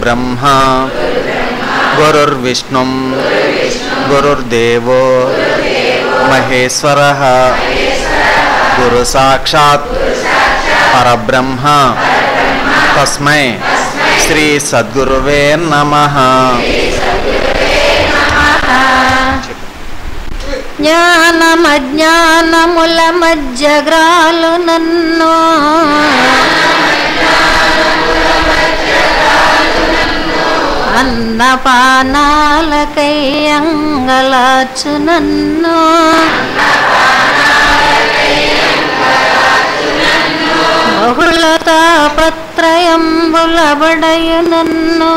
గురుర్బ్రహ్మ గురుర్విష్ణుం గురుర్దేవో మహేశ్వరః గురు సాక్షాత్ పరబ్రహ్మ తస్మై శ్రీ సద్గురువే నమః. జ్ఞానమజ్ఞానముల మధ్యగ్రాలు నన్ను అన్నపానాలకై అంగలార్చు నన్ను బహుళ తాపత్రయంబుల బడయు నన్ను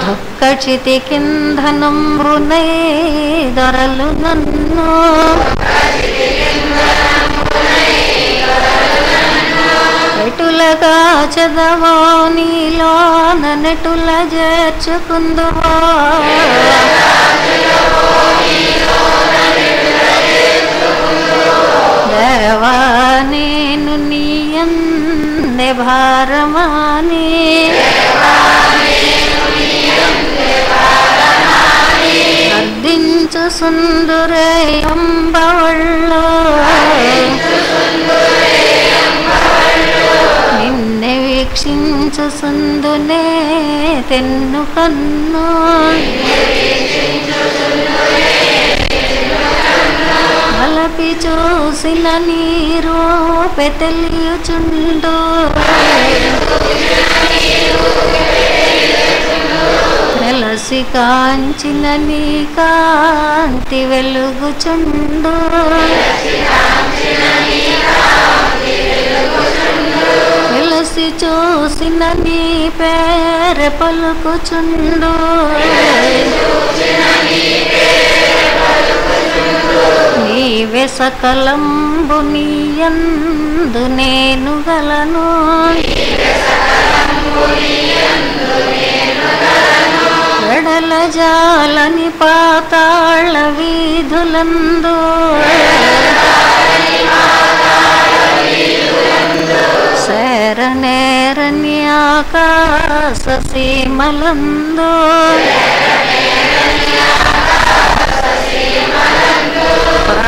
దుఃఖచితి కింధనం వృనై దొరలు నన్ను ఎటులగా చదవో నీలో నటుల చేర్చుకుందువో దేవా నేను నీయందే భారమాని అర్దించు సుందురేయంబవళ్ళో నిన్నే వీక్షించు సుందునే తెన్ను కన్ను అలపి చూసిన నీరు పెతలియుచుండు వెలసి కాంచిన నీ కాంతి వెలుగుచుండు వెలసి చూసిన నీ పేర పలుకుచుండు నీవే సకలంబు నీయందు నేను గలను వెడల జాలని పాతాళ వీధులందు శరణేరని ఆకాశ సీమలందు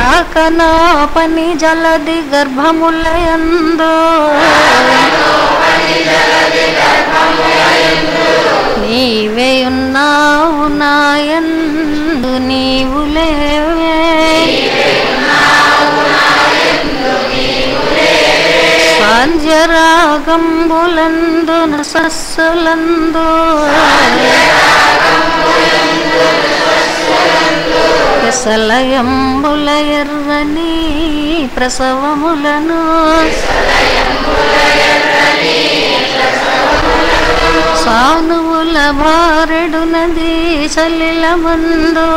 ప్రాకనాపని జలది గర్భములయందు నీవే ఉన్నావు నాయందు నీవు లేవే సాంధ్యరాగంబులందు సస్సులందు సలయంబుల ఎర్రని ప్రసవములను సానువుల భారెడు నది సలిలమందు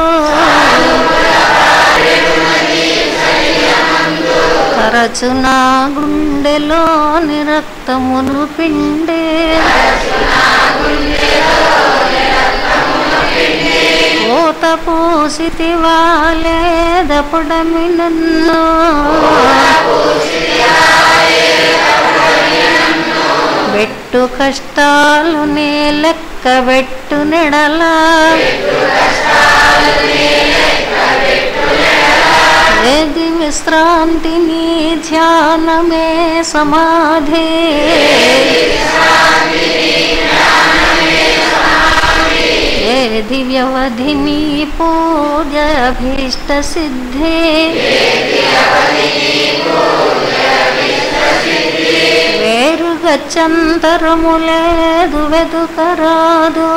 తరచునా గుండెలోని రక్తమును పిండే ఓత పూసితి వాలేదపుడమి నన్ను బెట్టు కష్టాలు నే లెక్క బెట్టు నెడలా ఏది విశ్రాంతి నీ ధ్యానమే సమాధి ఏది వ్యవధి నీ పూజ అభీష్ట సిద్ధి వేరు గచ్చంతరము లేదు వెదుకరాదు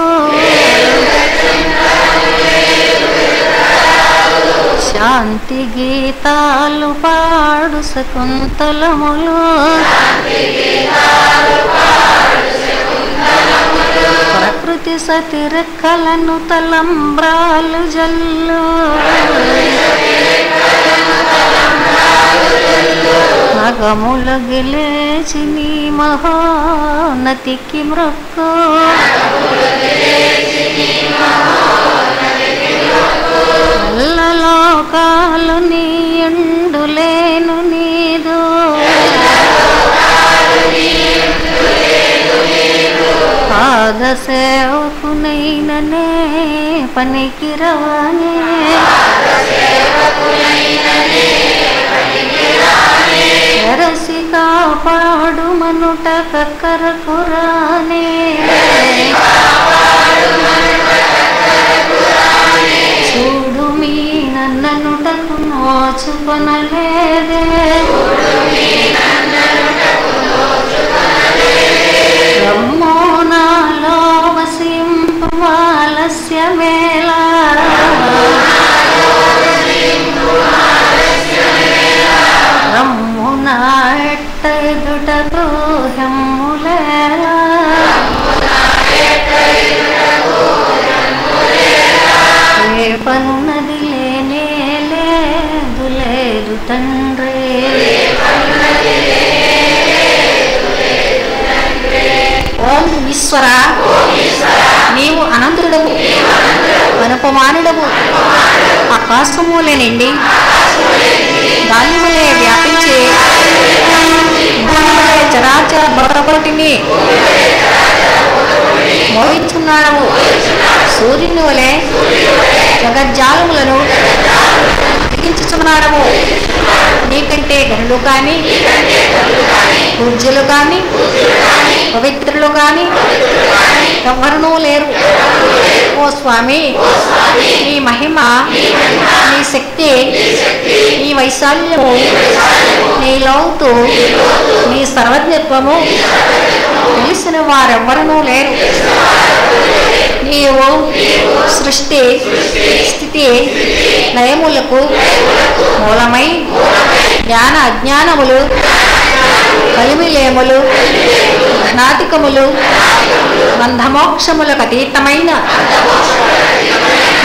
శాంతి గీతాలు పాడు శకుంతలములు ప్రకృతి సతిరెక్కలను తలంబ్రాలు జల్లు మగముల గిలేచి నీ మహోన్నతికి మృక్కు అల్లలోకాలు నీ ఎండులేను నీదు పనికిరవానే ఎరసి కాపాడు మనుట కక్కరకురానే చూడు మీ నన్ననుటకు నోచుకొనలేదే రమ్మో నాలో వసింపు ఆలస్యమేలా రమ్ము నా ఎట్ట ఎదుటకు హెమ్ములేలా ఏ పనున్నది లేనే లేదు లేదు తండ్రి ఓం ఈశ్వర నీవు అనంతుడవు అనుపమానుడవు ఆకాశములే నిండి గాలిమలే వ్యాపించి భూమిమలే చరాచర భద్రకోటిని మోహించున్నాడవు సూర్యుని వలె జగజ్జాలములను వెలిగించుచున్నాడవు నీకంటే గనులు కానీ పూజ్యులు కానీ పవిత్రులు కానీ ఎవరునూ లేరు. ఓ స్వామి నీ మహిమ నీ శక్తి నీ వైశాల్యము నీ లోతు నీ సర్వజ్ఞత్వము తెలిసిన వారెవ్వరూ లేరు. నీవు సృష్టి స్థితి లయములకు మూలమై జ్ఞాన అజ్ఞానములు కలిమిలేములు జ్ఞాతికములు బంధమోక్షములకు అతీతమైన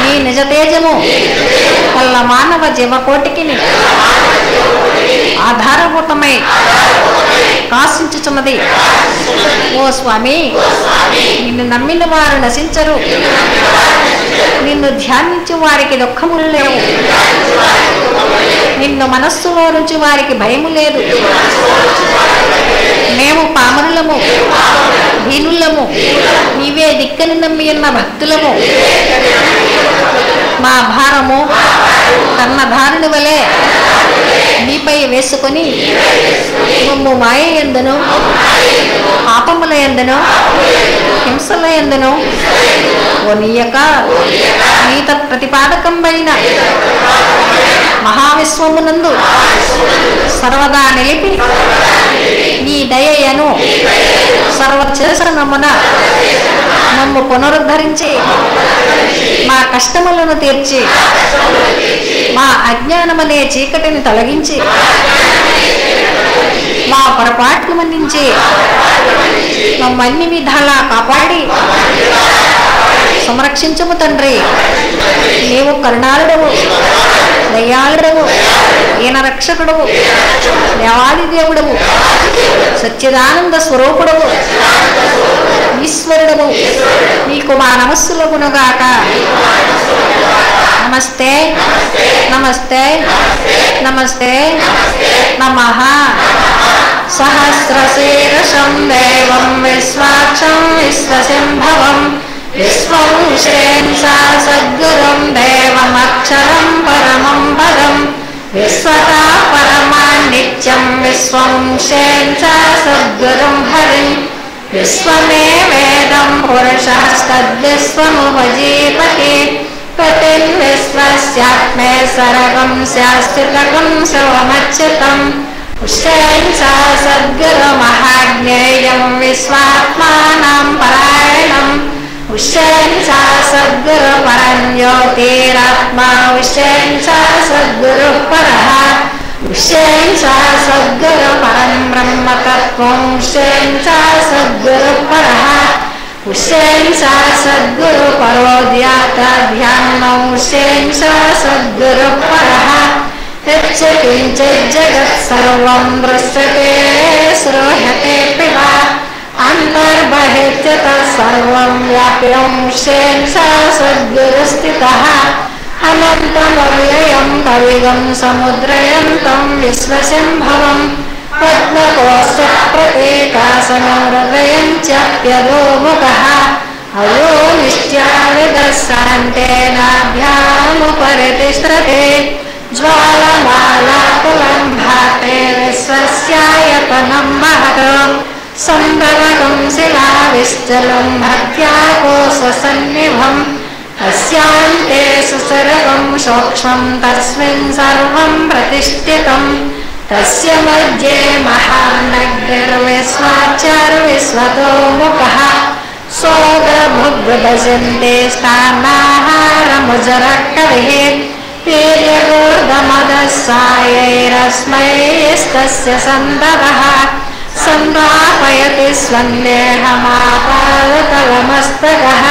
నీ నిజ తేజము వల్ల మానవ జీవకోటికి ఆధారభూతమై కాశించుచున్నది. ఓ స్వామి నిన్ను నమ్మిన వారు నశించరు, నిన్ను ధ్యానించే వారికి దుఃఖములు లేవు, నిన్ను మనస్సులో నుంచి వారికి భయము లేదు. మేము పామరులము దీనులము, నీవే దిక్కని నమ్మి ఉన్న భక్తులము. మా భారము కన్నధారుని వలె నీపై వేసుకొని మమ్ము మాయ యందును పాపముల యందును హింసల యందును ఓనియక నీ తత్ప్రతిపాదకంబైన మహావిశ్వమునందు సర్వదా నిలిపి నీ దయయను సర్వచేసనమున మమ్ము పునరుద్ధరించి మా కష్టములను తీర్చి మా అజ్ఞానమనే చీకటిని తొలగించి మా పొరపాట్లు మన్నించి మమ్మల్ని విధాలా కాపాడి సంరక్షించము తండ్రి. నీవు కరుణాళుడవు, దయాళుడవు, ఈయన రక్షకుడవు, దేవాది దేవుడవు, సచ్చిదానంద స్వరూపుడవు, ఈశ్వరుడవు. నీకు మా నమస్సులగునుగాక. నమస్తే నమస్తే నమస్తే నమః. సహస్రశీర్షం దేవం విశ్వాక్షం విశ్వసింభవం విశ్వం శ్రేంసా సద్గురుం దేవమక్షరం పరమం పదం విశ్వతా పరమాన్నిత్యం విశ్వం శ్రేంసా సద్గురుం హరిం విశ్వమే వేదం పురుషస్తద్విశ్వముపజీపతి పతిన్ విశ్వస్యాత్మే సర్వం శాస్త్రితకం సర్వమచ్యుతం ఉష్ణేంసా సద్గురు మహాజ్ఞేయం విశ్వాత్మానం పరాయణం ఉష్ణేంసా సద్గురు పరంజ్యోతిరాత్మా ఉష్ణేంసా సద్గురు పరః ఉష్ణేంసా సద్గురు పరం బ్రహ్మతత్వం ఉష్ణేంసా సద్గురు పరః ఉష్ణేంసా సద్గురు పరోద్యాత ధ్యానం ఉష్ణేంసా సద్గురు పరః కించిజ్జగత్ సర్వం దృశ్యతే శ్రూయతే పిబా అంతర్బహిర్యత సర్వం వ్యాప్యం శ్రేంసా సద్గురు స్థితః అనంతమవ్యయం కవిగం సముద్రయంతం విశ్వసింభవం పద్మకోశ ప్రతీకాసనం హృదయం చాప్యదోముఖః अयो निश्चाविदस्सान्तेनाभ्यामुपरि तिष्ठते ज्वालमालाकुलं भाते विश्वस्यायतनं महत् सम्भवतं शिलाविश्चलं भक्त्याकोशसन्निभम् अस्यान्ते सुसर्गं सूक्ष्मं तस्मिन् सर्वं प्रतिष्ठितम् तस्य मध्ये महानग्निर्विश्वाचार्विश्वतो मुखः सोदभुग्भजन्ते स्थानाहारमुजरकविः पीर्यगोर्धमदस्सायैरस्मैस्तस्य सन्दवः सन्दापयति स्वन्देहमापादतलमस्तकः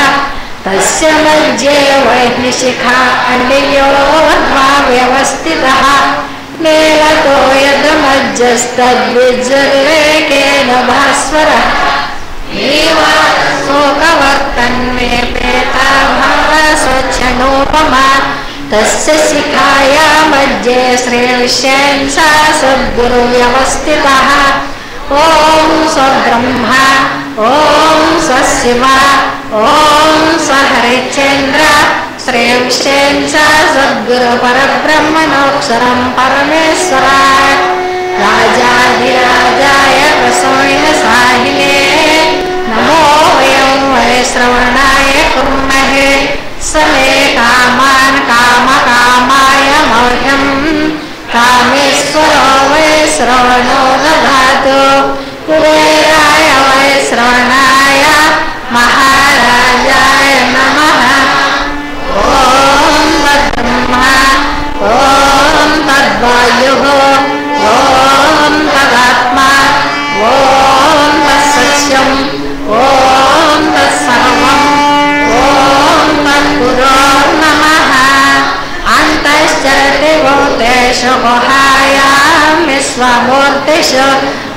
तस्य मध्ये वह्निशिखा अण्डयोर्ध्वा व्यवस्थितः नीलतो यदमज्जस्तद्विज्जलेकेन भास्वरः शोकवर्तन्मे पेता भावस्वच्छनोपमा तस्य शिखाया मध्ये श्रेयस्यंसा सद्गुरुव्यवस्थितः ॐ स्वब्रह्मा ॐ स्वशिवा ॐ स्वहरिश्चन्द्र श्रेयस्यंसा सद्गुरुपरब्रह्मणोऽक्षरं परमेश्वरात् राजाधिराजाय प्रसोयसाहिने नमो वयं वै श्रवणाय कुर्महे समे कामान् कामकामाय मह्यं कामेश्वरो वै श्रवणो ददातु कुबेराय वै श्रवणाय महाराजाय नमः ॐ तद्ब्रह्मा ॐ तद्वायुः ॐ तदात्मा ॐ तत्सत्यम् ॐ तत्सर्वम् ॐ तत्पुरोर्नमः अन्तश्चरति भूतेषु गुहायां विश्वमूर्तिषु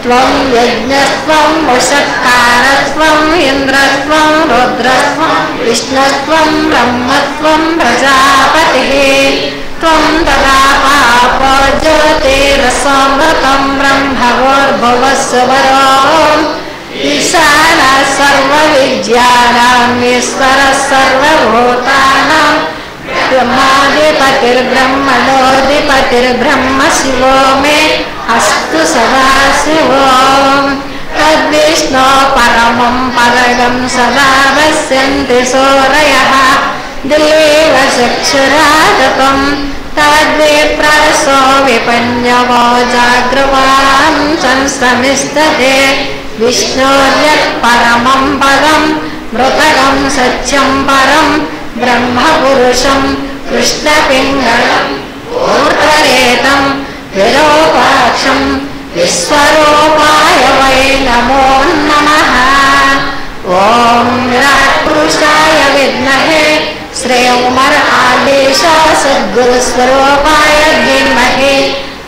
त्वं यज्ञस्त्वं वषत्कारस्त्वं इन्द्रस्त्वं रुद्रस्त्वं विष्णुस्त्वं ब्रह्मत्वं प्रजापतिः त्वं तदा पापो ज्योतिरसमृतं ब्रह्मभूर्भुवस्सुवरो ईशानः सर्वविद्यानां ईश्वरः सर्वभूतानां ब्रह्माधिपतिर्ब्रह्मणोऽधिपतिर्ब्रह्म शिवो मे अस्तु सदा शिवो तद्विष्णो परमं पदगं सदा पश्यन्ति सूरयः दिलेव चक्षुरादपं तद्विप्रसो विपन्यवो जागृवान् संस्तमिष्टते विष्णोर्यत् परमं पदं मृतकं सत्यं परं ब्रह्मपुरुषं कृष्णपिङ्गलं ऊर्ध्वरेतं विरूपाक्षं विश्वरूपाय वै नमो नमः ॐ विराट्पुरुषाय विद्महे श्री उमर आदेशा सद्गुरुस्वरूपाय धीमहि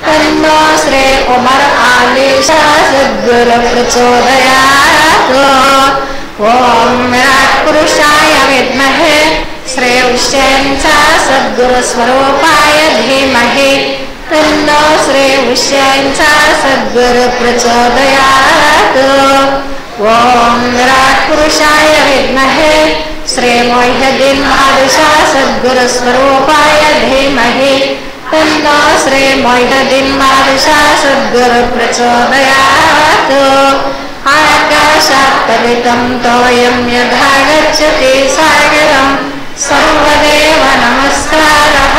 तन्नो श्री उमर आदेशा सद्गुरु प्रचोदयात् ॐ विराट्पुरुषाय विद्महे श्री उष्यंसा सद्गुरुस्वरूपाय धीमहि तन्नो श्री उष्यंसा सद्गुरु प्रचोदयात् ॐ विराट्पुरुषाय विद्महे श्री मोह्यदीन महादुषा सद्गुरुस्वरूपाय धीमहि तन्नो श्री मोह्यदीन महादुषा सद्गुरु प्रचोदयात् आकाशात् पतितं तोयं यथा गच्छति सागरं सर्वदेव नमस्कारः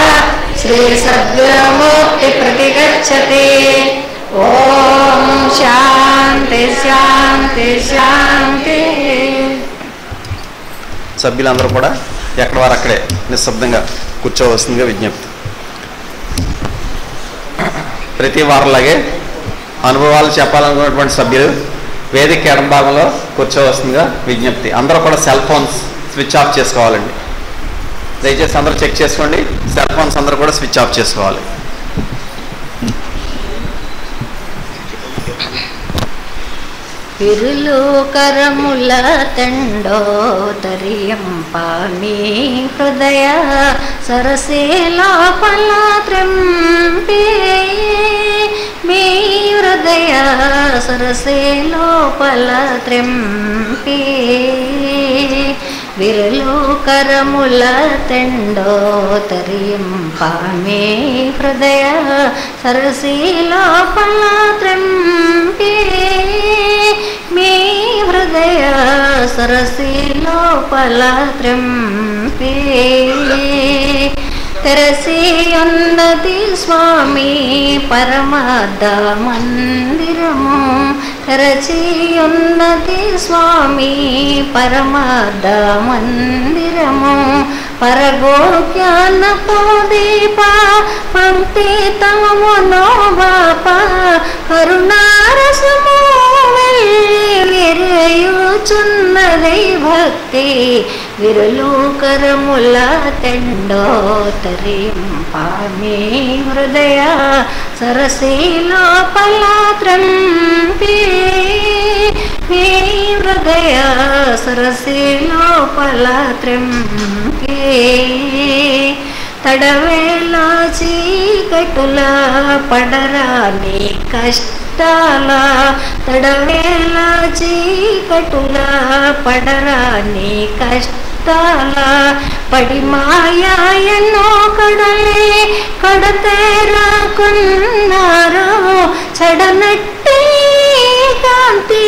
श्री सद्गुरुमूर्ति प्रतिगच्छति ॐ शान्ति शान्ति शान्ति సభ్యులందరూ కూడా ఎక్కడ వారు అక్కడే నిశ్శబ్దంగా కూర్చోవలసిందిగా విజ్ఞప్తి. ప్రతి వారంలాగే అనుభవాలు చెప్పాలనుకున్నటువంటి సభ్యులు వేదిక ఎడమ భాగంలో కూర్చోవలసిందిగా విజ్ఞప్తి. అందరూ కూడా సెల్ ఫోన్స్ స్విచ్ ఆఫ్ చేసుకోవాలండి. దయచేసి అందరూ చెక్ చేసుకోండి. సెల్ ఫోన్స్ అందరూ కూడా స్విచ్ ఆఫ్ చేసుకోవాలి. విరులోకరముల తండోదరియంపామి హృదయ సరసేలోపల త్రింపే మీ హృదయ సరసేలోపల త్రింపే విరులు కరముల తెండో తరింపామే హృదయ సరసిలోపల త్రెంపే మీ హృదయ సరసిలోపల త్రెంపే తెరసియున్నది స్వామి పరమార్థ మందిరము తెరచియున్నది స్వామి పరమార్థ మందిరము పరగో జ్ఞానపు దీప పంక్తి తమమునో బాప కరుణారసము విరయుచున్నది భక్తి విరులు కరముల తెండో తరింపామే హృదయ సరసిలోపల త్రెంపే మీ హృదయ సరసిలోపల త్రెంపే తడవేళ చీకటుల పడరాని కష్టాల తడవేళ చీకటుల పడరాని కష్టాల పడి మాయా ఎన్నో కడలే కడతేరాకున్నారు చడనట్టి కాంతి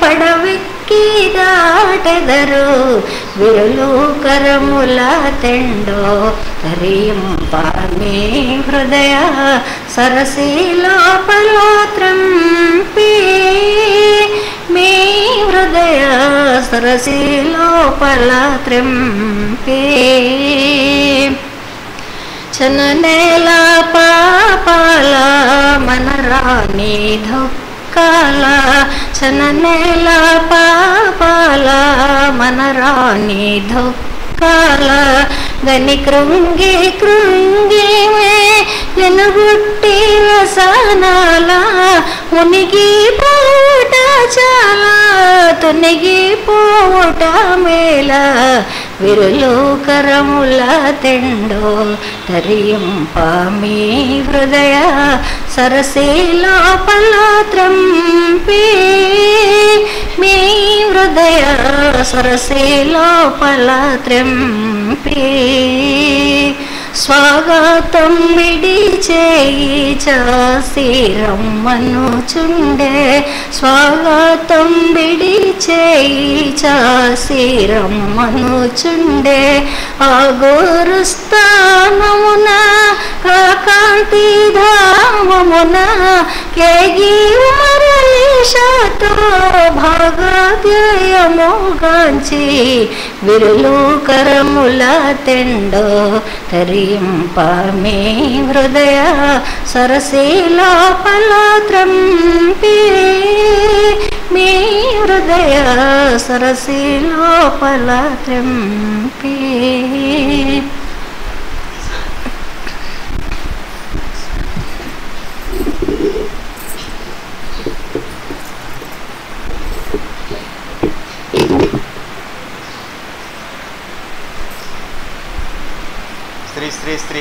పడవిక్కి దాటెదరు విరులు కరముల తెండో తరింపామే హృదయ సరసిలోపల త్రెంపే మీ హృదయ సరసిలోపల త్రెంపే చననేల పాపాల మనరాని దుఃఖాల చననేల పాపాల మనరాని దుఃఖాల గని కృంగి కృంగి ఎనుగుట్టి వ్యసనాల మునిగి పోట చాలా తునిగి పోట మేళ విరులు కరముల తెండో తరింపామే హృదయ సరసిలోపల త్రెంపే మీ హృదయ సరసిలోపల త్రెంపే స్వాగతం విడి చేయి చాసిరమ్మనుచుండే స్వాగతం విడి చేయి చాసిరమ్మనుచుండే ఆ గోరు స్థానమున కాంతి ధామమున కేగి మరలిషతో భాగధ్యేయముగాంచి విరులు కరముల తెండో తరింపామే హృదయ సరసిలోపల త్రెంపే మీ హృదయ సరసిలోపల త్రెంపే శ్రీ శ్రీ శ్రీ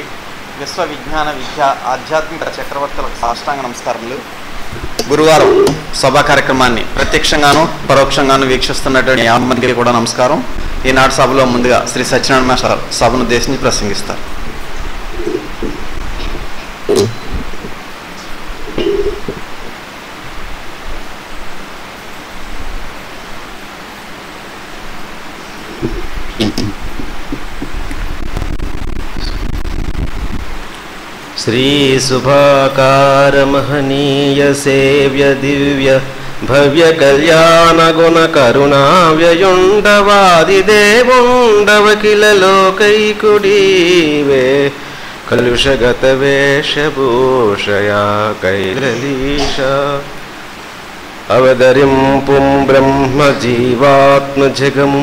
విశ్వ విజ్ఞాన విద్య ఆధ్యాత్మిక చక్రవర్తులకు సాష్టాంగ నమస్కారములు. గురువారం సభా కార్యక్రమాన్ని ప్రత్యక్షంగాను పరోక్షంగాను వీక్షిస్తున్నటువంటి 50 మందికి కూడా నమస్కారం. ఈనాడు సభలో ముందుగా శ్రీ సత్యనారాయణ మాస్టర్ సభను ఉద్దేశించి ప్రసంగిస్తారు. శ్రీ శుభాకార మహనీయ సేవ్య దివ్య భవ్య కళ్యాణ గుణ కరుణా వ్యయుండవాది దేవుండవకిల లోకైకుడీవే కలుషగత వేషభూషయా కైలలీష అవదరింపుం బ్రహ్మ జీవాత్మ జగము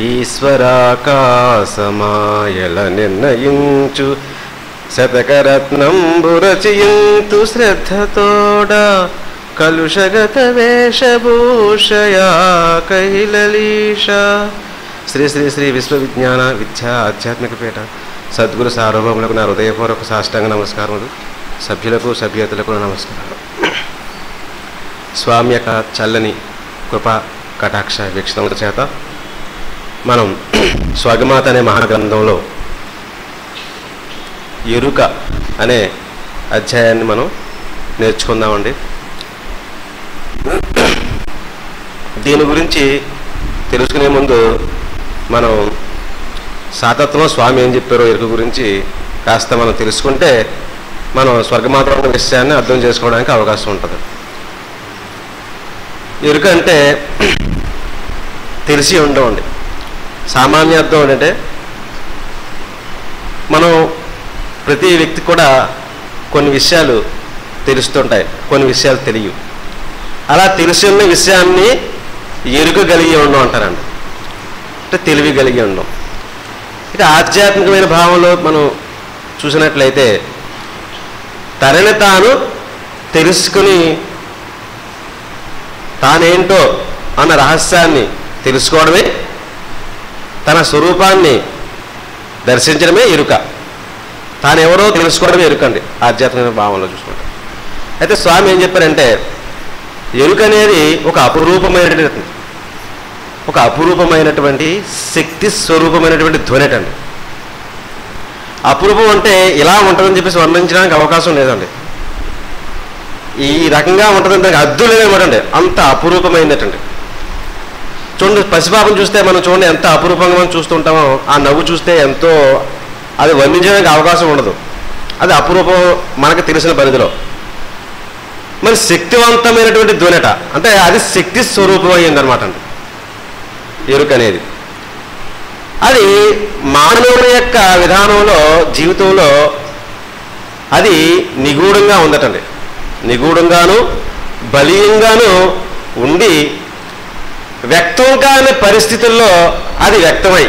ఈశ్వరాకాశమాయల నిర్ణయించు శతకరత్నంబు రచయింతు శ్రద్ధతోడ కలుషగత వేషభూషయా కైలలీష. శ్రీ శ్రీ శ్రీ విశ్వవిజ్ఞాన విద్యా ఆధ్యాత్మిక పీఠ సద్గురు సార్వభౌములకు నా హృదయపూర్వక సాష్టాంగ నమస్కారములు. సభ్యులకు సభ్యతలకు నమస్కారం. స్వామి యొక్క చల్లని కృపా కటాక్ష వీక్షణముల చేత మనం స్వర్గమాత అనే మహాగ్రంథంలో ఎరుక అనే అధ్యాయాన్ని మనం నేర్చుకుందామండి. దీని గురించి తెలుసుకునే ముందు మనం శాతత్వం స్వామి ఏం చెప్పారో ఎరుక గురించి కాస్త మనం తెలుసుకుంటే మనం స్వర్గమాత ఉన్న విషయాన్ని అర్థం చేసుకోవడానికి అవకాశం ఉంటుంది. ఎరుక అంటే తెలిసి ఉండవండి. సామాన్య అర్థం ఏంటంటే మనం ప్రతి వ్యక్తి కూడా కొన్ని విషయాలు తెలుస్తుంటాయి, కొన్ని విషయాలు తెలియవు. అలా తెలిసి ఉన్న విషయాన్ని ఎరుక కలిగి ఉండడం అంటారండి. అంటే తెలివి కలిగి ఉండడం. ఇక ఆధ్యాత్మికమైన భావంలో మనం చూసినట్లయితే తనని తాను తెలుసుకుని తానేంటో అన్న రహస్యాన్ని తెలుసుకోవడమే, తన స్వరూపాన్ని దర్శించడమే ఎరుక. తానెవరో తెలుసుకోవడమే ఎరుకండి ఆధ్యాత్మిక భావంలో చూసుకుంటే. అయితే స్వామి ఏం చెప్పారంటే ఎరుక అనేది ఒక అపురూపమైనటువంటి శక్తి స్వరూపమైనటువంటి ధ్వనిటండి. అపురూపం అంటే ఇలా ఉంటుందని చెప్పేసి వర్ణించడానికి అవకాశం లేదండి. ఈ రకంగా ఉంటుందని దానికి అద్దు లేదనమాటండి. అంత అపురూపమైనటువంటి చూడండి, పసిపాపను చూస్తే మనం చూడండి ఎంత అపురూపంగా మనం చూస్తుంటామో, ఆ నవ్వు చూస్తే ఎంతో అది వర్ణించడానికి అవకాశం ఉండదు. అది అపురూపం మనకు తెలిసిన పరిధిలో. మరి శక్తివంతమైనటువంటి ధ్వనిట అంటే అది శక్తి స్వరూపం అయ్యిందనమాట అండి ఎరుక అనేది. అది మానవుని యొక్క విధానంలో జీవితంలో అది నిగూఢంగా ఉందటండి. నిగూఢంగాను బలీయంగాను ఉండి వ్యక్తం కాని పరిస్థితుల్లో అది వ్యక్తమై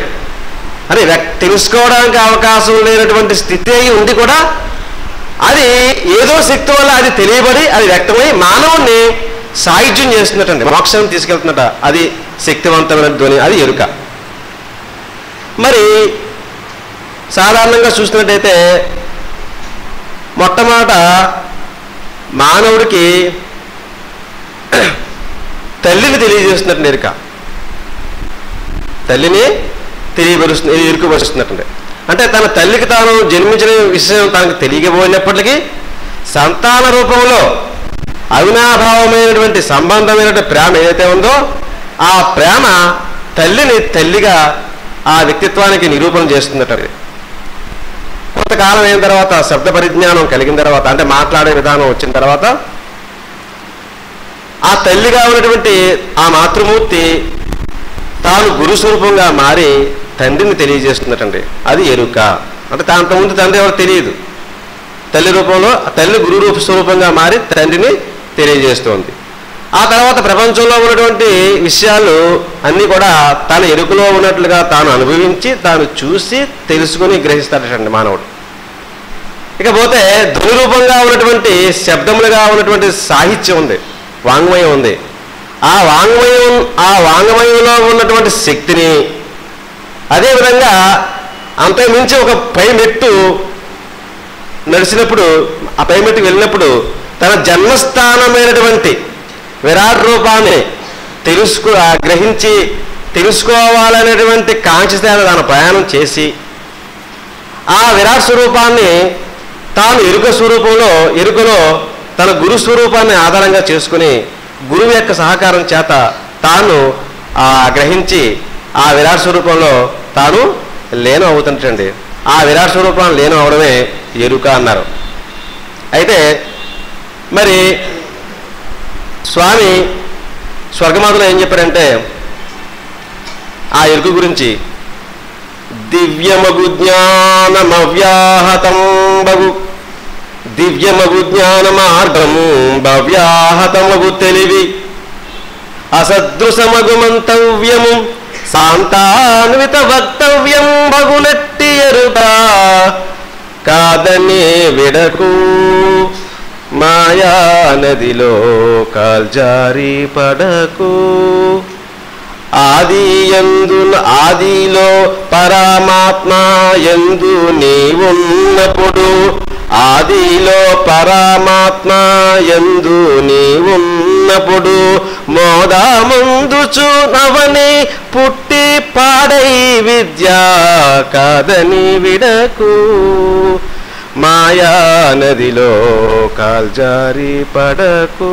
అని తెలుసుకోవడానికి అవకాశం లేనటువంటి స్థితి అయి ఉండి కూడా అది ఏదో శక్తి వల్ల అది తెలియబడి అది వ్యక్తమై మానవుణ్ణి సాయుధ్యం చేస్తున్నట్టండి, మోక్షం తీసుకెళ్తున్నట్ట. అది శక్తివంతమైన ధ్వని, అది ఎరుక. మరి సాధారణంగా చూసినట్టయితే మొట్టమొదట మానవుడికి తల్లిని తెలియజేస్తున్నట్టు ఎరుక. తల్లిని ఎరుకపరుస్తున్నట్టు. అంటే తన తల్లికి తాను జన్మించిన విషయం తనకు తెలియకపోయినప్పటికీ సంతాన రూపంలో అవినాభావమైనటువంటి సంబంధమైనటువంటి ప్రేమ ఏదైతే ఉందో ఆ ప్రేమ తల్లిని తల్లిగా ఆ వ్యక్తిత్వానికి నిరూపణ చేస్తున్నట్టు. కొంతకాలం అయిన తర్వాత శబ్ద పరిజ్ఞానం కలిగిన తర్వాత అంటే మాట్లాడే విధానం వచ్చిన తర్వాత ఆ తల్లిగా ఉన్నటువంటి ఆ మాతృమూర్తి తాను గురుస్వరూపంగా మారి తండ్రిని తెలియజేస్తున్నట్టండి. అది ఎరుక. అంటే అంతకుముందు తండ్రి ఎవరు తెలియదు. తల్లి రూపంలో తల్లి గురు రూప స్వరూపంగా మారి తండ్రిని తెలియజేస్తోంది. ఆ తర్వాత ప్రపంచంలో ఉన్నటువంటి విషయాలు అన్నీ కూడా తన ఎరుకలో ఉన్నట్లుగా తాను అనుభవించి తాను చూసి తెలుసుకుని గ్రహిస్తాడటండి మానవుడు. ఇకపోతే ధ్వని రూపంగా ఉన్నటువంటి శబ్దములుగా ఉన్నటువంటి సాహిత్యం ఉంది, వాంగ్మయం ఉంది. ఆ వాంగ్మయంలో ఉన్నటువంటి శక్తిని అదేవిధంగా అంతకుమించి ఒక పై మెట్టు నడిచినప్పుడు ఆ పై మెట్టుకు వెళ్ళినప్పుడు తన జన్మస్థానమైనటువంటి విరాట్ రూపాన్ని గ్రహించి తెలుసుకోవాలనేటువంటి కాంక్షతో తన ప్రయాణం చేసి ఆ విరాట్ స్వరూపాన్ని తాను ఎరుకలో తన గురు స్వరూపాన్ని ఆధారంగా చేసుకుని గురువు యొక్క సహకారం చేత తాను గ్రహించి ఆ విరాట్ స్వరూపంలో తాను లీనం అవుతుంటండి. ఆ విరాట్ స్వరూపాన్ని లీనం అవడమే ఎరుక అన్నారు. అయితే మరి స్వామి స్వర్గమాతలో ఏం చెప్పారంటే ఆ ఎరుక గురించి దివ్యమగు జ్ఞానమవ్యాహతం బగు దివ్యమగు జ్ఞాన మార్గం భవ్యాహతమగు తెలివి అసదృశమగు మంతవ్యము శాంతాన్విత వక్తవ్యం బగునట్టి ఎరుక కాదనే విడకు మాయా నదిలో కాల్జారి పడకు ఆదిలో పరమాత్మ యందు నీవున్నప్పుడు ఆదిలో పరమాత్మ యందు నీవున్నప్పుడు మోదాముందుచు నవని పుట్టి పాడై విద్య కాదని విడకు మాయా నదిలో కాల్జారి పడకు.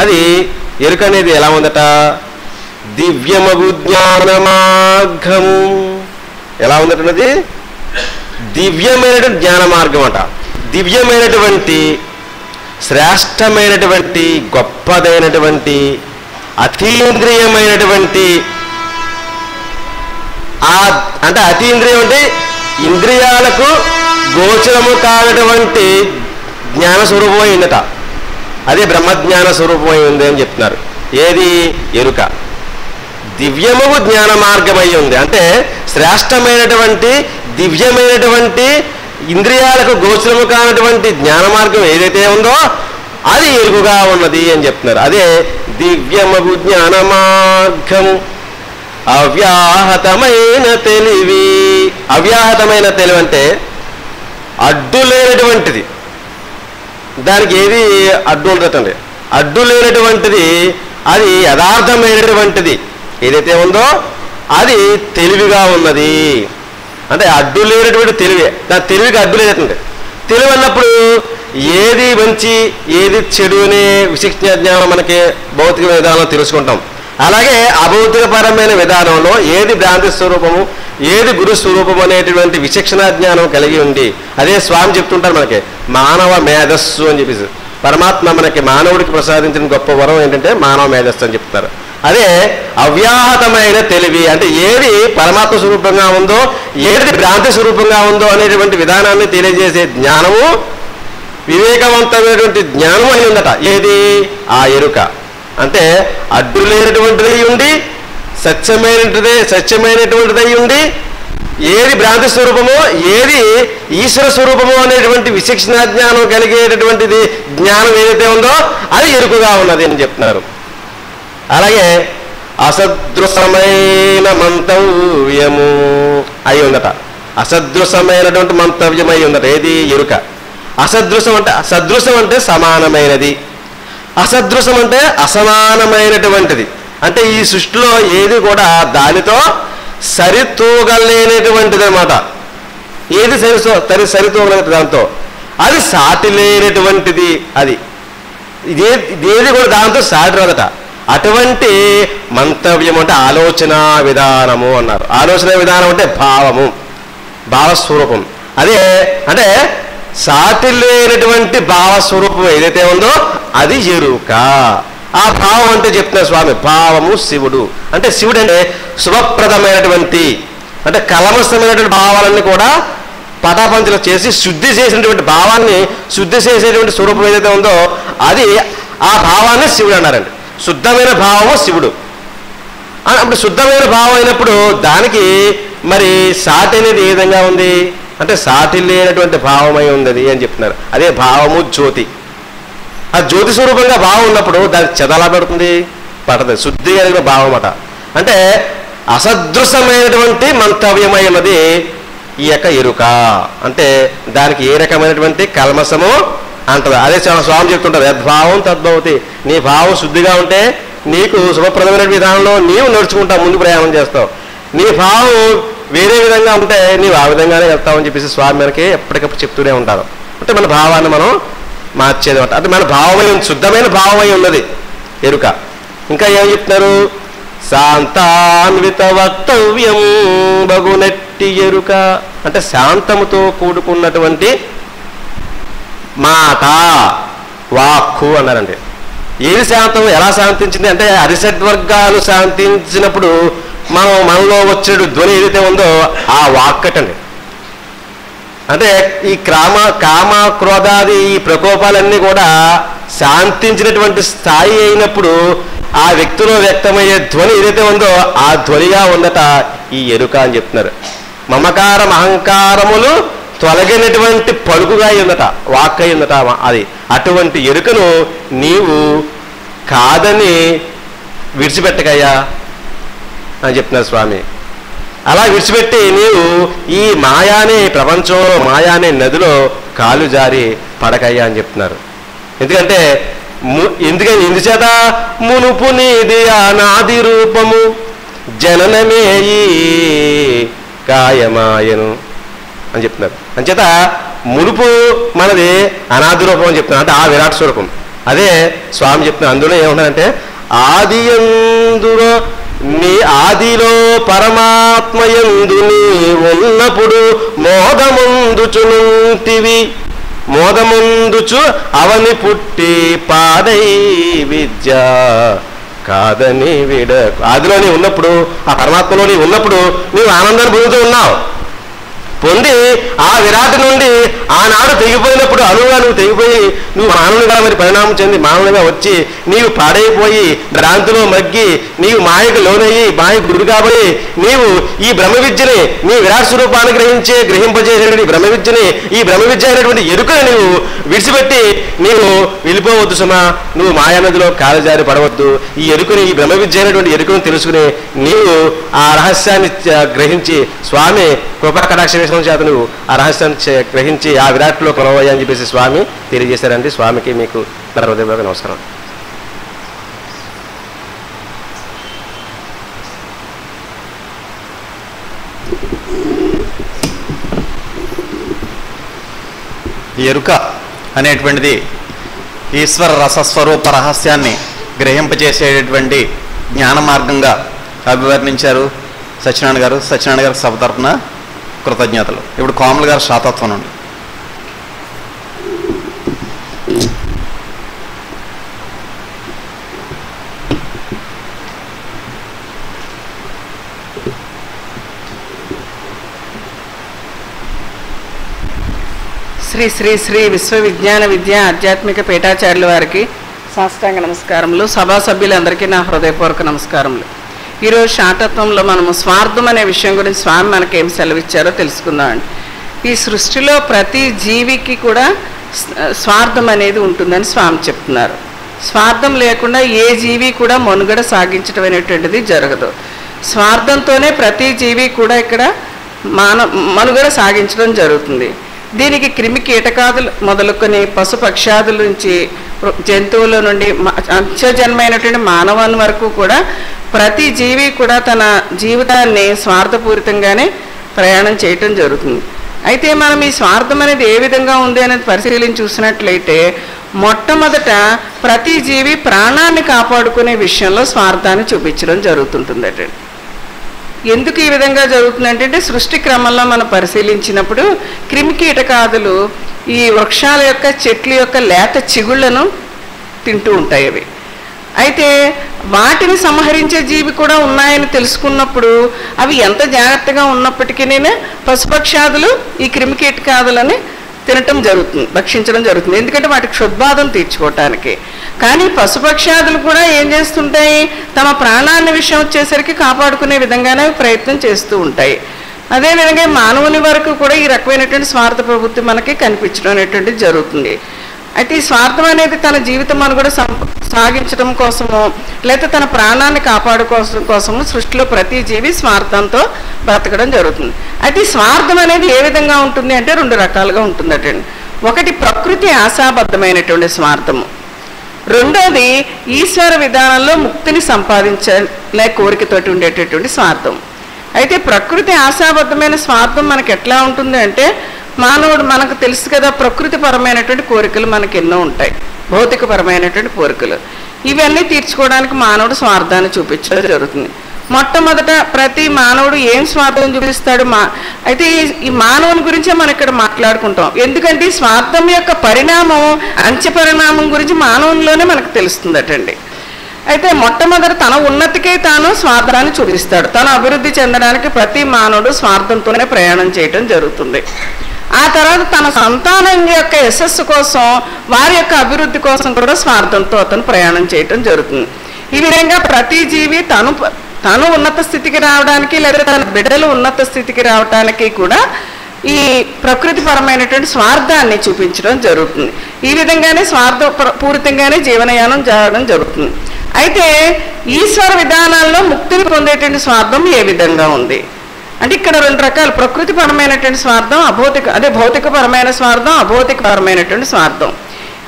అది ఎరుక అనేది ఎలా ఉందట? దివ్యమగు జ్ఞాన మార్గం. ఎలా ఉందటది? దివ్యమైనటువంటి జ్ఞాన మార్గం అట. దివ్యమైనటువంటి శ్రేష్టమైనటువంటి గొప్పదైనటువంటి అతీంద్రియమైనటువంటి అంటే అతీంద్రియం అంటే ఇంద్రియాలకు గోచరము కానటువంటి జ్ఞాన స్వరూపమై ఉందట. అదే బ్రహ్మజ్ఞాన స్వరూపమై ఉంది అని చెప్తున్నారు. ఏది? ఎరుక. దివ్యముగు జ్ఞాన మార్గమై ఉంది అంటే శ్రేష్టమైనటువంటి దివ్యమైనటువంటి ఇంద్రియాలకు గోచరము కానటువంటి జ్ఞాన మార్గం ఏదైతే ఉందో అది ఎరుకుగా ఉన్నది అని చెప్తున్నారు. అదే దివ్యమగు జ్ఞాన మార్గం. అవ్యాహతమైన తెలివి. అవ్యాహతమైన తెలివి అంటే అడ్డు లేనటువంటిది. దానికి ఏది అడ్డు ఉండదండి. అడ్డు లేనటువంటిది, అది యథార్థమైనటువంటిది ఏదైతే ఉందో అది తెలివిగా ఉన్నది. అంటే అడ్డు లేనటువంటి తెలివి. దాని తెలివికి అడ్డు లేదండి. తెలివి అన్నప్పుడు ఏది మంచి ఏది చెడు అనే విశిష్ట జ్ఞానం మనకి భౌతిక విధానంలో తెలుసుకుంటాం. అలాగే అభౌతికపరమైన విధానంలో ఏది భ్రాంతి స్వరూపము ఏది గురు స్వరూపము అనేటువంటి విచక్షణ జ్ఞానం కలిగి ఉంది. అదే స్వామి చెప్తుంటారు మనకి మానవ మేధస్సు అని చెప్పేసి. పరమాత్మ మనకి మానవుడికి ప్రసాదించిన గొప్ప వరం ఏంటంటే మానవ మేధస్సు అని చెప్తారు. అదే అవ్యాహతమైన తెలివి అంటే ఏది పరమాత్మ స్వరూపంగా ఉందో ఏది భ్రాంతి స్వరూపంగా ఉందో అనేటువంటి విధానాన్ని తెలియజేసే జ్ఞానము వివేకవంతమైనటువంటి జ్ఞానం అయి ఉందట. ఏది? ఆ ఎరుక. అంటే అడ్డు లేనటువంటిది ఉండి సత్యమైనటువంటిది ఉండి ఏది భ్రాంతి స్వరూపమో ఏది ఈశ్వర స్వరూపమో అనేటువంటి విచక్షణ జ్ఞానం కలిగేటటువంటిది జ్ఞానం ఏదైతే ఉందో అది ఎరుకుగా ఉన్నది అని చెప్తున్నారు. అలాగే అసదృశమైన మంతవ్యము అయి ఉందట. అసదృశమైనటువంటి మంతవ్యం అయి ఉందట. ఏది? ఎరుక. అసదృశం అంటే సదృశం అంటే సమానమైనది, అసదృశం అంటే అసమానమైనటువంటిది. అంటే ఈ సృష్టిలో ఏది కూడా దానితో సరితూగలేనటువంటిది అనమాట. ఏది సరితూగలేదు దాంతో అది సాటి లేనటువంటిది. అది ఇదేది కూడా దాంతో సాటి రాదట. అటువంటి మంతవ్యం అంటే ఆలోచన విధానము అన్నారు. ఆలోచన విధానం అంటే భావము, భావస్వరూపం. అదే అంటే సాటి లేనటువంటి భావస్వరూపం ఏదైతే ఉందో అది ఎరుక. ఆ భావం అంటే చెప్తున్నారు స్వామి భావము శివుడు. అంటే శివుడు అంటే శుభప్రదమైనటువంటి అంటే కలమస్తమైనటువంటి భావాలన్నీ కూడా పటాపంచలు చేసి శుద్ధి చేసినటువంటి భావాన్ని శుద్ధి చేసేటువంటి స్వరూపం ఏదైతే ఉందో అది ఆ భావాన్ని శివుడు అన్నారండి. శుద్ధమైన భావము శివుడు. అప్పుడు శుద్ధమైన భావం అయినప్పుడు దానికి మరి సాటి అనేది ఏ విధంగా ఉంది అంటే సాటి లేనటువంటి భావమై ఉంది అని చెప్తున్నారు. అదే భావము జ్యోతి. ఆ జ్యోతి స్వరూపంగా భావం ఉన్నప్పుడు దానికి చెదలా పడుతుంది, పడదు. శుద్ధి కలిగిన భావం అట. అంటే అసదృశమైనటువంటి మంతవ్యమై ఉన్నది ఈ యొక్క ఎరుక. అంటే దానికి ఏ రకమైనటువంటి కల్మసము అంటది. అదే స్వామి చెప్తుంటారు యద్భావం తద్భవతి. నీ భావం శుద్ధిగా ఉంటే నీకు శుభప్రదమైన విధానంలో నీవు నడుచుకుంటావు, ముందు ప్రయాణం చేస్తావు. నీ భావం వేరే విధంగా ఉంటే నీవు ఆ విధంగానే వెళ్తావని చెప్పేసి స్వామి మనకి ఎప్పటికప్పుడు చెప్తూనే ఉంటారు. అంటే మన భావాన్ని మనం మార్చేది అంటే మన భావమై శుద్ధమైన భావమై ఉన్నది ఎరుక. ఇంకా ఏం చెప్తున్నారు? శాంతాన్విత వక్తవ్యం బగునెట్టి ఎరుక. అంటే శాంతముతో కూడుకున్నటువంటి మాట వాక్కు అన్నారండి. ఏది శాంతం? ఎలా శాంతించింది అంటే అరిషడ్వర్గాలు శాంతించినప్పుడు మనలో వచ్చే ధ్వని ఏదైతే ఉందో ఆ వాక్కటండి. అంటే ఈ కామ క్రోధాది ఈ ప్రకోపాలన్నీ కూడా శాంతించినటువంటి స్థాయి అయినప్పుడు ఆ వ్యక్తిలో వ్యక్తమయ్యే ధ్వని ఏదైతే ఉందో ఆ ధ్వనిగా ఉందట ఈ ఎరుక అని చెప్తున్నారు. మమకారం అహంకారములు తొలగినటువంటి పలుకుగా ఉందట, వాక్ అయి ఉందట అది. అటువంటి ఎరుకను నీవు కాదని విడిచిపెట్టకయ్యా అని చెప్తున్నారు స్వామి. అలా విడిచిపెట్టి నీవు ఈ మాయానే ప్రపంచంలో మాయానే నదిలో కాలు జారి పడకయ్యా అని చెప్తున్నారు. ఎందుకంటే ఎందుచేత మునుపు నీది అనాది రూపము జననమేయి కాయమాయను అని చెప్తున్నారు. అంచేత మునుపు మనది అనాది రూపం అని చెప్తున్నారు, అంటే ఆ విరాట్ స్వరూపం. అదే స్వామి చెప్తున్నారు. అందులో ఏమంటారంటే ఆది యందులో నీ ఆదిలో పరమాత్మయందు నీ ఉన్నప్పుడు మోదముందుచునుంటివి మోదముందుచు అవని పుట్టి పాడై విద్య కాదని విడ. ఆదిలోని ఉన్నప్పుడు ఆ పరమాత్మలోని ఉన్నప్పుడు నీవు ఆనందాన్ని పొందుతూ ఉన్నావు. పొంది ఆ విరాట్ నుండి ఆనాడు తెగిపోయినప్పుడు అనువుగా నువ్వు తెగిపోయి నువ్వు మానవునిగా మరి పరిణామం చెంది మానవునిగా వచ్చి నీవు పాడైపోయి భ్రాంతిలో మగ్గి నీవు మాయకు లోనయ్యి మాయకు గురి కాబోయి నీవు ఈ బ్రహ్మ విద్యని నీ విరాట్ స్వరూపాన్ని గ్రహింపజేసేటువంటి బ్రహ్మ విద్యని ఈ బ్రహ్మ విద్య అయినటువంటి ఎరుకని నీవు విడిచిపెట్టి నీవు వెళ్ళిపోవద్దు సుమా. నువ్వు మాయానదిలో కాలజారి పడవద్దు. ఈ ఎరుకని ఈ బ్రహ్మ విద్య అయినటువంటి ఎరుకను తెలుసుకుని నీవు ఆ రహస్యాన్ని గ్రహించి స్వామి కృపా కటాక్ష చేత నువ్వు ఆ రహస్యాన్ని గ్రహించి ఆ విరాట్లో కొనవయ్యా అని చెప్పేసి స్వామి తెలియజేశారండి. స్వామికి మీకు హృదయపూర్వక నమస్కారం. ఎరుక అనేటువంటిది ఈశ్వర రసస్వరూప రహస్యాన్ని గ్రహింపజేసేటటువంటి జ్ఞాన మార్గంగా అభివర్ణించారు సత్యనారాయణ గారు. సత్యనారాయణ గారికి సభ తరపున కృతజ్ఞతలు. ఇప్పుడు కోమల్ గారు శాతత్వం నుండి. శ్రీ శ్రీ శ్రీ విశ్వవిజ్ఞాన విద్య ఆధ్యాత్మిక పీఠాచార్యుల వారికి సాష్టాంగ నమస్కారములు. సభా సభ్యులందరికీ నా హృదయపూర్వక నమస్కారములు. ఈరోజు శాటత్వంలో మనము స్వార్థం అనే విషయం గురించి స్వామి మనకేం సెలవిచ్చారో తెలుసుకుందామండి. ఈ సృష్టిలో ప్రతి జీవికి కూడా స్వార్థం అనేది ఉంటుందని స్వామి చెప్తున్నారు. స్వార్థం లేకుండా ఏ జీవి కూడా మనుగడ సాగించడం అనేటువంటిది జరగదు. స్వార్థంతోనే ప్రతి జీవి కూడా ఇక్కడ మనుగడ సాగించడం జరుగుతుంది. దీనికి క్రిమి కీటకాదులు మొదలుకొని పశుపక్షాదుల నుంచి జంతువుల నుండి అంత్యజన్మైనటువంటి మానవాన్ని వరకు కూడా ప్రతి జీవి కూడా తన జీవితాన్ని స్వార్థపూరితంగానే ప్రయాణం చేయటం జరుగుతుంది. అయితే మనం ఈ స్వార్థం అనేది ఏ విధంగా ఉంది అనేది పరిశీలించి చూసినట్లయితే మొట్టమొదట ప్రతి జీవి ప్రాణాన్ని కాపాడుకునే విషయంలో స్వార్థాన్ని చూపించడం జరుగుతుంటుందట. ఎందుకు ఈ విధంగా జరుగుతుందంటే సృష్టి క్రమంలో మనం పరిశీలించినప్పుడు క్రిమి కీటకాదులు ఈ వృక్షాల యొక్క చెట్ల యొక్క లేత చిగుళ్లను తింటూ ఉంటాయి. అవి అయితే వాటిని సంహరించే జీవి కూడా ఉన్నాయని తెలుసుకున్నప్పుడు అవి ఎంత జాగ్రత్తగా ఉన్నప్పటికీ పశుపక్షాదులు ఈ క్రిమి కీటకాదులని తినటం జరుగుతుంది, భక్షించడం జరుగుతుంది. ఎందుకంటే వాటికి క్షుద్బాధను తీర్చుకోవటానికి. కానీ పశుపక్షాదులు కూడా ఏం చేస్తుంటాయి, తమ ప్రాణాన్ని విషయం వచ్చేసరికి కాపాడుకునే విధంగానే ప్రయత్నం చేస్తూ ఉంటాయి. అదేవిధంగా మానవుని వరకు కూడా ఈ రకమైనటువంటి స్వార్థ ప్రవృత్తి మనకి కనిపించడం అనేటువంటిది జరుగుతుంది. అయితే ఈ స్వార్థం అనేది తన జీవితం మనుగడ సాగించడం కోసమో లేకపోతే తన ప్రాణాన్ని కాపాడుకోవడం కోసము సృష్టిలో ప్రతి జీవి స్వార్థంతో బ్రతకడం జరుగుతుంది. అయితే ఈ స్వార్థం అనేది ఏ విధంగా ఉంటుంది అంటే రెండు రకాలుగా ఉంటుందటండి. ఒకటి ప్రకృతి ఆశాబద్ధమైనటువంటి స్వార్థము, రెండోది ఈశ్వర విధానంలో ముక్తిని సంపాదించలే కోరికతోటి ఉండేటటువంటి స్వార్థం. అయితే ప్రకృతి ఆశాబద్ధమైన స్వార్థం మనకి ఎట్లా ఉంటుంది అంటే మానవుడు మనకు తెలుసు కదా, ప్రకృతిపరమైనటువంటి కోరికలు మనకి ఎన్నో ఉంటాయి, భౌతికపరమైనటువంటి కోరికలు. ఇవన్నీ తీర్చుకోవడానికి మానవుడు స్వార్థాన్ని చూపించడం జరుగుతుంది. మొట్టమొదట ప్రతి మానవుడు ఏం స్వార్థం చూపిస్తాడు అయితే ఈ మానవుని గురించే మనం ఇక్కడ మాట్లాడుకుంటాం. ఎందుకంటే ఈ స్వార్థం యొక్క పరిణామం అంచె పరిణామం గురించి మానవునిలోనే మనకు తెలుస్తుందటండి. అయితే మొట్టమొదటి తన ఉన్నతికే తాను స్వార్థాన్ని చూపిస్తాడు. తను అభివృద్ధి చెందడానికి ప్రతి మానవుడు స్వార్థంతోనే ప్రయాణం చేయటం జరుగుతుంది. ఆ తర్వాత తన సంతానం యొక్క యశస్సు కోసం, వారి యొక్క అభివృద్ధి కోసం కూడా స్వార్థంతో అతను ప్రయాణం చేయటం జరుగుతుంది. ఈ విధంగా ప్రతి జీవి తను ఉన్నత స్థితికి రావడానికి లేదా తన బిడ్డలు ఉన్నత స్థితికి రావడానికి కూడా ఈ ప్రకృతిపరమైనటువంటి స్వార్థాన్ని చూపించడం జరుగుతుంది. ఈ విధంగానే స్వార్థపూరితంగానే జీవనయానం జరగడం జరుగుతుంది. అయితే ఈశ్వర విధానాల్లో ముక్తిని పొందేటువంటి స్వార్థం ఏ విధంగా ఉంది అంటే ఇక్కడ రెండు రకాలు, ప్రకృతిపరమైనటువంటి స్వార్థం, భౌతికపరమైన స్వార్థం, అభౌతికపరమైనటువంటి స్వార్థం.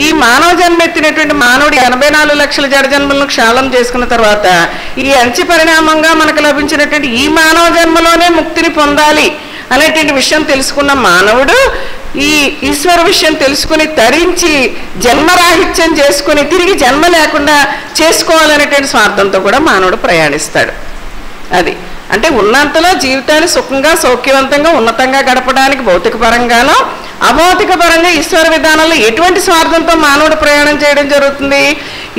ఈ మానవ జన్మ ఎత్తినటువంటి మానవుడు 84 లక్షల జడ జన్మలను క్షాళన చేసుకున్న తర్వాత ఈ అంచె పరిణామంగా మనకు లభించినటువంటి ఈ మానవ జన్మలోనే ముక్తిని పొందాలి అనేటువంటి విషయం తెలుసుకున్న మానవుడు ఈ ఈశ్వర విషయం తెలుసుకుని తరించి జన్మరాహిత్యం చేసుకుని తిరిగి జన్మ లేకుండా చేసుకోవాలనేటువంటి స్వార్థంతో కూడా మానవుడు ప్రయాణిస్తాడు. అది అంటే ఉన్నంతలో జీవితాన్ని సుఖంగా సౌఖ్యవంతంగా ఉన్నతంగా గడపడానికి భౌతిక పరంగానో అభౌతిక పరంగా ఈశ్వర విధానంలో ఎటువంటి స్వార్థంతో మానవుడు ప్రయాణం చేయడం జరుగుతుంది?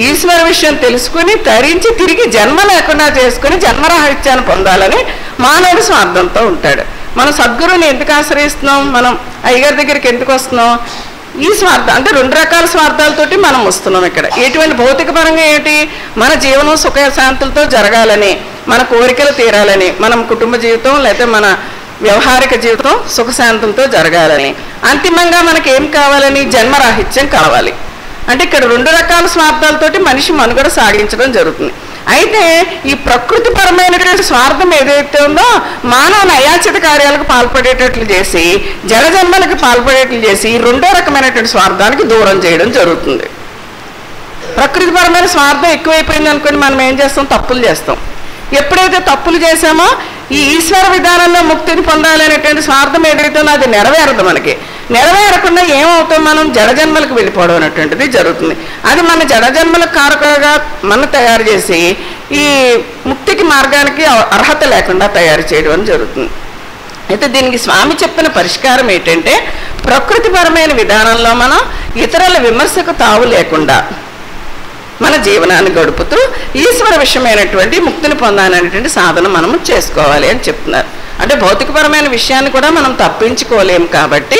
ఈశ్వర విషయం తెలుసుకుని తరించి తిరిగి జన్మ లేకుండా చేసుకుని జన్మరాహిత్యాన్ని పొందాలని మానవుడు స్వార్థంతో ఉంటాడు. మనం సద్గురువుని ఎందుకు ఆశ్రయిస్తున్నాం? మనం అయ్యగారి దగ్గరికి ఎందుకు వస్తున్నాం? ఈ స్వార్థం అంటే 2 రకాల స్వార్థాలతోటి మనం వస్తున్నాం ఇక్కడ. ఎటువంటి భౌతిక పరంగా ఏంటి? మన జీవనం సుఖశాంతులతో జరగాలని, మన కోరికలు తీరాలని, మనం కుటుంబ జీవితం లేకపోతే మన వ్యవహారిక జీవితం సుఖశాంతులతో జరగాలని, అంతిమంగా మనకి ఏం కావాలని? జన్మరాహిత్యం కావాలి. అంటే ఇక్కడ 2 రకాల స్వార్థాలతోటి మనిషి మనుగడ సాగించడం జరుగుతుంది. అయితే ఈ ప్రకృతిపరమైనటువంటి స్వార్థం ఏదైతే ఉందో మానవుని అయాచిత కార్యాలకు పాల్పడేటట్లు చేసి జడ జన్మలకు పాల్పడేట్లు చేసి 2వ రకమైనటువంటి స్వార్థానికి దూరం చేయడం జరుగుతుంది. ప్రకృతిపరమైన స్వార్థం ఎక్కువైపోయింది అనుకోని మనం ఏం చేస్తాం? తప్పులు చేస్తాం. ఎప్పుడైతే తప్పులు చేసామో ఈ ఈశ్వర విధానంలో ముక్తిని పొందాలనేటువంటి స్వార్థం ఏదైతే ఉందో అది నెరవేరదు. మనకి నెరవేరకుండా ఏమవుతాం? మనం జడజన్మలకు వెళ్ళిపోవడం అనేటువంటిది జరుగుతుంది. అది మన జడజన్మలకు కారకులుగా మనం తయారు చేసి ఈ ముక్తికి మార్గానికి అర్హత లేకుండా తయారు చేయడం జరుగుతుంది. అయితే దీనికి స్వామి చెప్పిన పరిష్కారం ఏంటంటే ప్రకృతిపరమైన విధానంలో మనం ఇతరుల విమర్శకు తావు లేకుండా మన జీవనాన్ని గడుపుతూ ఈశ్వర విషయమైనటువంటి ముక్తిని పొందాలనేటువంటి సాధన మనము చేసుకోవాలి అని చెప్తున్నారు. అంటే భౌతికపరమైన విషయాన్ని కూడా మనం తప్పించుకోలేము కాబట్టి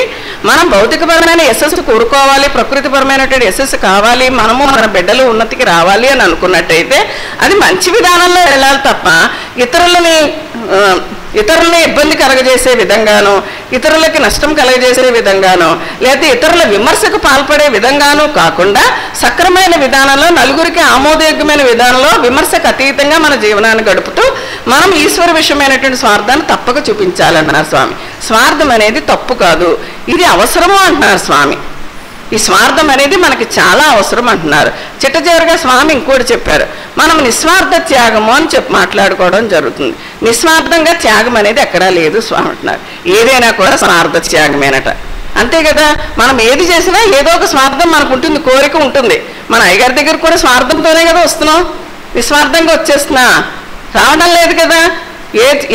మనం భౌతికపరమైన యశస్సు కోరుకోవాలి, ప్రకృతిపరమైనటువంటి యశస్సు కావాలి, మనము మన బిడ్డలు ఉన్నతికి రావాలి అని అనుకున్నట్టయితే అది మంచి విధానంలో వెళ్ళాలి తప్ప ఇతరులని ఇబ్బంది కలగజేసే విధంగానో ఇతరులకి నష్టం కలగజేసే విధంగానో లేకపోతే ఇతరుల విమర్శకు పాల్పడే విధంగానూ కాకుండా సక్రమైన విధానంలో నలుగురికి ఆమోదయోగ్యమైన విధానంలో విమర్శకు అతీతంగా మన జీవనాన్ని గడుపుతూ మనం ఈశ్వర విషయమైనటువంటి స్వార్థాన్ని తప్పక చూపించాలన్నారు స్వామి. స్వార్థం అనేది తప్పు కాదు, ఇది అవసరము అంటున్నారు స్వామి. ఈ స్వార్థం అనేది మనకి చాలా అవసరం అంటున్నారు. చిట్టచివరిగా స్వామి ఇంకోటి చెప్పారు, మనం నిస్వార్థ త్యాగము అని మాట్లాడుకోవడం జరుగుతుంది. నిస్వార్థంగా త్యాగం అనేది ఎక్కడా లేదు స్వామి అంటున్నారు. ఏదైనా కూడా స్వార్థ త్యాగమేనట. అంతే కదా, మనం ఏది చేసినా ఏదో ఒక స్వార్థం మనకు ఉంటుంది, కోరిక ఉంటుంది. మన అయ్యగారి దగ్గర కూడా స్వార్థంతోనే కదా వస్తున్నాం, నిస్వార్థంగా వచ్చేస్తున్నా రావడం లేదు కదా.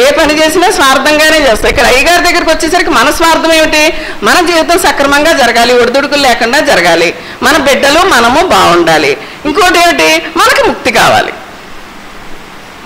ఏ పని చేసినా స్వార్థంగానే చేస్తాం. ఇక్కడ అయ్యగారి దగ్గరికి వచ్చేసరికి మన స్వార్థం ఏమిటి? మన జీవితం సక్రమంగా జరగాలి, ఒడిదుడుకులు లేకుండా జరగాలి, మన బిడ్డలు మనము బాగుండాలి. ఇంకోటి ఏమిటి? మనకి ముక్తి కావాలి.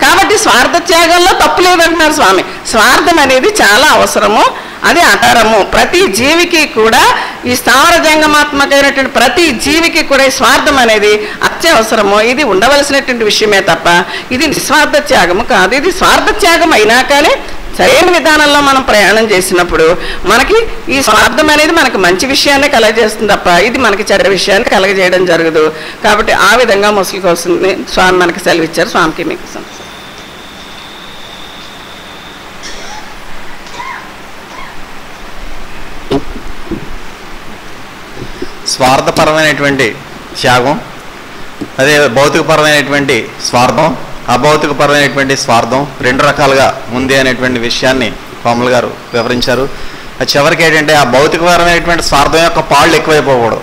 కాబట్టి స్వార్థ త్యాగంలో తప్పు లేదంటున్నారు స్వామి. స్వార్థం అనేది చాలా అవసరము, అది ఆధారము. ప్రతి జీవికి కూడా ఈ స్థావర జంగమాత్మకమైనటువంటి ప్రతి జీవికి కూడా ఈ స్వార్థం అనేది అత్యవసరము. ఇది ఉండవలసినటువంటి విషయమే తప్ప ఇది నిస్వార్థ త్యాగము కాదు. ఇది స్వార్థ త్యాగం అయినా కానీ సరైన విధానంలో మనం ప్రయాణం చేసినప్పుడు మనకి ఈ స్వార్థం అనేది మనకు మంచి విషయాన్ని కలగజేస్తుంది తప్ప ఇది మనకి చెడ్డ విషయాన్ని కలగజేయడం జరగదు. కాబట్టి ఆ విధంగా మొసలుకోవాల్సింది స్వామి మనకి సెలవిచ్చారు. స్వామికి మీకు స్వార్థపరమైనటువంటి త్యాగం, అదే భౌతికపరమైనటువంటి స్వార్థం, అభౌతికపరమైనటువంటి స్వార్థం 2 రకాలుగా ఉంది అనేటువంటి విషయాన్ని కోమల్ గారు వివరించారు. చివరికి ఏంటంటే ఆ భౌతికపరమైనటువంటి స్వార్థం యొక్క పాళ్ళు ఎక్కువైపోకూడదు.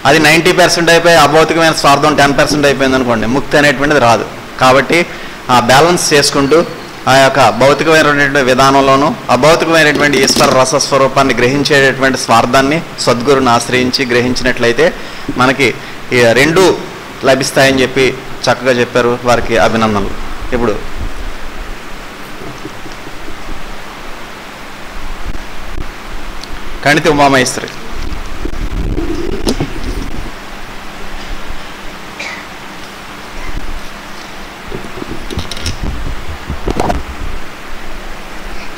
అది 90% అయిపోయి అభౌతికమైన స్వార్థం 10% అయిపోయింది అనుకోండి, ముక్తి అనేటువంటిది రాదు. కాబట్టి ఆ బ్యాలెన్స్ చేసుకుంటూ ఆ యొక్క భౌతికమైనటువంటి విధానంలోనూ అభౌతికమైనటువంటి ఈశ్వర రసస్వరూపాన్ని గ్రహించేటటువంటి స్వార్థాన్ని సద్గురుని ఆశ్రయించి గ్రహించినట్లయితే మనకి 2 లభిస్తాయని చెప్పి చక్కగా చెప్పారు. వారికి అభినందనలు. ఇప్పుడు కణితి ఉమామహేశ్వరి.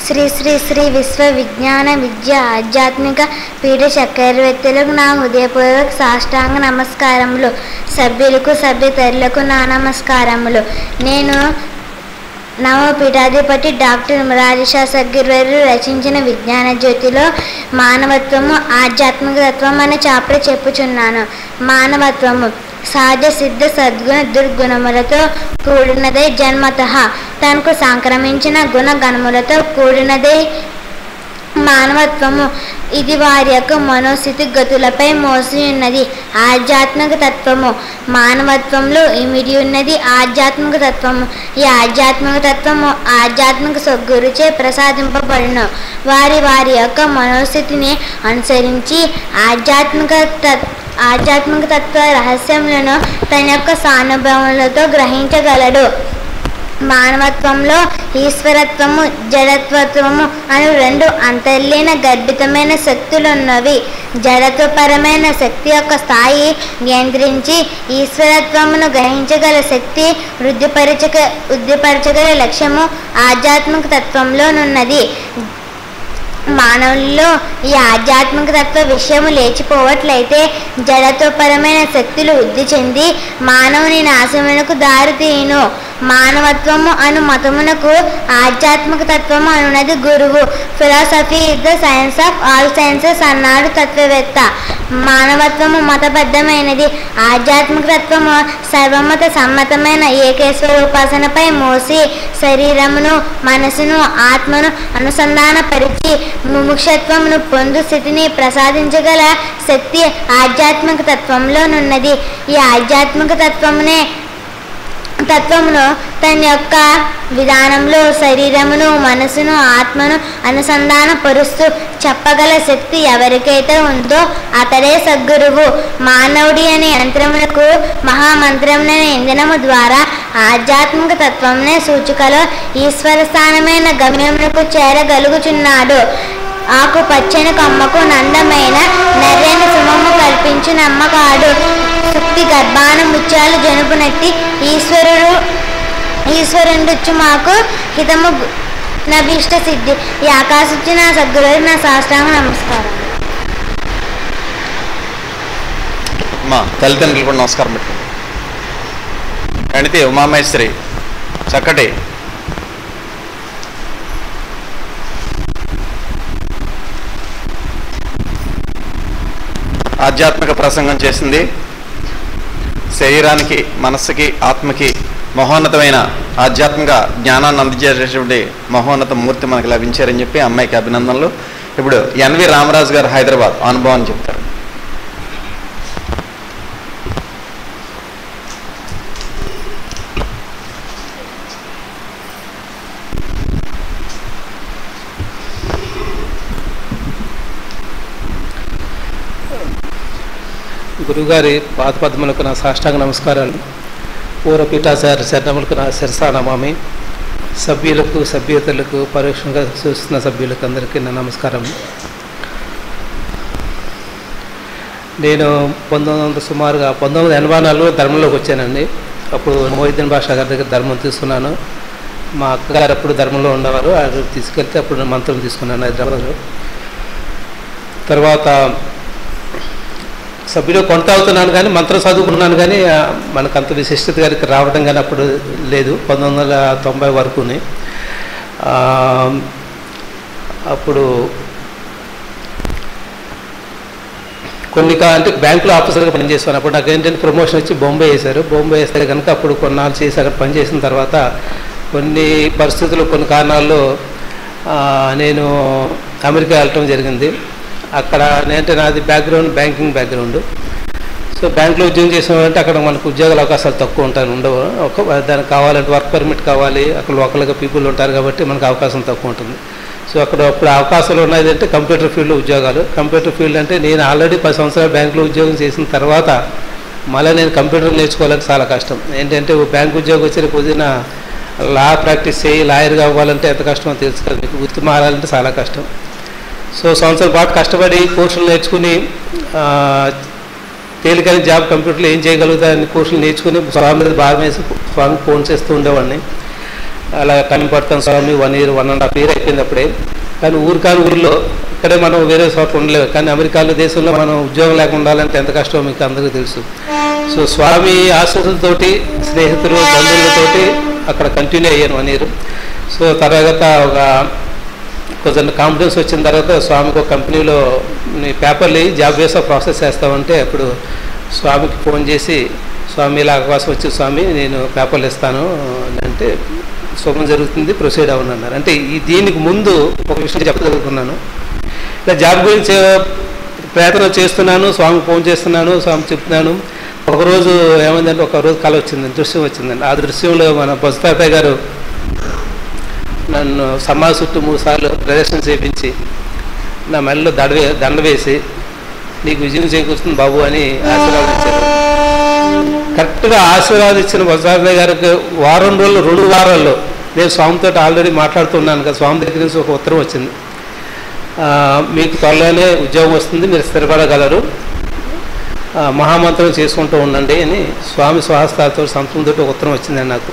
శ్రీ శ్రీ శ్రీ విశ్వ విజ్ఞాన విద్య ఆధ్యాత్మిక పీఠ చక్రవర్తులకు నా హృదయపూర్వక సాష్టాంగ నమస్కారములు. సభ్యులకు సభ్యతరులకు నా నమస్కారములు. నేను నవపీఠాధిపతి డాక్టర్ మురారిషా సర్గిర్వారు రచించిన విజ్ఞాన జ్యోతిలో మానవత్వము ఆధ్యాత్మిక తత్వం అనే చాప్టర్ చెప్పుచున్నాను. మానవత్వము సహజ సిద్ధ సద్గుణ దుర్గుణములతో కూడినదే, జన్మతః తనకు సంక్రమించిన గుణగణములతో కూడినదే మానవత్వము. ఇది వారి యొక్క మనోస్థితి గతులపై మోసి ఉన్నది. ఆధ్యాత్మిక తత్వము మానవత్వంలో ఇమిడి ఉన్నది ఆధ్యాత్మిక తత్వము. ఈ ఆధ్యాత్మిక తత్వము ఆధ్యాత్మిక సద్గురుచే ప్రసాదింపబడును. వారి వారి యొక్క మనోస్థితిని అనుసరించి ఆధ్యాత్మిక తత్వ రహస్యములను తన యొక్క సానుభవములతో గ్రహించగలడు. మానవత్వంలో ఈశ్వరత్వము జడత్వత్వము అను రెండు అంతర్లీన గర్భితమైన శక్తులున్నవి. జడత్వపరమైన శక్తి యొక్క స్థాయి నియంత్రించి ఈశ్వరత్వమును గ్రహించగల శక్తి వృద్ధిపరచగల లక్ష్యము ఆధ్యాత్మిక తత్వంలోనున్నది. మానవుల్లో ఈ ఆధ్యాత్మిక తత్వ విషయము లేచిపోవట్లయితే జడత్వపరమైన శక్తులు వృద్ధి చెంది మానవుని నాశమునకు దారితీయును. మానవత్వము అను మతమునకు ఆధ్యాత్మిక తత్వము అనున్నది గురువు. Philosophy is the science of all sciences అన్నాడు తత్వవేత్త. మానవత్వము మతబద్ధమైనది. ఆధ్యాత్మిక తత్వము సర్వమత సమ్మతమైన ఏకేశ్వర ఉపాసనపై మోసి శరీరమును మనసును ఆత్మను అనుసంధానపరిచి ముముక్షత్వమును పొందు స్థితిని ప్రసాదించగల శక్తి ఆధ్యాత్మిక తత్వంలోనున్నది. ఈ ఆధ్యాత్మిక తత్వమును తన యొక్క విధానంలో శరీరమును మనసును ఆత్మను అనుసంధానపరుస్తూ చెప్పగల శక్తి ఎవరికైతే ఉందో అతడే సద్గురువు. మానవుడి అనే యంత్రమునకు మహామంత్రముననే ఇంధనము ద్వారా ఆధ్యాత్మిక తత్వమునే సూచికలో ఈశ్వర స్థానమైన గమ్యమునకు చేరగలుగుచున్నాడు. ఆకు పచ్చని కొమ్మకు నందమైన నర్రెని సుమము కల్పించు నమ్మకాడు. శక్తి గర్భాన ముత్యాలు జనుపునట్టి ఈశ్వరుండుచ్చు మాకు హితము నభీష్ట సిద్ధి. ఈ ఆకాశించి నా సద్గురు నా సాష్టాంగ నమస్కారం. మా తల్లిదండ్రులు కూడా నమస్కారం పెట్టండి. గణితి ఉమామేశ్వరి చక్కటి ఆధ్యాత్మిక ప్రసంగం చేసింది. శరీరానికి మనస్సుకి ఆత్మకి మహోన్నతమైన ఆధ్యాత్మిక జ్ఞానాన్ని అందజేసేటువంటి మహోన్నత మూర్తి మనకు లభించారని చెప్పి అమ్మాయికి అభినందనలు. ఇప్పుడు ఎన్వి రామరాజు గారు హైదరాబాద్ అనుభవాన్ని చెప్తారు. గురుగారి పాదపద్మలకు నా సాష్టాంగ నమస్కారాలు. పూర్వపీఠాచార్య శరణములకు నా శిరసానమామి. సభ్యులకు సభ్యతలకు పరోక్షంగా చూస్తున్న సభ్యులకు అందరికీ నా నమస్కారం. నేను 1984 ధర్మంలోకి వచ్చానండి. అప్పుడు మొహిద్దీన్ బాషా గారి దగ్గర ధర్మం తీసుకున్నాను. మా అక్కగారు అప్పుడు ధర్మంలో ఉండేవారు. ఆయన తీసుకెళ్తే అప్పుడు మంత్రం తీసుకున్నాను హైదరాబాద్లో. తర్వాత సభ్యులు కొనసాగుతున్నాను కానీ మంత్రం చదువుకున్నాను కానీ మనకు అంత విశిష్టత గారికి రావడం కానీ అప్పుడు లేదు. 1990 వరకుని అప్పుడు అంటే బ్యాంకులో ఆఫీసర్గా పనిచేస్తాను. అప్పుడు నాకు ఏంటంటే ప్రమోషన్ వచ్చి బొంబాయి వేశారు. బొంబాయి వేస్తే కనుక అప్పుడు కొన్నాళ్ళు చేసి అక్కడ పనిచేసిన తర్వాత కొన్ని పరిస్థితులు కొన్ని కారణాల్లో నేను అమెరికా వెళ్ళటం జరిగింది. అక్కడ నేనంటే నాది బ్యాక్గ్రౌండ్ బ్యాంకింగ్ బ్యాక్గ్రౌండ్. సో బ్యాంకులో ఉద్యోగం చేసామంటే అక్కడ మనకు ఉద్యోగాల అవకాశాలు తక్కువ ఉంటాయి, ఉండవు. దానికి కావాలంటే వర్క్ పర్మిట్ కావాలి, అక్కడ లోకల్గా పీపుల్ ఉంటారు కాబట్టి మనకు అవకాశం తక్కువ ఉంటుంది. సో అక్కడ అప్పుడు అవకాశాలు ఉన్నది అంటే కంప్యూటర్ ఫీల్డ్లో ఉద్యోగాలు. కంప్యూటర్ ఫీల్డ్ అంటే నేను ఆల్రెడీ 10 సంవత్సరాలు బ్యాంకులో ఉద్యోగం చేసిన తర్వాత మళ్ళీ నేను కంప్యూటర్ నేర్చుకోవాలంటే చాలా కష్టం. ఏంటంటే బ్యాంక్ ఉద్యోగం వచ్చి పొద్దున లా ప్రాక్టీస్ చేయి లాయర్గా అవ్వాలంటే ఎంత కష్టమో తెలుసు కదా మీకు. వృత్తి మారాలంటే చాలా కష్టం. సో సంవత్సరం పాటు కష్టపడి కోర్సులు నేర్చుకుని తేలికైన జాబ్ కంప్యూటర్లో ఏం చేయగలుగుతాయని కోర్సులు నేర్చుకుని స్వామి మీద భారం వేసి స్వామికి ఫోన్ చేస్తూ ఉండేవాడిని. అలా టైం పడుతుంది స్వామి 1 year 1.5 year అయిపోయింది అప్పుడే. కానీ ఊరిలో ఇక్కడే మనం వేరే చోట ఉండలేవు. కానీ అమెరికాలో దేశంలో మనం ఉద్యోగం లేకుండా ఉండాలంటే ఎంత కష్టమో మీకు అందరికీ తెలుసు. సో స్వామి ఆశీస్సులతోటి స్నేహితులు బంధువులతోటి అక్కడ కంటిన్యూ అయ్యాను 1 year. సో తర్వాత ఒక కొంచెం కాన్ఫిడెన్స్ వచ్చిన తర్వాత స్వామికి ఒక కంపెనీలో నీ పేపర్లు జాబ్ వేసా ప్రాసెస్ చేస్తామంటే అప్పుడు స్వామికి ఫోన్ చేసి స్వామి ఇలా అవకాశం వచ్చి స్వామి నేను పేపర్లు ఇస్తాను అంటే శుభం జరుగుతుంది ప్రొసీడ్ అవ్వండి అన్నారు. అంటే దీనికి ముందు ఒక విషయం చెప్పగలుగుతున్నాను. ఇలా జాబ్ గురించి ప్రయత్నం చేస్తున్నాను, స్వామికి ఫోన్ చేస్తున్నాను, స్వామి చెప్తున్నాను. ఒకరోజు ఏమైందంటే ఒకరోజు కళ వచ్చింది, దృశ్యం వచ్చిందండి. ఆ దృశ్యంలో మన బొజ్జతాతయ్య గారు నన్ను సమాజ చుట్టూ 3 సార్లు ప్రదర్శన చేయించి నా మెడలో దండ వేసి నీకు విజయం చేకూరుతుంది బాబు అని ఆశీర్వాదించారు. కరెక్ట్గా ఆశీర్వాదించిన బొజ్జతాతయ్య గారికి 2 వారాల్లో నేను స్వామితో ఆల్రెడీ మాట్లాడుతున్నాను కదా, స్వామి దగ్గర నుంచి ఒక ఉత్తరం వచ్చింది, మీకు త్వరలోనే ఉద్యోగం వస్తుంది, మీరు స్థిరపడగలరు, మహామంత్రం చేసుకుంటూ ఉండండి అని స్వామి స్వహస్తాలతో సంతకంతో ఒక ఉత్తరం వచ్చిందండి నాకు.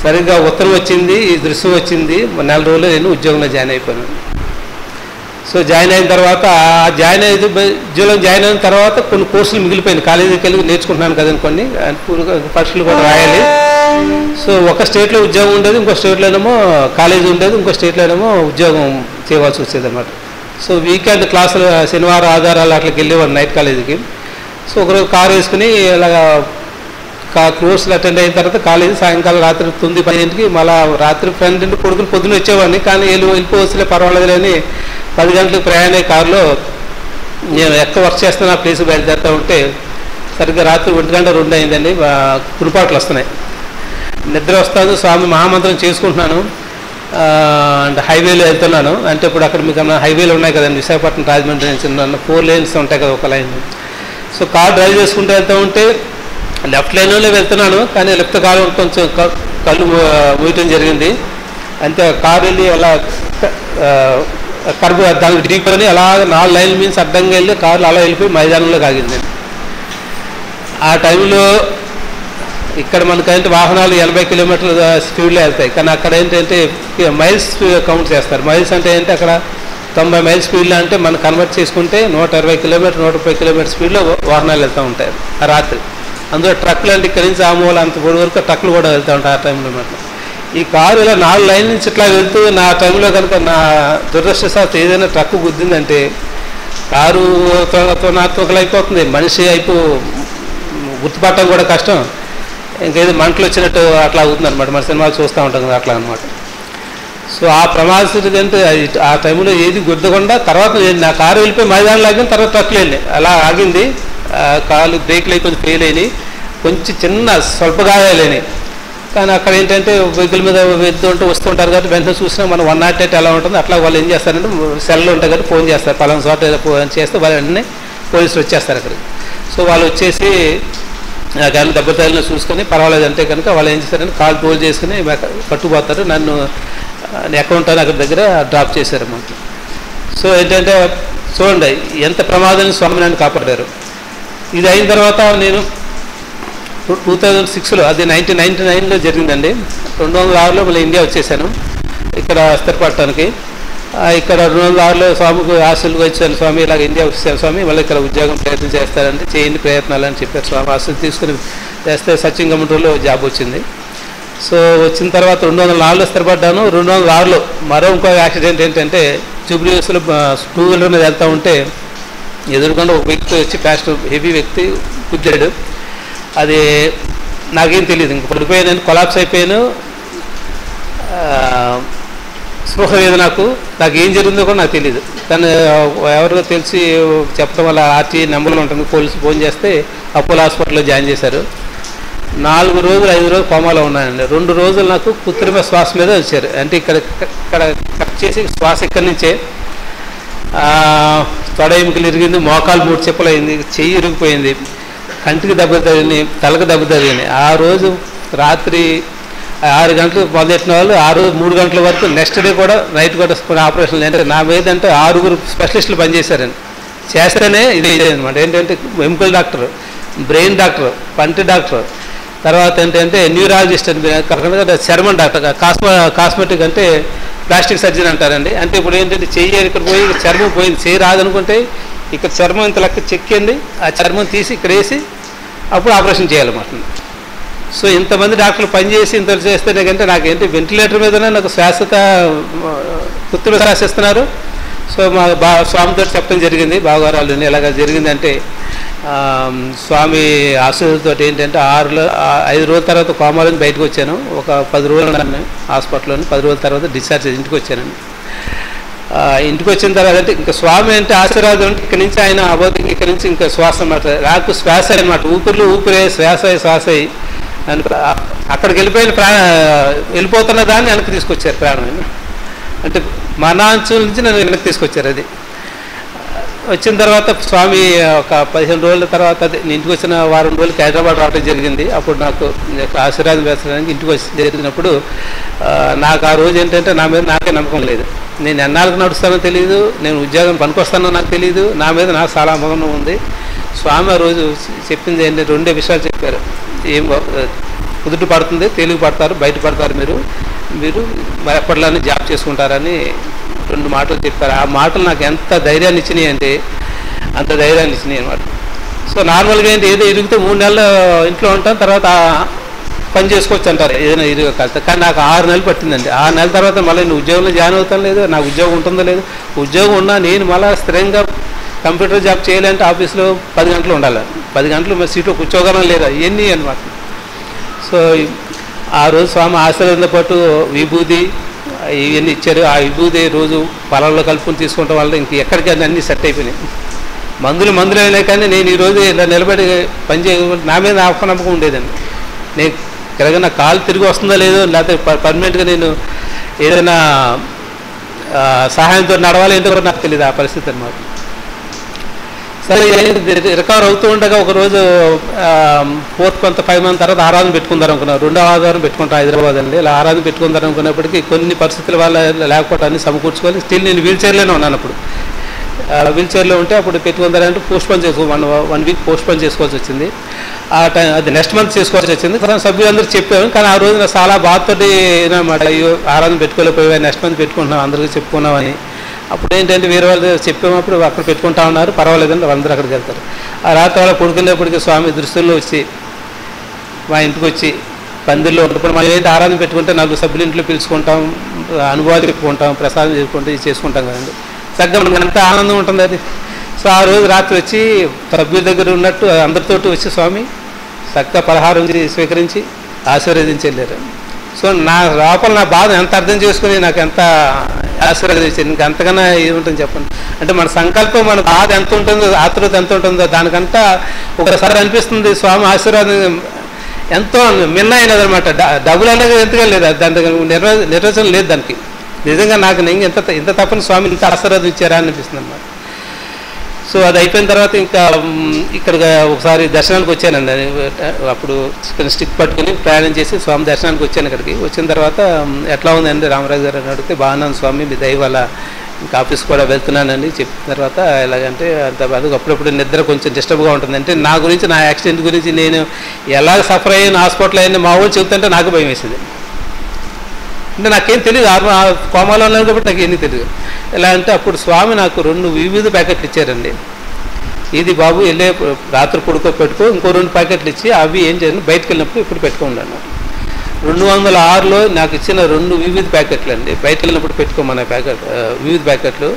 సరిగ్గా ఉత్తరం వచ్చింది, ఈ దృశ్యం వచ్చింది, 4 రోజుల్లో నేను ఉద్యోగంలో జాయిన్ అయిపోయాను. సో జాయిన్ అయిన తర్వాత ఉద్యోగం జాయిన్ అయిన తర్వాత కొన్ని కోర్సులు మిగిలిపోయింది, కాలేజీకి వెళ్ళి నేర్చుకుంటున్నాను కదండి, కొన్ని పరీక్షలు కూడా రాయాలి. సో ఒక స్టేట్లో ఉద్యోగం ఉండేది, ఇంకో స్టేట్లోనేమో కాలేజీ ఉండేది, ఇంకో స్టేట్లోనేమో ఉద్యోగం చేయవలసి వచ్చేది అన్నమాట. సో వీకెండ్ క్లాసులు శనివారం ఆధారాలు అట్లకి వెళ్ళేవాడు నైట్ కాలేజీకి. సో ఒకరోజు కారు వేసుకుని ఇలాగా కోర్సులు అటెండ్ అయిన తర్వాత కాలేజీ సాయంకాలం రాత్రి 9-10 మళ్ళీ రాత్రి ఫ్రెండ్ ఇంటి కొడుకుని పొద్దున వచ్చేవాడిని. కానీ వెళ్ళిపోవచ్చులే పర్వాలేదు అని 10 గంటలకు ప్రయాణే కారులో నేను ఎక్కడ వర్క్ చేస్తున్నా ఆ ప్లేస్కి బయలుదేరుతూ ఉంటే సరిగ్గా రాత్రి 1 గంట 2 అయిందండి. కురుపాట్లు వస్తున్నాయి, నిద్ర వస్తుంది, స్వామి మహామంత్రం చేసుకుంటున్నాను అంటే హైవేలో వెళ్తున్నాను. అంటే ఇప్పుడు అక్కడ మీకు హైవేలు ఉన్నాయి కదండి, విశాఖపట్నం రాజమండ్రి నుంచి 4 lanes ఉంటాయి కదా ఒక లైన్. సో కార్ డ్రైవ్ చేసుకుంటూ వెళ్తూ ఉంటే లెఫ్ట్ లైన్లోనే వెళ్తున్నాను, కానీ లెఫ్ట్ కారు కొంచెం కళ్ళు మూయటం జరిగింది. అంతే కారు వెళ్ళి అలా కర్బు దానికి ఢీకొని అలా 4 లైన్ల మీన్స్ అడ్డంగా వెళ్ళి కార్లు అలా వెళ్ళిపోయి మైదానంలోకి ఆగింది. ఆ టైంలో ఇక్కడ మనకంటే వాహనాలు 80 కిలోమీటర్ల స్పీడ్లో వెళ్తాయి, కానీ అక్కడ ఏంటంటే మైల్స్ కౌంట్ చేస్తారు. మైల్స్ అంటే ఏంటి, అక్కడ 90 మైల్స్ స్పీడ్లో అంటే మనం కన్వర్ట్ చేసుకుంటే 120 కిలోమీటర్ 130 కిలోమీటర్ స్పీడ్లో వాహనాలు వెళ్తూ ఉంటాయి ఆ రాత్రి. అందులో ట్రక్లు అంటే ఇక్కడి నుంచి ఆ మూల అంత పొడి వరకు ట్రక్లు కూడా వెళ్తూ ఉంటాయి ఆ టైంలో మాట. ఈ కారు ఇలా 4 లైన్ నుంచి ఇట్లా వెళ్తూ నా టైంలో కనుక నా దురదృష్టశాస్తు ఏదైనా ట్రక్కు గుద్దిందంటే కారు తొనతొకలైపోతుంది, మనిషి గుర్తుపట్టడం కూడా కష్టం, ఇంకేదో మంటలు వచ్చినట్టు అట్లా అవుతుంది అనమాట. మన సినిమాలు చూస్తూ ఉంటాం కదా అట్లా అనమాట. సో ఆ ప్రమాద స్థితి అంటే ఆ టైంలో ఏది గుర్తుకుండా తర్వాత నా కారు వెళ్ళిపోయి మైదానం లాగిన తర్వాత ట్రక్లు వెళ్ళినాయి, అలా ఆగింది. కాలు బ్రేక్లు అయి కొంచెం ఫెయిల్ అయినాయి, కొంచెం చిన్న స్వల్ప గాయాలైనాయి. కానీ అక్కడ ఏంటంటే వెహికల్ మీద వెళ్తుంటూ వస్తుంటారు కాబట్టి వెంటనే చూసినా మనం 108 ఎలా ఉంటుంది అట్లా వాళ్ళు ఏం చేస్తారంటే సెల్లో ఉంటాయి కాబట్టి ఫోన్ చేస్తారు, పలానా చోట చేస్తే వాళ్ళు వెంటనే పోలీసులు వచ్చేస్తారు అక్కడికి. సో వాళ్ళు వచ్చేసి కానీ దెబ్బతగిలిన చూసుకొని పర్వాలేదు అంటే కనుక వాళ్ళు ఏం చేస్తారంటే కాల్ టోల్ చేసుకుని పట్టుకుపోతారు. నన్ను ఎక్కడ ఉంటాను అక్కడ దగ్గర డ్రాప్ చేశారన్నమాట. సో ఏంటంటే చూడండి ఎంత ప్రమాదాన్ని స్వామి నన్ను కాపాడారు. ఇది అయిన తర్వాత నేను 2006లో అది 1999లో జరిగిందండి. 2006లో మళ్ళీ ఇండియా వచ్చేసాను ఇక్కడ స్థిరపడటానికి. ఇక్కడ 2006లో స్వామికి ఆశలు వచ్చాను, స్వామి ఇలాగ ఇండియా వచ్చాను స్వామి, మళ్ళీ ఇక్కడ ఉద్యోగం ప్రయత్నం చేస్తారంటే చేయండి ప్రయత్నాలు అని చెప్పారు. స్వామి ఆశలు తీసుకుని చేస్తే సచిన్ కమిటీలో జాబ్ వచ్చింది. సో వచ్చిన తర్వాత 2004లో స్థిరపడ్డాను. 2006లో మరో ఇంకో యాక్సిడెంట్ ఏంటంటే జూబ్లీహిల్స్లో 2 వీలర్ మీద వెళ్తూ ఉంటే ఎదురుకుండా ఒక వ్యక్తి వచ్చి ప్యాస్టర్ హెవీ వ్యక్తి గుద్దాడు. అది నాకేం తెలియదు, ఇంక పడిపోయాను, కొలాప్స్ అయిపోయాను, స్పృహ లేదు నాకు ఏం జరిగిందో కూడా నాకు తెలియదు. కానీ ఎవరికో తెలిసి చెప్పడం వల్ల ఆర్టీ నెంబర్లో ఉంటుంది, పోలీసు ఫోన్ చేస్తే అపోలో హాస్పిటల్లో జాయిన్ చేశారు. 4 రోజులు 5 రోజులు కోమాలో ఉన్నానండి. 2 రోజులు నాకు కృత్రిమ శ్వాస మీద వచ్చారు. అంటే ఇక్కడ కట్ చేసి శ్వాస ఇక్కడి నుంచే తొడ ఎముకలు ఇరిగింది, మోకాలు 3 చెప్పులు అయింది, చెయ్యి ఇరిగిపోయింది, కంటికి దెబ్బ తగిలింది, తలకు దెబ్బ తగిలింది. ఆ రోజు రాత్రి 6 గంటలకు మొదలెట్టిన వాళ్ళు ఆ రోజు 3 గంటల వరకు నెక్స్ట్ డే కూడా నైట్ కూడా ఆపరేషన్లు. అంటే నా మీద అంటే 6 స్పెషలిస్టులు పనిచేశారండి. చేస్తేనే ఇది అనమాట. ఏంటంటే ఎముకల డాక్టర్, బ్రెయిన్ డాక్టర్, పంటి డాక్టర్, తర్వాత ఏంటంటే న్యూరాలజిస్ట్ అని కాకుండా చర్మం డాక్టర్, కాస్మెటిక్ అంటే ప్లాస్టిక్ సర్జన్ అంటారండి. అంటే ఇప్పుడు ఏంటంటే చెయ్యి ఇక్కడ పోయి చర్మం పోయింది, చెయ్యి రాదనుకుంటే ఇక్కడ చర్మం ఇంత లెక్క చెక్కింది, ఆ చర్మం తీసి ఇక్కడ వేసి అప్పుడు ఆపరేషన్ చేయాలన్నమాట. సో ఇంతమంది డాక్టర్లు పనిచేసి ఇంత చేస్తేనే కంటే నాకేంటి వెంటిలేటర్ మీదనే నాకు శ్వాసత కృత్రిమ శ్వాస ఇస్తున్నారు. సో మా స్వామితో చెప్పడం జరిగింది, బావగారాలు ఎలాగ జరిగిందంటే స్వామి ఆశీర్వాదంతో ఏంటంటే 5 రోజుల తర్వాత కోమాలోని బయటకు వచ్చాను. ఒక 10 రోజులు హాస్పిటల్లోని 10 రోజుల తర్వాత డిశ్చార్జ్ ఇంటికి వచ్చానండి. ఇంటికి వచ్చిన తర్వాత అంటే ఇంకా స్వామి అంటే ఆశీర్వాదం అంటే ఇక్కడి నుంచి ఆయన అబౌద్ధిక ఇక్కడి నుంచి ఇంకా శ్వాస అన్నమాట, నాకు శ్వాస అనమాట, ఊపిరే శ్వాస అక్కడికి వెళ్ళిపోతున్న దాన్ని వెనక్కి తీసుకొచ్చారు ప్రాణం. అంటే మనాంచుల నుంచి నన్ను వెనక్కి తీసుకొచ్చారు. అది వచ్చిన తర్వాత స్వామి ఒక 15 రోజుల తర్వాత నేను ఇంటికి వచ్చిన వారం రోజులకి హైదరాబాద్ రావడం జరిగింది. అప్పుడు నాకు ఆశీర్వాదం వేసడానికి ఇంటికి వచ్చి జరిగినప్పుడు నాకు ఆ రోజు ఏంటంటే నా మీద నాకే నమ్మకం లేదు. నేను ఎన్నాళ్ళకి నడుస్తానో తెలియదు, నేను ఉద్యోగం పనికొస్తానో నాకు తెలియదు, నా మీద నాకు చాలా నమ్మకం ఉంది. స్వామి ఆ రోజు చెప్పింది ఏంటంటే 2 విషయాలు చెప్పారు. ఏం కుదుట పడుతుంది, తెలుగు పడతారు, బయట పడతారు, మీరు మరి ఎప్పటిలానే జాబ్ చేసుకుంటారని 2 మాటలు చెప్పారు. ఆ మాటలు నాకు ఎంత ధైర్యాన్ని ఇచ్చినాయి అంటే అంత ధైర్యాన్ని ఇచ్చినాయి అనమాట. సో నార్మల్గా ఏంటి ఏదో ఇరిగితే 3 నెలలు ఇంట్లో ఉంటాను, తర్వాత పని చేసుకోవచ్చు అంటారు ఏదైనా ఇరుగు కలిస్తే. కానీ నాకు 6 నెలలు పట్టిందండి. 6 నెలల తర్వాత మళ్ళీ నేను ఉద్యోగంలో జాయిన్ అవుతాను లేదు, నాకు ఉద్యోగం ఉంటుందో లేదు, ఉద్యోగం ఉన్నా నేను మళ్ళీ స్థిరంగా కంప్యూటర్ జాబ్ చేయాలంటే ఆఫీస్లో 10 గంటలు ఉండాలి, 10 గంటలు మరి సీట్లో కూర్చోగలం లేదా, ఇవన్నీ అనమాట. సో ఆ రోజు స్వామి ఆశీర్వాదంతో పాటు విభూది ఇవన్నీ ఇచ్చారు. ఆ విభూది రోజు పొలాల్లో కలుపుకొని తీసుకుంటాం వల్ల ఇంక ఎక్కడికైనా అన్నీ సెట్ అయిపోయినాయి. మందులు అయినా కానీ నేను ఈరోజు ఇలా నిలబడి పని చేయకుండా నా మీద నమ్మకం ఉండేదండి. నేను తిరగన కాలు తిరిగి వస్తుందో లేదో, లేకపోతే పర్మనెంట్గా నేను ఏదైనా సహాయంతో నడవాలి ఏంటో కూడా నాకు తెలియదు ఆ పరిస్థితి అన్నమాట. సరే రికవర్ అవుతూ ఉండగా ఒకరోజు 4th మంత్ 5 మంత్ తర్వాత ఆరాధన పెట్టుకుందారు అనుకున్నారు. 2వ ఆదివారం పెట్టుకుంటాం హైదరాబాద్ అండి. ఇలా ఆరాధన పెట్టుకుందారు అనుకున్నప్పటికీ కొన్ని పరిస్థితుల వల్ల లేకపోతే అన్ని సమకూర్చుకొని స్టిల్ నేను వీల్ చైర్లోనే ఉన్నాను. అప్పుడు వీల్ చైర్లో ఉంటే అప్పుడు పెట్టుకుందారంటే పోస్ట్పోన్ చేసుకో 1 వీక్ పోస్ట్పోన్ చేసుకోవాల్సి వచ్చింది. ఆ టైం అది నెక్స్ట్ మంత్ చేసుకోవాల్సి వచ్చింది. తర్వాత సభ్యులందరూ చెప్పాము, కానీ ఆ రోజు నాకు చాలా బాధతోటి ఏనమాట, అయ్యో ఆరాధన పెట్టుకోలేకపోయా, నెక్స్ట్ మంత్ పెట్టుకుంటున్నాం అందరికీ చెప్పుకున్నామని. అప్పుడు ఏంటంటే వేరే వాళ్ళు చెప్పేటప్పుడు అక్కడ పెట్టుకుంటా ఉన్నారు, పర్వాలేదండి వాళ్ళందరూ అక్కడికి వెళ్తారు. ఆ రాత్రి వాళ్ళ పడుకునేప్పటికీ స్వామి దృష్టిలో వచ్చి మా ఇంటికి వచ్చి పందిర్లో ఉన్నప్పుడు మనం ఏంటి ఆరాధన పెట్టుకుంటే 4 సభ్యుల ఇంట్లో పిలుచుకుంటాం, అనుభవాలు చెప్పుకుంటాం, ప్రసాదం చేసుకుంటే ఇది చేసుకుంటాం కదండి, చక్కగా మనకు ఎంత ఆనందం ఉంటుంది అది. సో ఆ రోజు రాత్రి వచ్చి సభ్యుల దగ్గర ఉన్నట్టు అందరితోటి వచ్చి స్వామి చక్కగా పలహారం స్వీకరించి ఆశీర్వదించి వెళ్ళారు. సో నా లోపల నా బాధ ఎంత అర్థం చేసుకుని నాకు ఎంత ఆశీర్వదించింది, ఇంకా అంతకన్నా ఏముంటుంది చెప్పండి. అంటే మన సంకల్పం, మన బాధ ఎంత ఉంటుందో, ఆతృత ఎంత ఉంటుందో దానికంతా ఒకసారి అనిపిస్తుంది స్వామి ఆశీర్వాదం ఎంతో మిన్న అయినది అనమాట. డబ్బులు అనేది ఎంతగా లేదు, దాని నిర్వచనం లేదు దానికి. నిజంగా నాకు నేను ఇంత తప్పని స్వామి ఇంత ఆశీర్వాదం ఇచ్చారా అనిపిస్తుంది అన్నమాట. సో అది అయిపోయిన తర్వాత ఇంకా ఇక్కడ ఒకసారి దర్శనానికి వచ్చానండి. అప్పుడు స్టిక్ పట్టుకుని ప్రయాణం చేసి స్వామి దర్శనానికి వచ్చాను. ఇక్కడికి వచ్చిన తర్వాత ఎట్లా ఉందండి రామరాజు గారు అని అడిగితే, బాగున్నాను స్వామి, మీ దయ వల్ల ఇంకా ఆఫీస్ కూడా వెళ్తున్నానండి చెప్పిన తర్వాత, ఎలాగంటే అంత బాధ అప్పుడప్పుడు నిద్ర కొంచెం డిస్టర్బ్గా ఉంటుంది. అంటే నా గురించి, నా యాక్సిడెంట్ గురించి నేను ఎలా సఫర్ అయ్యాను, హాస్పిటల్ అయ్యాను మా వాళ్ళు చెబుతుంటే నాకు భయం వేసేది. అంటే నాకేం తెలియదు, కోమాలో ఉన్నాను కాబట్టి నాకు ఏమీ తెలియదు. ఎలా అంటే అప్పుడు స్వామి నాకు 2 వివిధ ప్యాకెట్లు ఇచ్చారండి. ఇది బాబు వెళ్ళే రాత్రి పెట్టుకో, ఇంకో 2 ప్యాకెట్లు ఇచ్చి అవి ఏం చేయాలి బయటకు వెళ్ళినప్పుడు ఇప్పుడు పెట్టుకోండి. 206లో నాకు ఇచ్చిన 2 వివిధ ప్యాకెట్లు అండి. బయటకు వెళ్ళినప్పుడు పెట్టుకోమన్న వివిధ ప్యాకెట్లు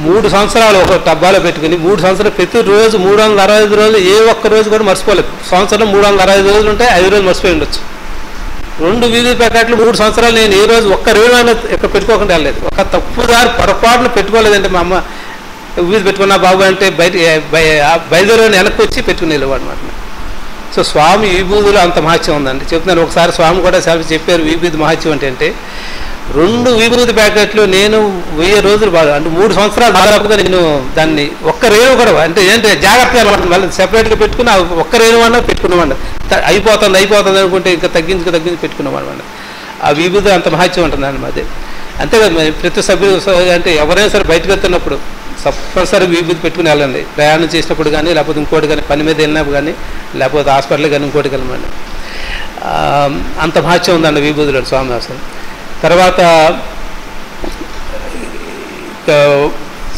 3 సంవత్సరాలు ఒక డబ్బాలో పెట్టుకుని 3 సంవత్సరాలు ప్రతిరోజు 365 రోజులు ఏ ఒక్క రోజు కూడా మర్చిపోలేదు. సంవత్సరం 365 రోజులు ఉంటే 5 రోజులు మర్చిపోయి ఉండొచ్చు. 2 వివిధ ప్యాకెట్లు 3 సంవత్సరాలు నేను ఏ రోజు ఒక్క రోజు ఇక్కడ పెట్టుకోకుండా వెళ్ళలేదు. ఒక తప్పుదారి పొరపాటును పెట్టుకోలేదంటే మా అమ్మ వివిధ పెట్టుకున్నా బాబు అంటే బయలుదేరి వెనక్కి వచ్చి పెట్టుకుని వెళ్ళేవాడు అనమాట. సో స్వామి విభూతిలో అంత మహత్యం ఉందండి. చెప్తున్నాను, ఒకసారి స్వామి కూడా చెప్పారు విభూతి మహత్యం అంటే 2 విభూతి ప్యాకెట్లు నేను 1000 రోజులు బాగా అంటే 3 సంవత్సరాలు దాదాపుగా నేను దాన్ని ఒక్క రేణు కూడా అంటే ఏంటి జాగ్రత్తగా మళ్ళీ సెపరేట్గా పెట్టుకుని ఒక్క రేణు అన్నా పెట్టుకున్నామండి. అయిపోతుంది అనుకుంటే ఇంకా తగ్గించి పెట్టుకున్నామన్నమాట. ఆ విభూతి అంత మహత్యం ఉంటుంది అన్నమాట. అంతేకాదు ప్రతి సభ్యులు అంటే ఎవరైనా సరే బయటకు వెళ్తున్నప్పుడు తప్పనిసరి విభూతి పెట్టుకుని వెళ్ళండి. ప్రయాణం చేసినప్పుడు కానీ, లేకపోతే ఇంకోటి కానీ, పని మీద వెళ్ళినప్పుడు కానీ, లేకపోతే హాస్పిటల్ కానీ ఇంకోటి వెళ్ళమండి. అంత మహత్యం ఉందండి విభూతిలో స్వామి అసలు. తర్వాత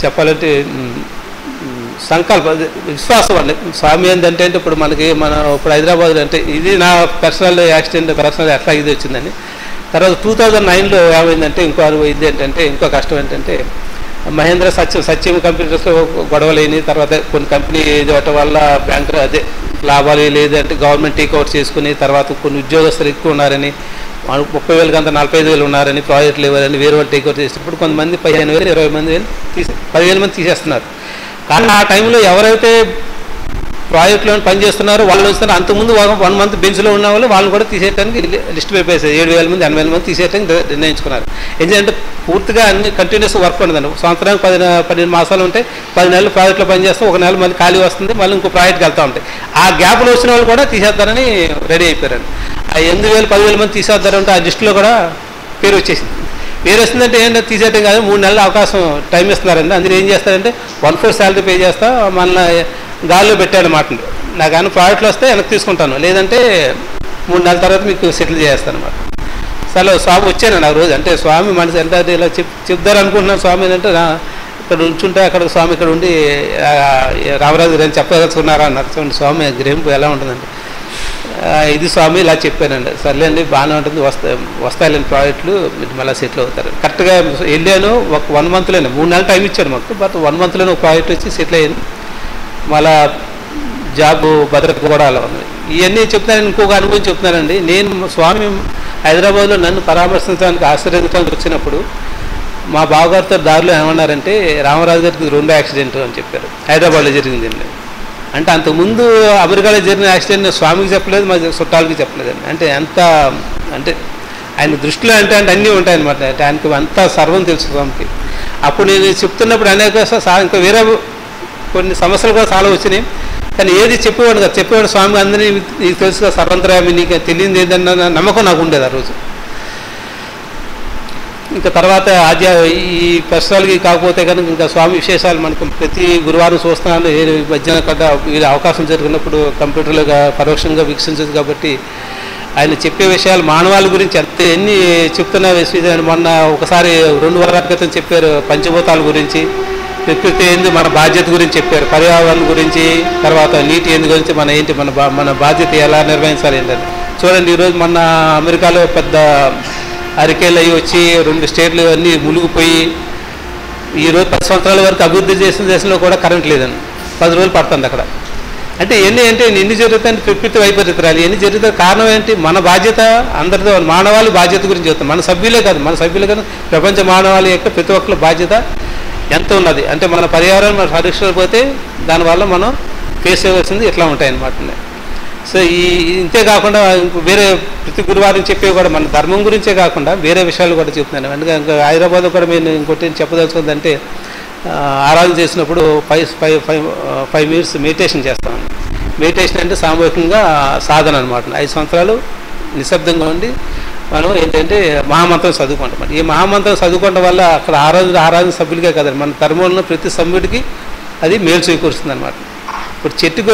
చెప్పాలంటే సంకల్పం, విశ్వాసం అండి. స్వామి ఏంటంటే ఇప్పుడు మనకి ఇప్పుడు హైదరాబాద్లో అంటే ఇది నా పర్సనల్ యాక్సిడెంట్, పర్సనల్ ఎట్లా ఇది వచ్చిందని. తర్వాత 2009లో ఏమైందంటే ఇంకో ఇది ఏంటంటే ఇంకో కష్టం ఏంటంటే మహేంద్ర సత్యం కంప్యూటర్స్లో గొడవలేని తర్వాత కొన్ని కంపెనీ ఇవ్వటం వల్ల బ్యాంకు అదే లాభాలు లేదంటే గవర్నమెంట్ టేక్అవుట్ చేసుకుని తర్వాత కొన్ని ఉద్యోగస్తులు ఎక్కువ ఉన్నారని 30,000 కంతా 45,000 ఉన్నారని ప్రాజెక్టులు ఇవ్వాలని వేరే వాళ్ళు టేక్అవుట్ చేసినప్పుడు కొంతమంది 15,000 20,000 10,000 మంది తీసేస్తున్నారు. కానీ ఆ టైంలో ఎవరైతే ప్రాజెక్టులో పనిచేస్తున్నారో వాళ్ళు వస్తున్నారు. అంతకుముందు 1 మంత్ బెంచ్లో ఉన్న వాళ్ళు వాళ్ళని కూడా తీసేయడానికి లిస్ట్ పేపేసారు. 7,000 మంది 8,000 మంది తీసేయడానికి నిర్ణయించుకున్నారు. ఎందుకంటే పూర్తిగా అన్ని కంటిన్యూస్ వర్క్ ఉండదండి. సంవత్సరానికి 12 మాసాలు ఉంటే 10 నెలలు ప్రాజెక్టులో పనిచేస్తాం, 1 నెల మళ్ళీ ఖాళీ వస్తుంది, మళ్ళీ ఇంకో ప్రాజెక్ట్కి వెళ్తూ ఉంటాయి. ఆ గ్యాప్లో వచ్చిన వాళ్ళు కూడా తీసేద్దారని రెడీ అయిపోయారండి. ఆ 8,000 10,000 మంది తీసేద్దారంటే ఆ లిస్టులో కూడా పేరు వచ్చేసింది. పేరు వస్తుందంటే ఏంటంటే తీసేయటం కాదు, 3 నెలల అవకాశం టైం ఇస్తున్నారండి. అందులో ఏం చేస్తారంటే 1/4 శాలరీ పే చేస్తా, మన గాల్లో పెట్టాడు మాట. నాకు కానీ ప్రాజెక్టులు వస్తే వెనక్కి తీసుకుంటాను, లేదంటే 3 నెలల తర్వాత మీకు సెటిల్ చేస్తాను అన్నమాట. సరే స్వామి వచ్చానండి ఆ రోజు. అంటే స్వామి మనసు ఎంత ఇలా చెప్తారు అనుకుంటున్నాను. స్వామి ఏంటంటే ఇక్కడ ఉంచుంటే అక్కడ స్వామి ఇక్కడ ఉండి రామరాజు గారు చెప్పదలుచుకున్నారా అన్నారు. చూడండి స్వామి గ్రహింపు ఎలా ఉంటుందండి. ఇది స్వామి ఇలా చెప్పానండి. సర్లేండి బాగానే ఉంటుంది, వస్తాయిలేని ప్రాజెక్టులు మీరు మళ్ళీ సెటిల్ అవుతారు. కరెక్ట్గా వెళ్ళాను. 1 మంత్లోనే 3 నెలలు టైం ఇచ్చాడు మాకు. బట్ 1 మంత్లోనే ఒక ప్రాజెక్ట్ వచ్చి సెటిల్ అయ్యింది. మళ్ళా జాబ్ భద్రత కూడా అలా ఉంది. ఇవన్నీ చెప్తున్నాను. ఇంకొక అనుభవం చెప్తున్నానండి. నేను స్వామి హైదరాబాద్లో నన్ను పరామర్శించడానికి ఆశీర్వదించడానికి వచ్చినప్పుడు మా బావగారితో దారిలో ఏమన్నారంటే రామరాజు గారికి 2 యాక్సిడెంట్ అని చెప్పారు. హైదరాబాద్లో జరిగిందండి. అంటే అంతకుముందు అమెరికాలో జరిగిన యాక్సిడెంట్ స్వామికి చెప్పలేదు, మా చుట్టాలకి చెప్పలేదండి. అంటే ఎంత అంటే ఆయన దృష్టిలో అంటే అన్నీ ఉంటాయన్నమాట. ఆయనకి అంతా సర్వం తెలుసు స్వామికి. అప్పుడు నేను చెప్తున్నప్పుడు అనేక ఇంకా వేరే కొన్ని సమస్యలు కూడా చాలా వచ్చినాయి. కానీ ఏది చెప్పేవాడు కదా, చెప్పేవాడు స్వామి అందరినీ నీకు తెలుసుగా సర్వంతరామి, నీకు తెలియదు ఏదన్నా నమ్మకం నాకు ఉండేది ఆ రోజు. ఇంకా తర్వాత ఈ ప్రశ్నలకి కాకపోతే కనుక ఇంకా స్వామి విశేషాలు మనకు ప్రతి గురువారం చూస్తున్నాను. ఏ మధ్యాహ్నం కట్ట అవకాశం జరిగినప్పుడు కంప్యూటర్లో పరోక్షంగా వీక్షించదు కాబట్టి ఆయన చెప్పే విషయాలు మానవాళి గురించి ఎన్ని చెప్తున్నా మొన్న ఒకసారి 2 వారాల క్రితం చెప్పారు పంచభూతాల గురించి, ప్రకృతి ఏంది మన బాధ్యత గురించి చెప్పారు, పర్యావరణం గురించి, తర్వాత నీటి ఏంది గురించి మన బాధ్యత ఎలా నిర్వహించాలి ఏంటంటే. చూడండి ఈరోజు మొన్న అమెరికాలో పెద్ద అరికేళ్ళు అయ్యి వచ్చి 2 స్టేట్లు అన్నీ మునిగిపోయి ఈరోజు 10 సంవత్సరాల వరకు అభివృద్ధి చేసిన దేశంలో కూడా కరెంట్ లేదండి. 10 రోజులు పడుతుంది అక్కడ. అంటే ఎన్ని జరుగుతాయి ప్రకృతి వైపరీత్యాలు ఎన్ని జరుగుతాయి. కారణం ఏంటి? మన బాధ్యత అందరితో మానవాళి బాధ్యత గురించి చెప్తాం. మన సభ్యులే కాదు ప్రపంచ మానవాళి యొక్క ప్రతి ఒక్కరి బాధ్యత ఎంత ఉన్నది. అంటే మన పర్యావరణం మన పరీక్షపోతే దానివల్ల మనం ఫేస్ చేయవలసింది ఇట్లా ఉంటాయన్నమాట. సో ఇంతే కాకుండా వేరే ప్రతి గురువారం చెప్పేవి కూడా మన ధర్మం గురించే కాకుండా వేరే విషయాలు కూడా చెప్తున్నాను. అందుకని ఇంకా హైదరాబాద్లో కూడా నేను ఇంకోటి చెప్పదలుచుకుందంటే ఆరాధన చేసినప్పుడు 5 మినిట్స్ మెడిటేషన్ చేస్తామండి. మెడిటేషన్ అంటే సామూహికంగా సాధన అనమాట. 5 సంవత్సరాలు నిశ్శబ్దంగా ఉండి మనం ఏంటంటే మహామంత్రం చదువుకుంటాం. ఈ మహామంత్రం చదువుకోవడం వల్ల అక్కడ ఆరాధన సభ్యులకే కదండి, మన ధర్మంలో ప్రతి సభ్యుడికి అది మేలు చేకూరుస్తుంది అనమాట. ఇప్పుడు చెట్టుకు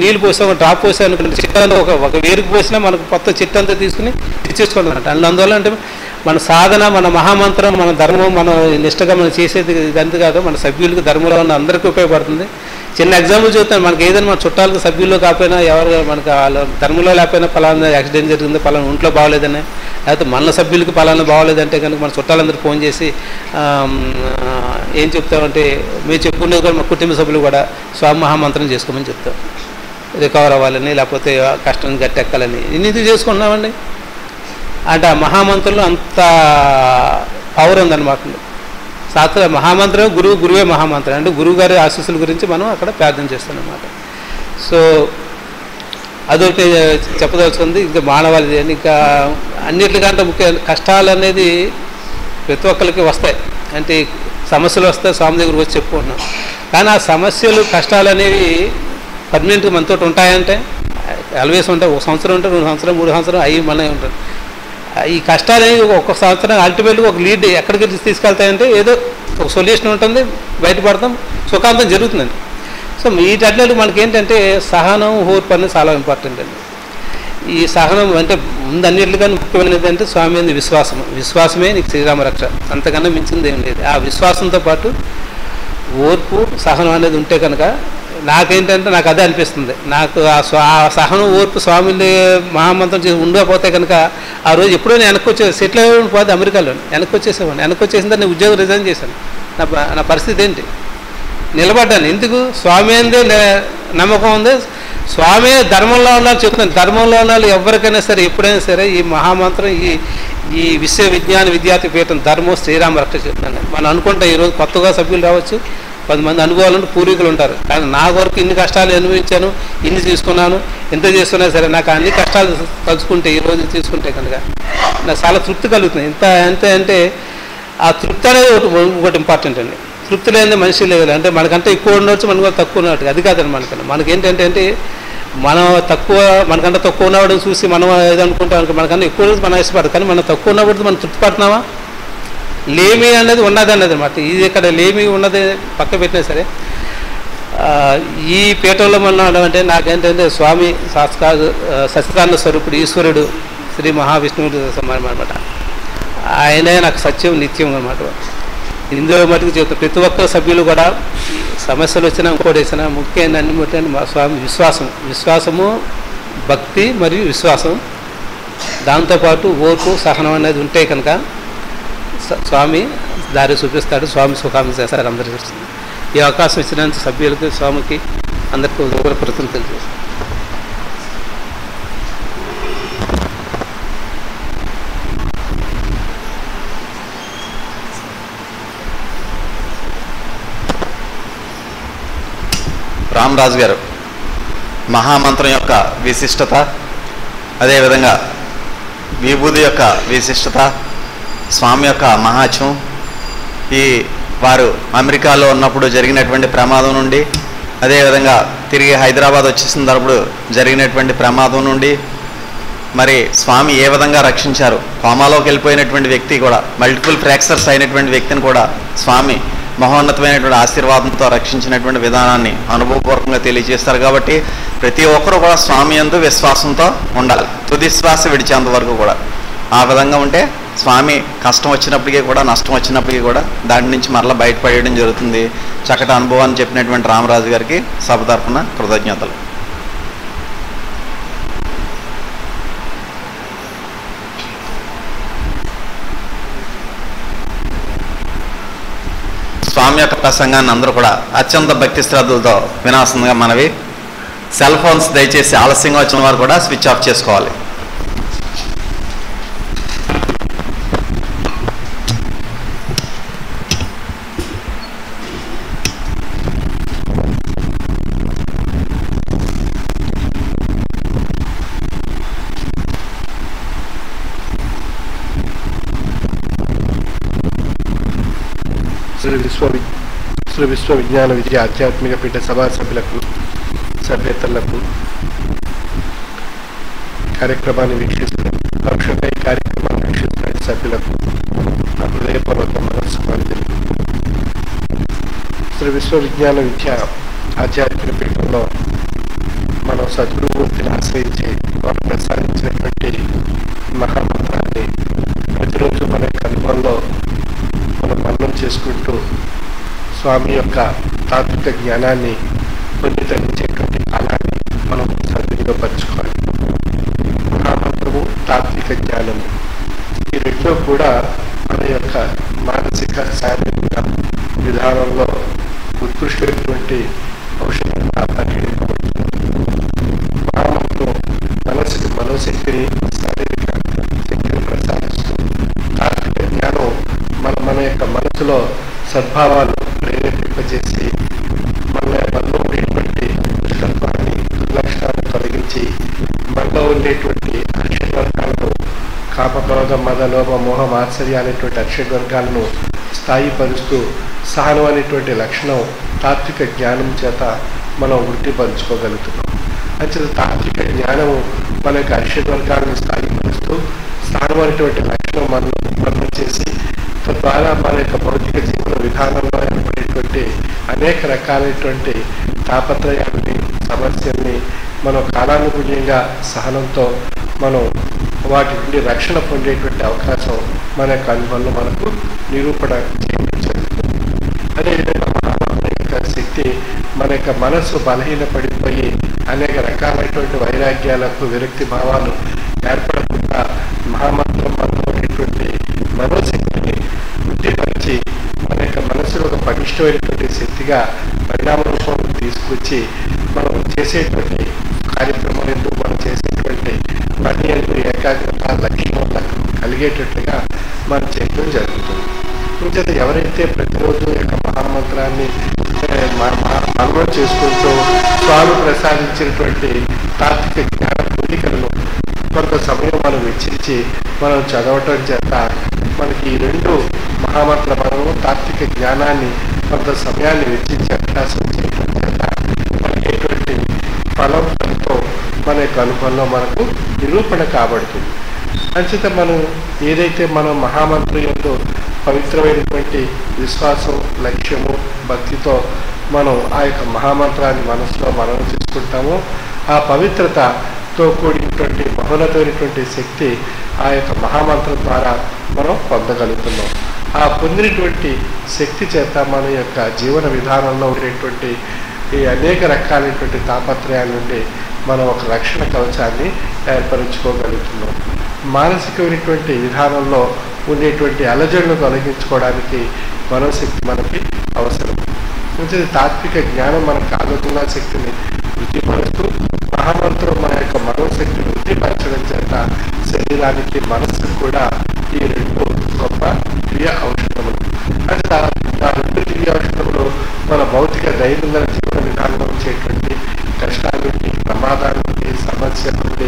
నీళ్ళు పోసాం, డ్రాప్ పోసాం అనుకుంటే చెట్టు అంతా ఒక వేరుకు పోసినా మనకు కొత్త చెట్టు అంతా తీసుకుని ఇచ్చేసుకోవడం అనమాట. అందువల్ల అంటే మన సాధన, మన మహామంత్రం, మన ధర్మం, మన నిష్టగా మనం చేసేది ఇదంతా కాదు, మన సభ్యులకు ధర్మంలో ఉన్న అందరికీ ఉపయోగపడుతుంది. చిన్న ఎగ్జాంపుల్ చూస్తాను. మనకి ఏదైనా మన చుట్టాలకు సభ్యుల్లో కాకపోయినా ఎవరు మనకు వాళ్ళ ధర్మంలో లేకపోయినా పలానా యాక్సిడెంట్ జరిగింది, పలానా ఒంట్లో బాగోలేదని, లేకపోతే మన సభ్యులకి పలానా బాగోలేదంటే కనుక మన చుట్టాలందరూ ఫోన్ చేసి ఏం చెప్తామంటే మేము చెప్పుకునేది కూడా మా కుటుంబ సభ్యులు కూడా స్వామి మహామంత్రం చేసుకోమని చెప్తాం. రికవర్ అవ్వాలని, లేకపోతే కష్టం గట్టెక్కాలని ఇన్ని చేసుకుంటున్నామండి. అంటే ఆ మహామంత్రంలో అంత పవర్ ఉందన్నమాట. శాస్త్ర మహామంత్రం గురువే మహామంత్రం. అంటే గురువు గారి ఆశీస్సుల గురించి మనం అక్కడ ప్రార్థన చేస్తాం అన్నమాట. సో అదొకటి చెప్పదలుచుకుంది. ఇంకా మానవాళి ఇంకా అన్నిటికంటే ముఖ్య కష్టాలు అనేది ప్రతి ఒక్కరికి వస్తాయి. అంటే సమస్యలు వస్తాయి, స్వామి దగ్గర వచ్చి చెప్పుకుంటున్నాం. కానీ ఆ సమస్యలు కష్టాలు అనేవి పర్మనెంట్గా మనతో ఉంటాయంటే ఆల్వేస్ ఉంటాయి. 1 సంవత్సరం ఉంటాయి, 2 సంవత్సరం 3 సంవత్సరం అవి మనమే ఉంటాయి. ఈ కష్టాలు అనేవి ఒక్కొక్క సంవత్సరం అల్టిమేట్గా ఒక లీడ్ ఎక్కడికి తీసుకెళ్తాయంటే ఏదో ఒక సొల్యూషన్ ఉంటుంది, బయటపడతాం, సుఖాంతం జరుగుతుందండి. సో వీటన్నిటి మనకి ఏంటంటే సహనం, ఓర్పు అనేది చాలా ఇంపార్టెంట్ అండి. ఈ సహనం అంటే ముందు అన్నిటికన్నా ముఖ్యమైనది అంటే స్వామి విశ్వాసమే నీకు శ్రీరామ రక్ష, అంతకన్నా మించింది ఏం లేదు. ఆ విశ్వాసంతో పాటు ఓర్పు సహనం అనేది ఉంటే కనుక నాకేంటంటే నాకు అదే అనిపిస్తుంది. నాకు ఆ సహనం ఓర్పు స్వామిని మహామంత్రం చేసి ఉండకపోతే కనుక ఆ రోజు ఎప్పుడో నేను వెనక్కి వచ్చే సెటిల్ అయ్యేవాడిని పోతే అమెరికాలో వెనక్కి వచ్చేసేవాడిని. వెనక్కి వచ్చేసిన తర్వాత నేను ఉద్యోగం రిజైన్ చేశాను. నా పరిస్థితి ఏంటి? నిలబడ్డాను. ఎందుకు? స్వామి అందే నమ్మకం ఉంది. స్వామి ధర్మంలో ఉండాలి చెప్తాను. ధర్మంలో ఉండాలి ఎవరికైనా సరే ఎప్పుడైనా సరే ఈ మహామంత్రం ఈ విశ్వవిజ్ఞాన విద్యార్థి పీఠం ధర్మం శ్రీరామ రక్ష చెప్తాను. మనం అనుకుంటే ఈరోజు కొత్తగా సభ్యులు రావచ్చు, 10 మంది అనుభవాలు పూర్వీకులు ఉంటారు. కానీ నా వరకు ఇన్ని కష్టాలు అనుభవించాను, ఇన్ని తీసుకున్నాను, ఎంత చేస్తున్నా సరే నాకు అన్ని కష్టాలు తలుచుకుంటే ఈరోజు తీసుకుంటే కనుక నాకు చాలా తృప్తి కలుగుతుంది. ఎంత అంటే ఆ తృప్తి అనేది ఒకటి ఇంపార్టెంట్ అండి. తృప్తి లేని మనిషి లేదు. అంటే మనకంటే ఎక్కువ ఉండవచ్చు, మనకు తక్కువ ఉన్నట్టు అది కాదండి. మనకేంటంటే మనం మనకంటే తక్కువ ఉన్నవాడు చూసి మనం ఏదనుకుంటాం, మనకన్నా ఎక్కువ మనం ఇష్టపడదు. కానీ మనం తక్కువ ఉన్నప్పుడు మనం తృప్తి పడుతున్నామా? లేమి అనేది ఉన్నది అనమాట. ఇది ఇక్కడ లేమి ఉన్నది పక్క పెట్టినా సరే ఈ పీఠంలో మనం అంటే నాకేంటంటే స్వామి సత్యనారాయణ స్వరూపుడు ఈశ్వరుడు శ్రీ మహావిష్ణువుడు సమానం అనమాట. ఆయనే నాకు సత్యం నిత్యం అనమాట. ఇందులో మటుకు చెప్తాను ప్రతి ఒక్క సభ్యులు కూడా సమస్యలు వచ్చినా ఇంకోటి వచ్చినా ముఖ్యంగా అన్ని ముఖ్యంగా మా స్వామి విశ్వాసము భక్తి మరియు విశ్వాసం, దాంతోపాటు ఓర్పు సహనం అనేది ఉంటే కనుక స్వామి దారి చూపిస్తాడు. స్వామి సుఖాన్ని చేస్తారు. అందరికీ వస్తుంది. ఈ అవకాశం ఇచ్చినంత సభ్యులకి స్వామికి అందరికీ కృతజ్ఞతలు తెలియజేస్తాను. రామరాజు గారు మహామంత్రం యొక్క విశిష్టత, అదేవిధంగా విభూది యొక్క విశిష్టత, స్వామి యొక్క మహాత్యం, వారు అమెరికాలో ఉన్నప్పుడు జరిగినటువంటి ప్రమాదం నుండి, అదేవిధంగా తిరిగి హైదరాబాద్ వచ్చేసినప్పుడు జరిగినటువంటి ప్రమాదం నుండి మరి స్వామి ఏ విధంగా రక్షించారు, కోమాలోకి వెళ్ళిపోయినటువంటి వ్యక్తి కూడా, మల్టిపుల్ ఫ్రాక్చర్స్ అయినటువంటి వ్యక్తిని కూడా స్వామి మహోన్నతమైనటువంటి ఆశీర్వాదంతో రక్షించినటువంటి విధానాన్ని అనుభవపూర్వకంగా తెలియజేస్తారు. కాబట్టి ప్రతి ఒక్కరూ కూడా స్వామి యందు విశ్వాసంతో ఉండాలి, తుది శ్వాస విడిచేంత వరకు కూడా. ఆ విధంగా ఉంటే స్వామి కష్టం వచ్చినప్పటికీ కూడా, నష్టం వచ్చినప్పటికీ కూడా దాని నుంచి మరలా బయటపడేయడం జరుగుతుంది. చక్కటి అనుభవాన్ని చెప్పినటువంటి రామరాజు గారికి సభ తరఫున కృతజ్ఞతలు. స్వామి యొక్క ప్రసంగాన్ని అందరూ కూడా అత్యంత భక్తి శ్రద్ధలతో వినాల్సిందిగా మనవి. సెల్ ఫోన్స్ దయచేసి ఆలస్యంగా వచ్చిన వారు కూడా స్విచ్ ఆఫ్ చేసుకోవాలి. శ్రీ విశ్వవిజ్ఞాన విద్య ఆధ్యాత్మిక పీఠ సభా సభ్యులకు, సభ్యతలకు, కార్యక్రమాన్ని వీక్షిస్తున్న పరోక్షంగా ఈ కార్యక్రమాన్ని వీక్షిస్తున్న సభ్యులకు నా హృదయపూర్వక నమస్కారాలు. శ్రీ విశ్వవిజ్ఞాన విద్య ఆధ్యాత్మిక పీఠంలో మనం సద్గురుమూర్తిని ఆశ్రయించి వారు ప్రసాదించినటువంటి మహామంత్రాన్ని ప్రతిరోజు మన యొక్క అనుభవంలో మనం మననం చేసుకుంటూ స్వామి యొక్క తాత్విక జ్ఞానాన్ని పొందితరించేటువంటి కాలాన్ని మనం సద్వినియోగపరచుకోవాలి. మహామంత్రము, తాత్విక జ్ఞానము ఈ రెండో కూడా మన యొక్క మానసిక శారీరక విధానంలో ఉత్కృష్టమైనటువంటి ఔషధంగా పరిగణించబడుతుంది. మహామంత్రం మనోశక్తిని, శారీరక శక్తిని ప్రసాదిస్తుంది. తాత్విక జ్ఞానం మన యొక్క మనసులో సద్భావాలు ప్రేరేపింపజేసి మనలో ఉండేటువంటి దుష్టత్వాన్ని, దుర్లక్షణాలను తొలగించి మనలో ఉండేటువంటి అక్షవర్గాలను, కామక్రోధ మద లోభ మోహ మాత్సర్య అనేటువంటి అక్షవర్గాలను స్థాయిపరుస్తూ సహనం అనేటువంటి లక్షణం తాత్విక జ్ఞానం చేత మనం వృద్ధిపరుచుకోగలుగుతున్నాం. అంచేత తాత్విక జ్ఞానము మన యొక్క అక్షవర్గాలను స్థాయిపరుస్తూ సహనం అనేటువంటి లక్షణం మనం ఉత్పన్నం చేసి తద్వారా మన యొక్క భౌతిక జీవన విధానంలో ఏర్పడేటువంటి అనేక రకాలైనటువంటి తాపత్రయాన్ని, సమస్యల్ని మనం కాలానుగుణ్యంగా సహనంతో మనం వాటి నుండి రక్షణ పొందేటువంటి అవకాశం మన యొక్క అనుభవంలో మనకు నిరూపణ చేయడం జరుగుతుంది. అదేవిధంగా స్థితి మన యొక్క మనస్సు బలహీనపడిపోయి అనేక రకాలైనటువంటి వైరాగ్యాలకు విరక్తి భావాలు ఏర్పడకుండా మహామంత్రం మనటువంటి మనోశక్తిని వృద్ధిపరిచి మన యొక్క మనసులో ఒక పటిష్టమైనటువంటి శక్తిగా పరిణామ రూపంలో తీసుకొచ్చి మనం చేసేటువంటి కార్యక్రమాలు మనం చేసేటువంటి పని ఏకాగ్రత లక్ష్యం కలిగేటట్లుగా మనం చేయడం జరుగుతుంది. ఇంకేత ఎవరైతే ప్రతిరోజు యొక్క మహామంత్రాన్ని అనుభవం చేసుకుంటూ స్వామి ప్రసాదించినటువంటి తాత్విక జ్ఞాన పూలికలను కొంత సమయం మనం వెచ్చించి మనం చదవటం చేత మనకి ఈ రెండు మహామంత్ర పదము తాత్విక జ్ఞానాన్ని కొంత సమయాన్ని వెచ్చించి అభ్యాసం చేయడం చేత మనకి ఫలంతో మన యొక్క అనుభవంలో మనకు నిరూపణ కాబడుతుంది. అంచేత మనం ఏదైతే మనం మహామంత్రం యొక్క పవిత్రమైనటువంటి విశ్వాసం లక్ష్యము భక్తితో మనం ఆ యొక్క మహామంత్రాన్ని మనసులో మనం చేసుకుంటామో ఆ పవిత్రతతో కూడినటువంటి బహుళతమైనటువంటి శక్తి ఆ యొక్క మహామంత్రం ద్వారా మనం పొందగలుగుతున్నాం. ఆ పొందినటువంటి శక్తి చేత మన యొక్క జీవన విధానంలో ఉండేటువంటి ఈ అనేక రకాలైనటువంటి తాపత్రయాల నుండి మనం ఒక రక్షణ కవచాన్ని ఏర్పరచుకోగలుగుతున్నాం. మానసికమైనటువంటి విధానంలో ఉండేటువంటి అలజడులను తొలగించుకోవడానికి మనోశక్తి మనకి అవసరం. తాత్విక జ్ఞానం మన కాలతున్న శక్తిని వృద్ధిపరుస్తూ మహామంత్రం మన యొక్క మనోశక్తిని వృద్ధిపరచడం చేత శరీరానికి మనస్సుకు కూడా ఈ రెండు గొప్ప క్రియ ఔషధములు. అంటే ఆ రెండు క్రియ ఔషధములు మన భౌతిక దైనందిన జీవన విధానంలో వచ్చేటువంటి కష్టాల నుండి ప్రమాదాల నుండి సమస్యల నుండి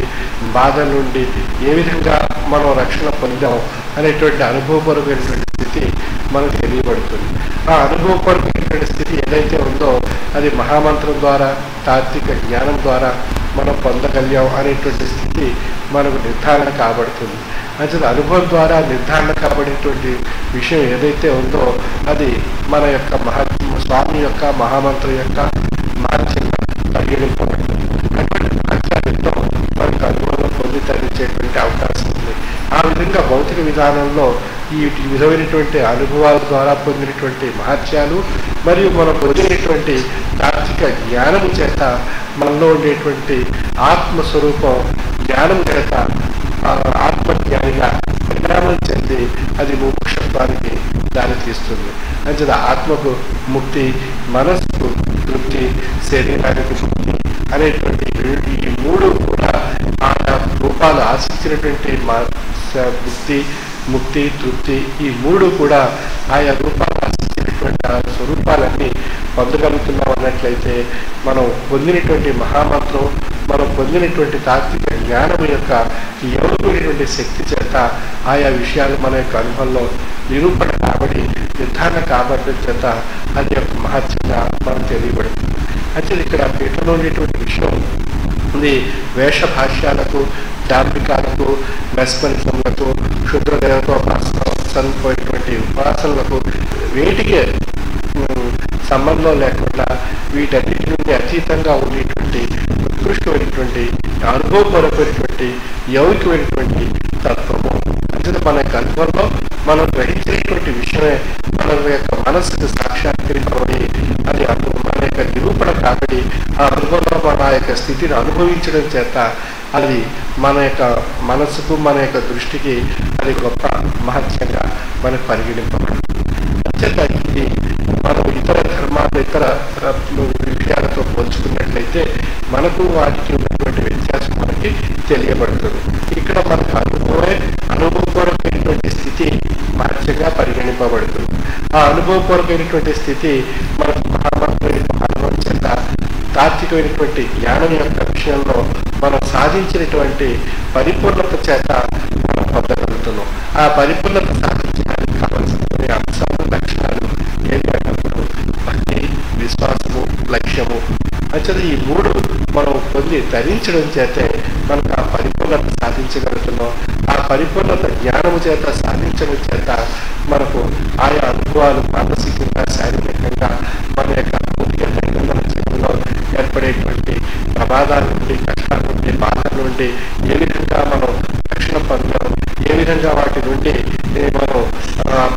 బాధల నుండి ఏ విధంగా మనం రక్షణ పొందాం అనేటువంటి అనుభవపూర్వకమైనటువంటి స్థితి మనకు తెలియబడుతుంది. ఆ అనుభవపూర్వకమైనటువంటి స్థితి ఏదైతే ఉందో అది మహామంత్రం ద్వారా తాత్విక జ్ఞానం ద్వారా మనం పొందగలిగాం అనేటువంటి స్థితి మనకు నిర్ధారణ కాబడుతుంది. అంటే అనుభవం ద్వారా నిర్ధారణ కాబడేటువంటి విషయం ఏదైతే ఉందో అది మన యొక్క స్వామి యొక్క మహామంత్రం యొక్క మహత్యంగా పరిగణింపబడుతుంది. అటువంటి మహత్యాలతో మనకు అనుభవం పొంది తరించేటువంటి అవకాశం ఉంది. ఆ విధంగా భౌతిక విధానంలో ఈ విధమైనటువంటి అనుభవాల ద్వారా పొందినటువంటి మహత్యాలు మరియు మనం పొందినటువంటి తాత్విక జ్ఞానము చేత మనలో ఉండేటువంటి ఆత్మస్వరూపం జ్ఞానం చేత ఆత్మజ్ఞానిగా పరిణామం చెంది అది మోక్షత్వానికి దారితీస్తుంది. అంటే ఆత్మకు ముక్తి, మనస్సుకు తృప్తి, శరీరానికి ముక్తి అనేటువంటి ఈ మూడు కూడా ఆయా రూపాలు ఆశించినటువంటి ముక్తి తృప్తి ఈ మూడు కూడా ఆయా రూపాలు ఆశించినటువంటి ఆ స్వరూపాలన్నీ పొందగలుగుతున్నాం అన్నట్లయితే మనం పొందినటువంటి మహామంత్రం మనం పొందినటువంటి తాత్విక జ్ఞానం యొక్క ఎవరికైనటువంటి శక్తి చేత ఆయా విషయాలు మన యొక్క అనుభవంలో నిరూపణ కాబడి నిర్ధారణ కాబట్టడం చేత అది యొక్క మహత్యంగా మనం తెలియబడుతుంది. అంటే ఇక్కడ పీఠంలో ఉండేటువంటి విషయం ఉంది. వేష భాష్యాలకు డాంబికాలకు మెస్మరిజంలకు క్షుద్ర దేవతోపాసనపోయినటువంటి ఉపాసనలకు వేటికే సంబంధం లేకుండా వీటన్నిటి నుండి అతీతంగా ఉండేటువంటి ఉత్కృష్టమైనటువంటి అనుభవపరమైనటువంటి యౌకికమైనటువంటి తత్వము. అంటే మన యొక్క అనుభవంలో మనం గ్రహించినటువంటి విషయమే మన యొక్క మనస్సుకు సాక్షాత్కరింపబడి అది మన యొక్క నిరూపణ కాబట్టి ఆ అనుభవంలో మన యొక్క స్థితిని అనుభవించడం చేత అది మన యొక్క మనస్సుకు మన యొక్క దృష్టికి అది గొప్ప మహత్యంగా మనకు పరిగణింపబడుతుంది. అంచేత ఇది మనం ఇతర ధర్మాలు ఇతర విషయాలతో పోల్చుకున్నట్లయితే మనకు వాటికి ఉన్నటువంటి వ్యత్యాసం మనకి తెలియబడుతుంది. ఇక్కడ మనకు అనుభవపూర్వకమైనటువంటి స్థితి మహత్యంగా పరిగణింపబడుతుంది. ఆ అనుభవపూర్వకమైనటువంటి స్థితి మనకు మహామంత్రం చేత తాత్వికమైనటువంటి జ్ఞానం యొక్క విషయంలో మనం సాధించినటువంటి పరిపూర్ణత చేత మనం పొందగలుగుతున్నాం. ఆ పరిపూర్ణత సాధించడానికి కావాల్సిన అంశాలు లక్షణాలు ఏమి అన్నప్పుడు భక్తి, విశ్వాసము, లక్ష్యము. అంటే ఈ మూడు మనం పొంది ధరించడం చేతే మనకు ఆ పరిపూర్ణత సాధించగలుగుతున్నాం. ఆ పరిపూర్ణత జ్ఞానము చేత సాధించడం చేత మనకు ఆయా అనుభవాలు మానసికంగా శారీరకంగా మన యొక్క మన జీవనంలో ఏర్పడేటువంటి ప్రమాదాల నుండి కష్టాల నుండి బాధల నుండి ఏ విధంగా మనం రక్షణ పొందాం, ఏ విధంగా వాటి నుండి మనం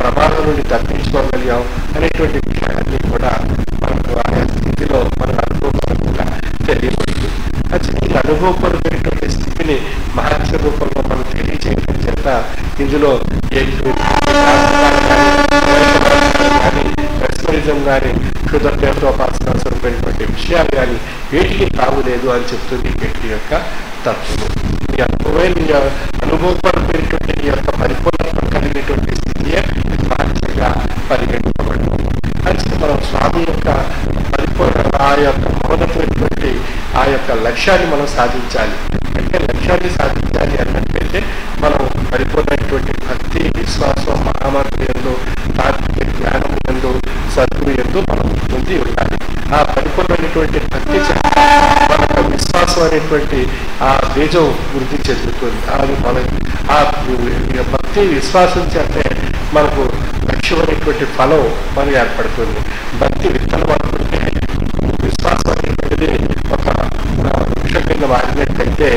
ప్రమాదం నుండి తప్పించుకోగలిగాం అనేటువంటి విషయాన్ని అన్నీ కూడా మనకు ఆయా స్థితిలో మన అనుభవపరంగా తెలియబడుతుంది. అసలు ఈ అనుభవపరమైనటువంటి స్థితిని మహత్య రూపంలో మనం తెలియజేయడం చేత ఇందులో కానీ మెస్మరిజం కానీ క్షుద్రదేవతోపాసన స్వరూపమైనటువంటి విషయాలు కానీ వేటికి తాగులేదు అని చెప్తుంది వీటి యొక్క తత్వము. ఈ అనుభవపరమైనటువంటి ఈ యొక్క పరిపూర్ణత్వం కలిగినటువంటి స్థితియే మహత్యంగా పరిగణించబడుతుంది. అంటే మనం స్వామి యొక్క పరిపూర్ణ ఆ యొక్క మౌనమైనటువంటి ఆ యొక్క లక్ష్యాన్ని మనం సాధించాలి. అంటే లక్ష్యాన్ని సాధించాలి అన్నట్లయితే మనం పరిపూర్ణమైనటువంటి భక్తి, విశ్వాసం, మహామంత్రులందు, తాత్విక జ్ఞానం ఎందు, సద్గురు ఎందు మనం పొంది ఉండాలి. ఆ పరిపూర్ణమైనటువంటి భక్తి మనకు విశ్వాసం అనేటువంటి ఆ బీజం వృద్ధి చెందుతుంది. అది మన ఆ భక్తి విశ్వాసం చేస్తే మనకు లక్ష్యం అనేటువంటి ఫలం మనకు ఏర్పడుతుంది. భక్తి విత్తనం అనుకుంటే విశ్వాసం అనేటువంటిది ఒక వృక్షం కింద మారినట్లయితే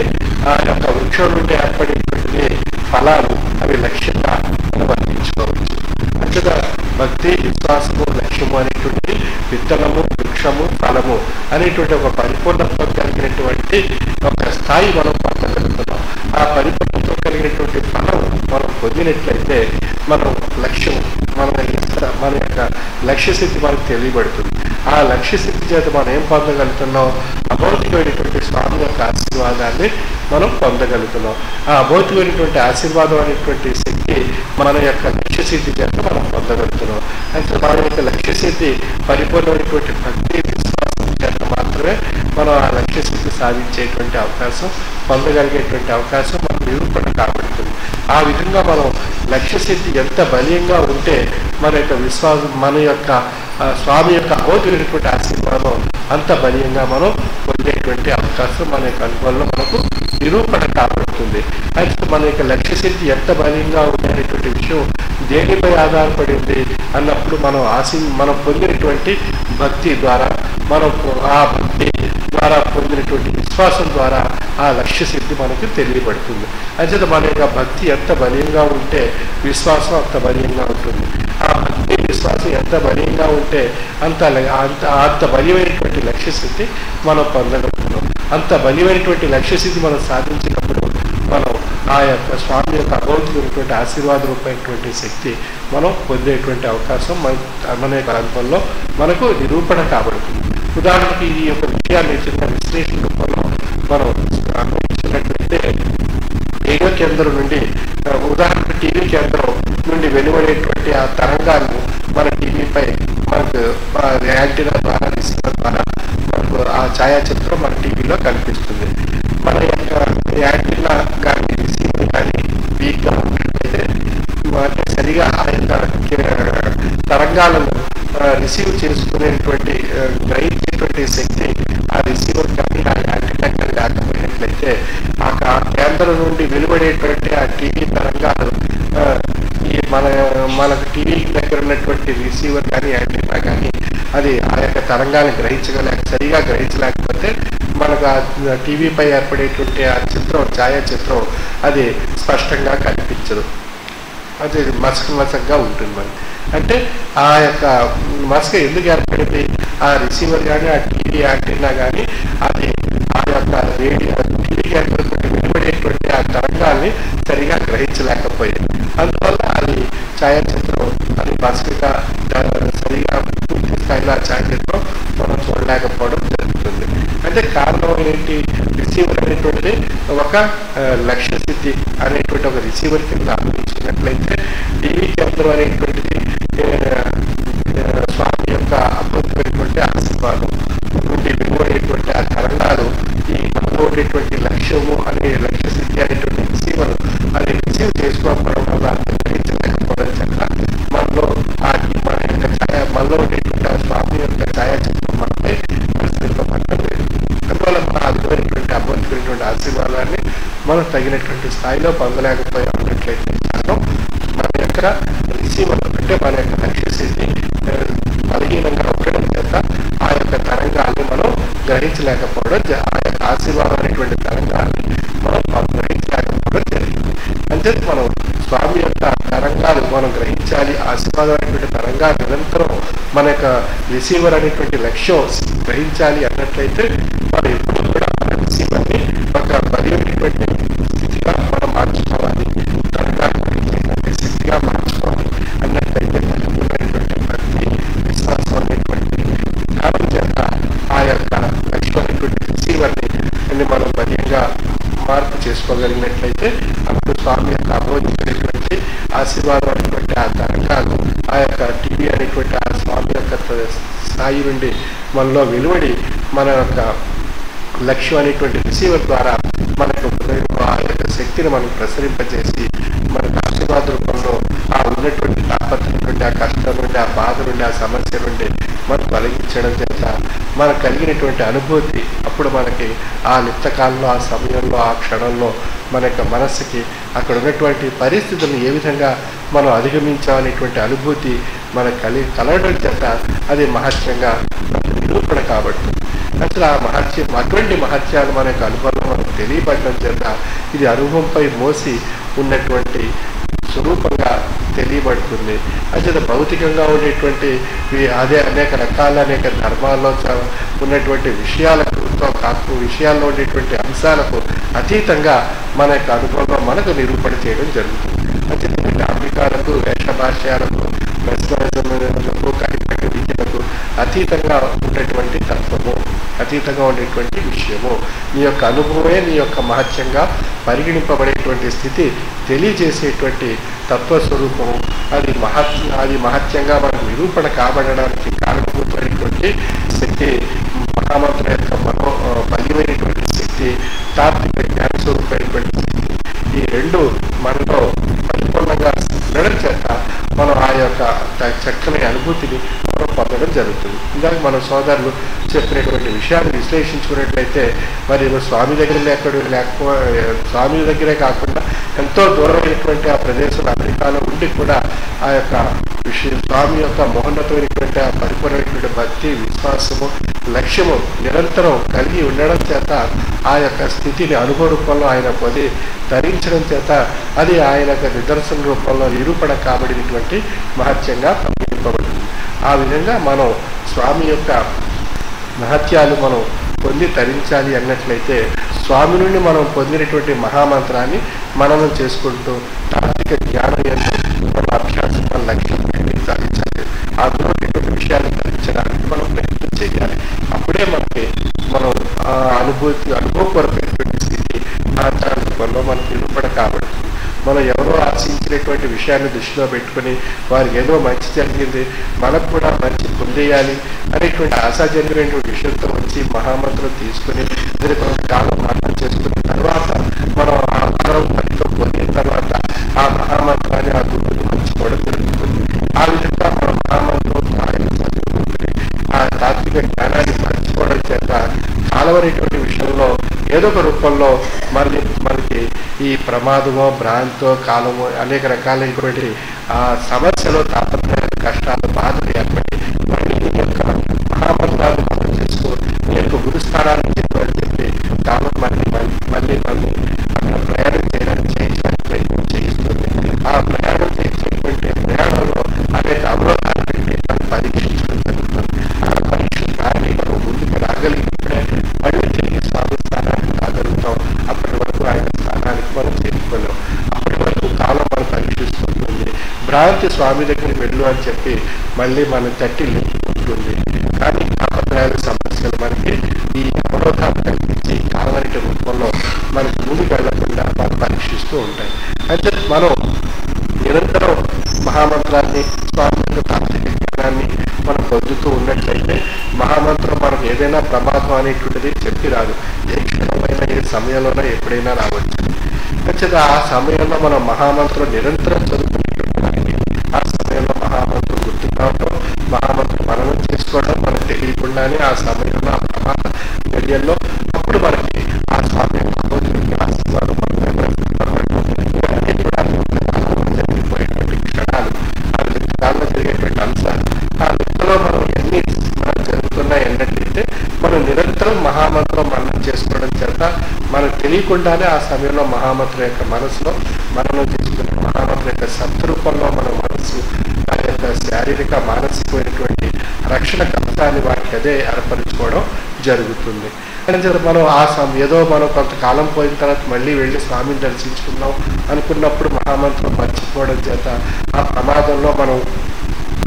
ఆ యొక్క వృక్షం నుండి ఏర్పడేటువంటిది ఫలాలు అవి లక్ష్యంగా వర్తించుకోవచ్చు. అంతగా భక్తి, విశ్వాసము, లక్ష్యము అనేటువంటి విత్తనము, వృక్షము, ఫలము అనేటువంటి ఒక పరిపూర్ణత్వం కలిగినటువంటి ఒక స్థాయి మనం పొందగలుగుతున్నాం. ఆ పరిపూర్ణత్వం కలిగినటువంటి ఫలం మనం పొందినట్లయితే మనం లక్ష్యం మన యొక్క లక్ష్య స్థితి మనకు తెలియబడుతుంది. ఆ లక్ష్య స్థితి చేత మనం ఏం పొందగలుగుతున్నాం? అభౌతికమైనటువంటి స్వామి యొక్క ఆశీర్వాదాన్ని మనం పొందగలుగుతున్నాం. ఆ అభౌతికమైనటువంటి ఆశీర్వాదం అనేటువంటి శక్తి మన యొక్క లక్ష్య స్థితి చేత మనం పొందగలుగుతున్నాం. అంటే మన యొక్క లక్ష్య స్థితి పరిపూర్ణమైనటువంటి భక్తి, విశ్వాసం చేత మాత్రమే మనం ఆ లక్ష్య స్థితి సాధించేటువంటి అవకాశం, పొందగలిగేటువంటి అవకాశం మనకు నిరూపణ కాబడుతుంది. ఆ విధంగా మనం లక్ష్య స్థితి ఎంత బలీయంగా ఉంటే మన యొక్క విశ్వాసం, మన యొక్క స్వామి యొక్క అభౌతికమైనటువంటి ఆశీర్వాదం అంత బలీయంగా మనం పొందేటువంటి అవకాశం మన యొక్క అనుభవంలో మనకు నిరూపణ కాబడుతుంది. అయితే మన యొక్క లక్ష్య స్థితి ఎంత బలీయంగా ఉండేటువంటి విషయం దేనిపై ఆధారపడింది అన్నప్పుడు మనం పొందినటువంటి భక్తి ద్వారా, మనం ఆ భక్తి ద్వారా పొందినటువంటి విశ్వాసం ద్వారా ఆ లక్ష్య సిద్ధి మనకు తెలియబడుతుంది. అంచేత మన యొక్క భక్తి ఎంత బలీయంగా ఉంటే విశ్వాసం అంత బలీయంగా ఉంటుంది. ఆ భక్తి, విశ్వాసం ఎంత బలీయంగా ఉంటే అంత బలీయమైనటువంటి లక్ష్య సిద్ధి మనం పొందగలుగుతున్నాం. అంత బలీయమైనటువంటి లక్ష్య సిద్ధి మనం సాధించినప్పుడు మనం ఆ యొక్క స్వామి యొక్క అభౌతికమైనటువంటి ఆశీర్వాద రూపమైనటువంటి శక్తి మనం పొందేటువంటి అవకాశం మన యొక్క అనుభవంలో మనకు నిరూపణ కాబడుతుంది. ఉదాహరణకి ఈ యొక్క విషయాన్ని చిన్న విశ్లేషణ రూపంలో మనం అనుభవించినట్లయితే రేడియో కేంద్రం నుండి, ఉదాహరణకు టీవీ కేంద్రం నుండి వెలువడేటువంటి ఆ తరంగాలను మన టీవీపై మనకు యాంటీనా ద్వారా, రిసీవర్ ద్వారా మనకు ఆ ఛాయాచిత్రం మన టీవీలో కనిపిస్తుంది. మన యొక్క యాంటీనా కానీ రిసీవర్ కానీ వీక్గా ఉన్నట్లయితే సరిగా ఆ యొక్క తరంగాలను రిసీవ్ చేసుకునేటువంటి గ్రహించేటువంటి శక్తి ఆ రిసీవర్ కానీ ఆ యాంటీనా కానీ లేకపోయినట్లయితే ఆ కేంద్రం నుండి వెలువడేటువంటి ఆ టీవీ తరంగాలు మనకు టీవీ దగ్గర ఉన్నటువంటి రిసీవర్ కానీ యాంటీనా కానీ అది ఆ యొక్క తరంగాన్ని సరిగా గ్రహించలేకపోతే మనకు ఆ టీవీపై ఏర్పడేటువంటి ఆ ఛాయాచిత్రం అది స్పష్టంగా కనిపించదు. అది మసకగా ఉంటుంది. మరి అంటే ఆ యొక్క మసక ఎందుకు ఏర్పడింది? ఆ రిసీవర్ కానీ ఆ టీవీ యాంటీనా కానీ అది ఆ యొక్క టీవీకి ఏర్పడినటువంటి వెలువడేటువంటి ఆ తరంగాల్ని సరిగా గ్రహించలేకపోయింది. అందువల్ల అది ఛాయాచిత్రం అది మసకగా సరిగా పూర్తి స్థాయిలో ఆ ఛాయాచిత్రం మనం చూడలేకపోవడం జరుగుతుంది. అంటే కారణం ఏంటి? రిసీవర్ అనేటువంటిది ఒక లక్ష్య స్థితి అనేటువంటి ఒక రిసీవర్ కింద ఆలోచించినట్లయితే టీవీ కేంద్రం అనేటువంటిది స్వామి యొక్క అద్భుతమైనటువంటి ఆశీర్వాదం నుండి వెలువడేటువంటి ఆ తరంగాలు ఈ మనలో ఉండేటువంటి లక్ష్యము అనే లక్ష్య స్థితి అనేటువంటి రిసీవర్ అది రిసీవ్ చేసుకోవడం వల్ల గ్రహించలేకపోవడం చేత మనలో మనలో ఉండేటువంటి ఆ స్వామి యొక్క ఛాయాచిత్రం మనపై పరిస్థితింపబడటం లేదు. అందువల్ల మన అద్భుతమైనటువంటి అద్భుతమైనటువంటి ఆశీర్వాదాన్ని మనం తగినటువంటి స్థాయిలో పొందలేకపోయినట్లయితే కారణం మన యొక్క రిసీవర్ అంటే మన యొక్క లక్ష్య స్థితి బలహీనంగా ఉండడం చేత ఆ యొక్క తరంగాన్ని మనం గ్రహించలేకపోవడం, ఆ యొక్క ఆశీర్వాదం అనేటువంటి తరంగాన్ని మనం గ్రహించలేకపోవడం జరిగింది. అంటే మనం స్వామి యొక్క తరంగాలు మనం గ్రహించాలి, ఆశీర్వాదం అనేటువంటి తరంగాలు నిరంతరం మన యొక్క రిసీవర్ అనేటువంటి లక్ష్యం గ్రహించాలి అన్నట్లయితే మనం ఎప్పుడు కూడా మన రిసీవర్ని ఒక బలమైనటువంటి స్థితిగా మనం మార్చుకోవాలి, శక్తిగా మార్చుకోవాలి అన్నట్లయితే భక్తి విశ్వాసం అనేటువంటి ధ్యానం చేత ఆ యొక్క లక్ష్యం అనేటువంటి రిసీవర్ని మనం బలీయంగా మార్పు చేసుకోగలిగినట్లయితే అప్పుడు స్వామి యొక్క అమోదించినటువంటి ఆశీర్వాదం అనేటువంటి ఆ తరంగాలు ఆ యొక్క టీవీ అనేటువంటి ఆ స్వామి యొక్క స్థాయి నుండి మనలో వెలువడి మన యొక్క లక్ష్యం అనేటువంటి రిసీవర్ ద్వారా మనకు ఆ యొక్క శక్తిని మనం ప్రసరింపజేసి మనకు ఆశీర్వాద రూపంలో ఆ ఉన్నటువంటి తాపత్రం నుండి ఆ కష్టం నుండి ఆ బాధ నుండి ఆ సమస్య నుండి మనం తొలగించడం చేత మనకు కలిగినటువంటి అనుభూతి అప్పుడు మనకి ఆ లిప్తకాలంలో ఆ సమయంలో ఆ క్షణంలో మన యొక్క మనస్సుకి అక్కడ ఉన్నటువంటి పరిస్థితులను ఏ విధంగా మనం అధిగమించాలనేటువంటి అనుభూతి మనకు కలగడం చేత అది మహత్యంగా నిరూపణ కాబట్టి అసలు ఆ మహత్యం అటువంటి మహత్యాలు మన యొక్క అనుభవం మనకు తెలియబడడం చేత ఇది అనుభవంపై మోసి ఉన్నటువంటి స్వరూపంగా తెలియబడుతుంది. అయితే భౌతికంగా ఉండేటువంటి అదే అనేక రకాల అనేక ధర్మాల్లో ఉన్నటువంటి విషయాల్లో ఉండేటువంటి అంశాలకు అతీతంగా మన యొక్క అనుభవంలో మనకు నిరూపణ చేయడం జరుగుతుంది. అయితే అమెరికాలకు వేషభాష్యాలకు మెస్మరిజంలకు కనిపెట్టు విద్యలకు అతీతంగా ఉండేటువంటి తత్వము, అతీతంగా ఉండేటువంటి విషయము, నీ యొక్క అనుభవమే నీ యొక్క మహత్యంగా పరిగణింపబడేటువంటి స్థితి తెలియజేసేటువంటి తత్వస్వరూపము అది మహత్యంగా మనకు నిరూపణ కాబడడానికి కారణభూతమైనటువంటి శక్తి మహామంత్ర యొక్క బలీయమైనటువంటి శక్తి, తాత్విక జ్ఞానస్వరూపమైనటువంటి శక్తి, ఈ రెండు మనలో పరిపూర్ణంగా ఉండడం చేత మనం ఆ యొక్క చక్కని అనుభూతిని మనం పొందడం జరుగుతుంది. ఇందాక మన సోదరులు చెప్పినటువంటి విషయాన్ని విశ్లేషించుకున్నట్లయితే మరి స్వామి దగ్గరే కాకుండా ఎంతో దూరమైనటువంటి ఆ ప్రదేశంలో అమెరికాలో ఉండి కూడా ఆ యొక్క స్వామి యొక్క మహోన్నతమైనటువంటి ఆ పరిపూర్ణమైనటువంటి భక్తి విశ్వాసము లక్ష్యము నిరంతరం కలిగి ఉండడం చేత ఆ యొక్క స్థితిని అనుభవ రూపంలో ఆయన పొంది ధరించడం చేత అది ఆయన యొక్క నిదర్శన రూపంలో నిరూపణ కాబడినటువంటి మహత్యంగా పరిగణింపబడింది. ఆ విధంగా మనం స్వామి యొక్క మహత్యాలు మనం పొంది ధరించాలి అన్నట్లయితే స్వామి నుండి మనం పొందినటువంటి మహామంత్రాన్ని మననం చేసుకుంటూ తాత్విక జ్ఞానం మన అభ్యాసం మన లక్ష్యాన్ని సాధించాలి. ఆ దూరమైనటువంటి విషయాన్ని ధరించడానికి మనం ప్రయత్నం చేయాలి. అప్పుడే మనం అనుభవపూర్వకమైనటువంటి స్థితి ఆచార రూపంలో మనకు నిరూపణ కాబడుతుంది. మనం ఎవరో ఆశించినటువంటి విషయాన్ని దృష్టిలో పెట్టుకుని వారికి ఏదో మంచి జరిగింది మనకు కూడా మంచి పొందేయాలి అనేటువంటి ఆశాజనకమైనటువంటి విషయంతో వచ్చి మహామంత్రం తీసుకుని కాలం మాటం చేసుకున్న తర్వాత మనం ఆ వరం పనితో పొందిన తర్వాత ఆ మహామంత్రాన్ని ఆ గురువుని మర్చిపోవడం జరుగుతుంది. ఆ విధంగా మన మహామంత్రం ఆ తాత్విక జ్ఞానాన్ని మర్చిపోవడం చేత కాలవనేటువంటి విషయంలో ఏదో ఒక రూపంలో మనకి ఈ ప్రమాదమో భ్రాంతో కాలమో అనేక రకాలైనటువంటి ఆ సమస్యలు తాపత్రయాలు కష్టాలు బాధలు ఏర్పడి మళ్ళీ ఈ యొక్క మహామంత్రాలు మనం చేసుకో ఈ యొక్క గురుస్థానాన్ని చెప్పి కాలం మళ్ళీ అక్కడ ప్రయాణం చేయడానికి ప్రయత్నం చేయిస్తుంది. ఆ ప్రయాణం చేసేటువంటి ప్రయాణంలో అనేక అవరోధాలు పెట్టి మనం పరీక్షించడం జరుగుతుంది. ఆ పరీక్ష దాన్ని మనం ముందుకు రాగలిగినప్పుడే మళ్ళీ తిరిగి స్వామి స్థానానికి రాగలుగుతాం. అప్పటి వరకు ఆయన స్థానానికి మనం చేరుకోలేం. అప్పటి వరకు కాలం మనం పరీక్షిస్తుంది. భ్రాంతి స్వామి దగ్గరికి వెళ్ళు అని చెప్పి మళ్ళీ మన తట్టి ఉంటుంది. కానీ తాపత్రయాలు సమస్యలు మనకి ఈ అవరోధాలు కల్పించి కాలవరిట రూపంలో మనకి ముందుకు వెళ్లకుండా మనం పరీక్షిస్తూ ఉంటాయి. అయితే మనం నిరంతరం మహామంత్రాన్ని స్వామి యొక్క తాత్విక జ్ఞానాన్ని మనం పొందుతూ ఉన్నట్లయితే మహామంత్రం మనకు ఏదైనా ప్రమాదం అనేటువంటిది చెప్పి రాదు. ఏ క్షణమైనా ఏ సమయంలోనైనా ఎప్పుడైనా రావచ్చు. ఖచ్చితంగా ఆ సమయంలో మనం మహామంత్రం నిరంతరం చదువుకునేటువంటి ఆ సమయంలో మహామంత్రం గుర్తు కావడం మహామంత్రం మననం చేసుకోవడం మనకు తెలియకుండానే ఆ సమయంలో ఆ ప్రమాద గడియల్లో అప్పుడు మనకి ఆ స్వామి ఆశీర్వాదం జరిగిపోయేటువంటి క్షణాలు ఆ లిఖితాల్లో జరిగేటువంటి అంశాలు ఆ లిఖితలో మనం ఎన్ని జరుగుతున్నాయి అన్నట్లయితే మనం నిరంతరం మహామంత్రం మననం చేసుకోవడం చేత మనకు తెలియకుండానే ఆ సమయంలో మహామంత్రం యొక్క మనసులో మననం చేసుకునే మహామంత్రం యొక్క సత్రూపంలో మన మనసు యొక్క శారీరక మానసికమైనటువంటి రక్షణ కవచాన్ని వాటికి అదే ఏర్పరచుకోవడం జరుగుతుంది. అంటే మనం ఏదో మనం కొంతకాలం పోయిన తర్వాత మళ్ళీ వెళ్ళి స్వామిని దర్శించుకుందాం అనుకున్నప్పుడు మహామంత్రం మర్చిపోవడం చేత ఆ ప్రమాదంలో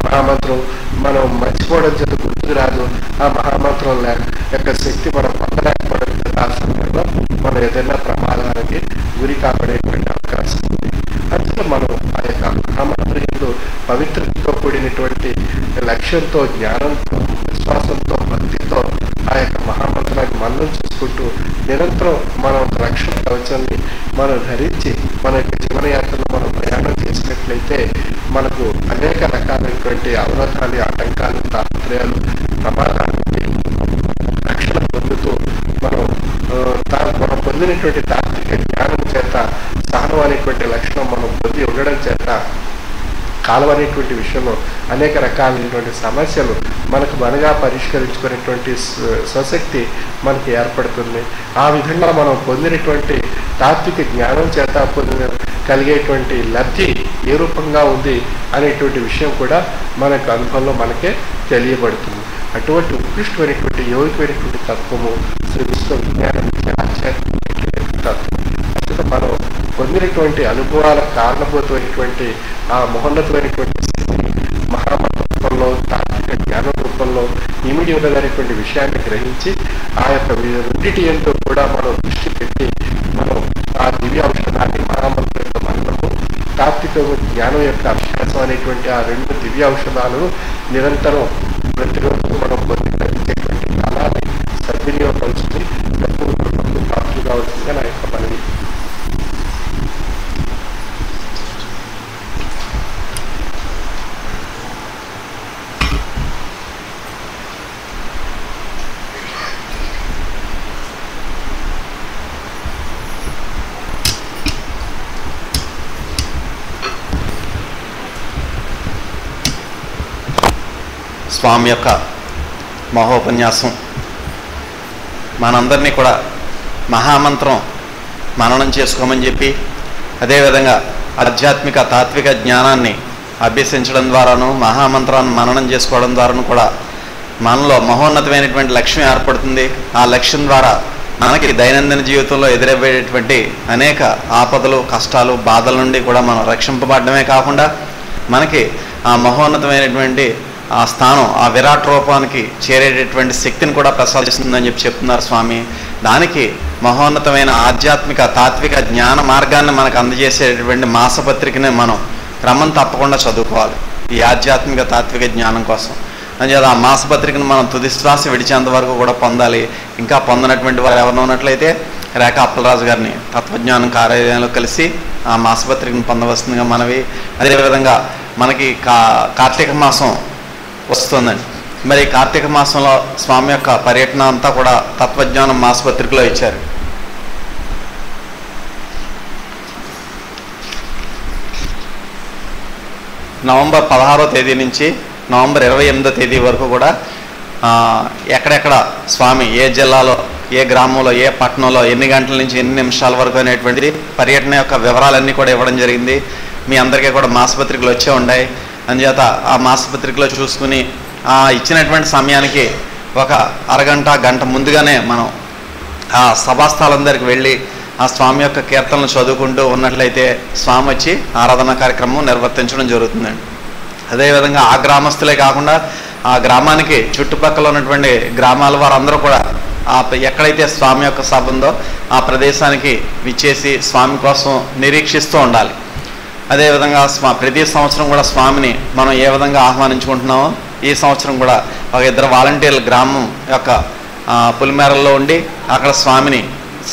మహామంత్రం మనం మర్చిపోవడం చేత గుర్తుకు రాదు. ఆ మహామంత్రం యొక్క శక్తి మనం పొందలేకపోవడం చేత ఆ సమయంలో మనం ఏదైనా ప్రమాదానికి గురి కాపాడేటువంటి అవకాశం ఉంది. అందులో మనం ఆ యొక్క మహామంత్రంలో పవిత్రతతో కూడినటువంటి లక్ష్యంతో, జ్ఞానంతో, విశ్వాసంతో, భక్తితో ఆ యొక్క మహామంత్రాన్ని మననం చేసుకుంటూ నిరంతరం మనం రక్షణ కవచాన్ని మనం ధరించి మన యొక్క జీవనయాత్రలో మనం ప్రయాణం చేసినట్లయితే మనకు అనేక రకాలైనటువంటి అవరోధాలు, ఆటంకాలు, తాపత్రయాలు, ప్రమాదాలకి రక్షణ పొందుతూ మనం పొందినటువంటి తాత్విక జ్ఞానం చేత, సహనం అనేటువంటి లక్షణం మనం పొంది ఉండడం చేత కాలం అనేటువంటి విషయంలో అనేక రకాలైనటువంటి సమస్యలు మనగా పరిష్కరించుకునేటువంటి స్వశక్తి మనకి ఏర్పడుతుంది. ఆ విధంగా మనం పొందినటువంటి తాత్విక జ్ఞానం చేత కలిగేటువంటి లబ్ధి ఏ రూపంగా ఉంది అనేటువంటి విషయం కూడా మనకు అనుభవంలో మనకే తెలియబడుతుంది. అటువంటి ఉత్కృష్టమైనటువంటి యోగికమైనటువంటి తత్వము శ్రీ విశ్వ విజ్ఞాన ఆధ్యాత్మిక తత్వం. మనం పొందినటువంటి అనుభవాలకు కారణభూతమైనటువంటి ఆ మహోన్నతమైనటువంటి స్థితిని మహామంత్ర రూపంలో, తాత్విక జ్ఞానం రూపంలో ఇమిడి ఉండదనేటువంటి విషయాన్ని గ్రహించి ఆ యొక్క రెండింటి ఎంతో కూడా మనం దృష్టి పెట్టి మనం ఆ దివ్య ఔషధాన్ని మహామంత్ర యొక్క మంత్రము, తాత్విక జ్ఞానం యొక్క అభ్యాసం అనేటువంటి ఆ రెండు దివ్య ఔషధాలను నిరంతరం ప్రతిరోజు మనం పొంది గ్రహించేటువంటి కాలాన్ని సద్వినియోగపరుచుకుని ప్రాప్తులు కావాల్సిందిగా నా యొక్క మనవి. స్వామి యొక్క మహోపన్యాసం మనందరినీ కూడా మహామంత్రం మననం చేసుకోమని చెప్పి, అదేవిధంగా ఆధ్యాత్మిక తాత్విక జ్ఞానాన్ని అభ్యసించడం ద్వారాను, మహామంత్రాన్ని మననం చేసుకోవడం ద్వారాను కూడా మనలో మహోన్నతమైనటువంటి లక్ష్యం ఏర్పడుతుంది. ఆ లక్ష్యం ద్వారా మనకి దైనందిన జీవితంలో ఎదురయ్యేటువంటి అనేక ఆపదలు, కష్టాలు, బాధల నుండి కూడా మనం రక్షింపబడమే కాకుండా మనకి ఆ మహోన్నతమైనటువంటి ఆ స్థానం, ఆ విరాట్ రూపానికి చేరేటటువంటి శక్తిని కూడా ప్రసాదిస్తుందని చెప్తున్నారు స్వామి. దానికి మహోన్నతమైన ఆధ్యాత్మిక తాత్విక జ్ఞాన మార్గాన్ని మనకు అందజేసేటటువంటి మాసపత్రికని మనం క్రమం తప్పకుండా చదువుకోవాలి ఈ ఆధ్యాత్మిక తాత్విక జ్ఞానం కోసం. అంచేత ఆ మాసపత్రికను మనం తుది శ్వాస విడిచేంత వరకు కూడా పొందాలి. ఇంకా పొందనటువంటి వారు ఎవరైనా ఉన్నట్లయితే రేఖా అప్పలరాజు గారిని తత్వజ్ఞానం కార్యాలయంలో కలిసి ఆ మాసపత్రికను పొందవలసిందిగా మనవి. అదేవిధంగా మనకి కార్తీక మాసం వస్తుందండి. మరి కార్తీక మాసంలో స్వామి యొక్క పర్యటన అంతా కూడా తత్వజ్ఞానం మాసపత్రికలో ఇచ్చారు. నవంబర్ 16వ తేదీ నుంచి నవంబర్ 28వ తేదీ వరకు కూడా ఎక్కడెక్కడ స్వామి ఏ జిల్లాలో, ఏ గ్రామంలో, ఏ పట్టణంలో, ఎన్ని గంటల నుంచి ఎన్ని నిమిషాల వరకు అనేటువంటిది పర్యటన యొక్క వివరాలన్నీ కూడా ఇవ్వడం జరిగింది. మీ అందరికీ కూడా మాసపత్రికలు వచ్చే ఉన్నాయి. అందుచేత ఆ మాసపత్రికలో చూసుకుని ఇచ్చినటువంటి సమయానికి ఒక అరగంట, గంట ముందుగానే మనం ఆ సభాస్థలం దగ్గరికి వెళ్ళి ఆ స్వామి యొక్క కీర్తనలు చదువుకుంటూ ఉన్నట్లయితే స్వామి వచ్చి ఆరాధన కార్యక్రమం నిర్వర్తించడం జరుగుతుందండి. అదేవిధంగా ఆ గ్రామస్తులే కాకుండా ఆ గ్రామానికి చుట్టుపక్కల ఉన్నటువంటి గ్రామాల వారందరూ కూడా ఎక్కడైతే స్వామి యొక్క సభ ఉందో ఆ ప్రదేశానికి విచ్చేసి స్వామి కోసం నిరీక్షిస్తూ ఉండాలి. అదేవిధంగా ప్రతి సంవత్సరం కూడా స్వామిని మనం ఏ విధంగా ఆహ్వానించుకుంటున్నామో ఈ సంవత్సరం కూడా ఒక 2 వాలంటీర్లు గ్రామం యొక్క పులిమేరల్లో ఉండి అక్కడ స్వామిని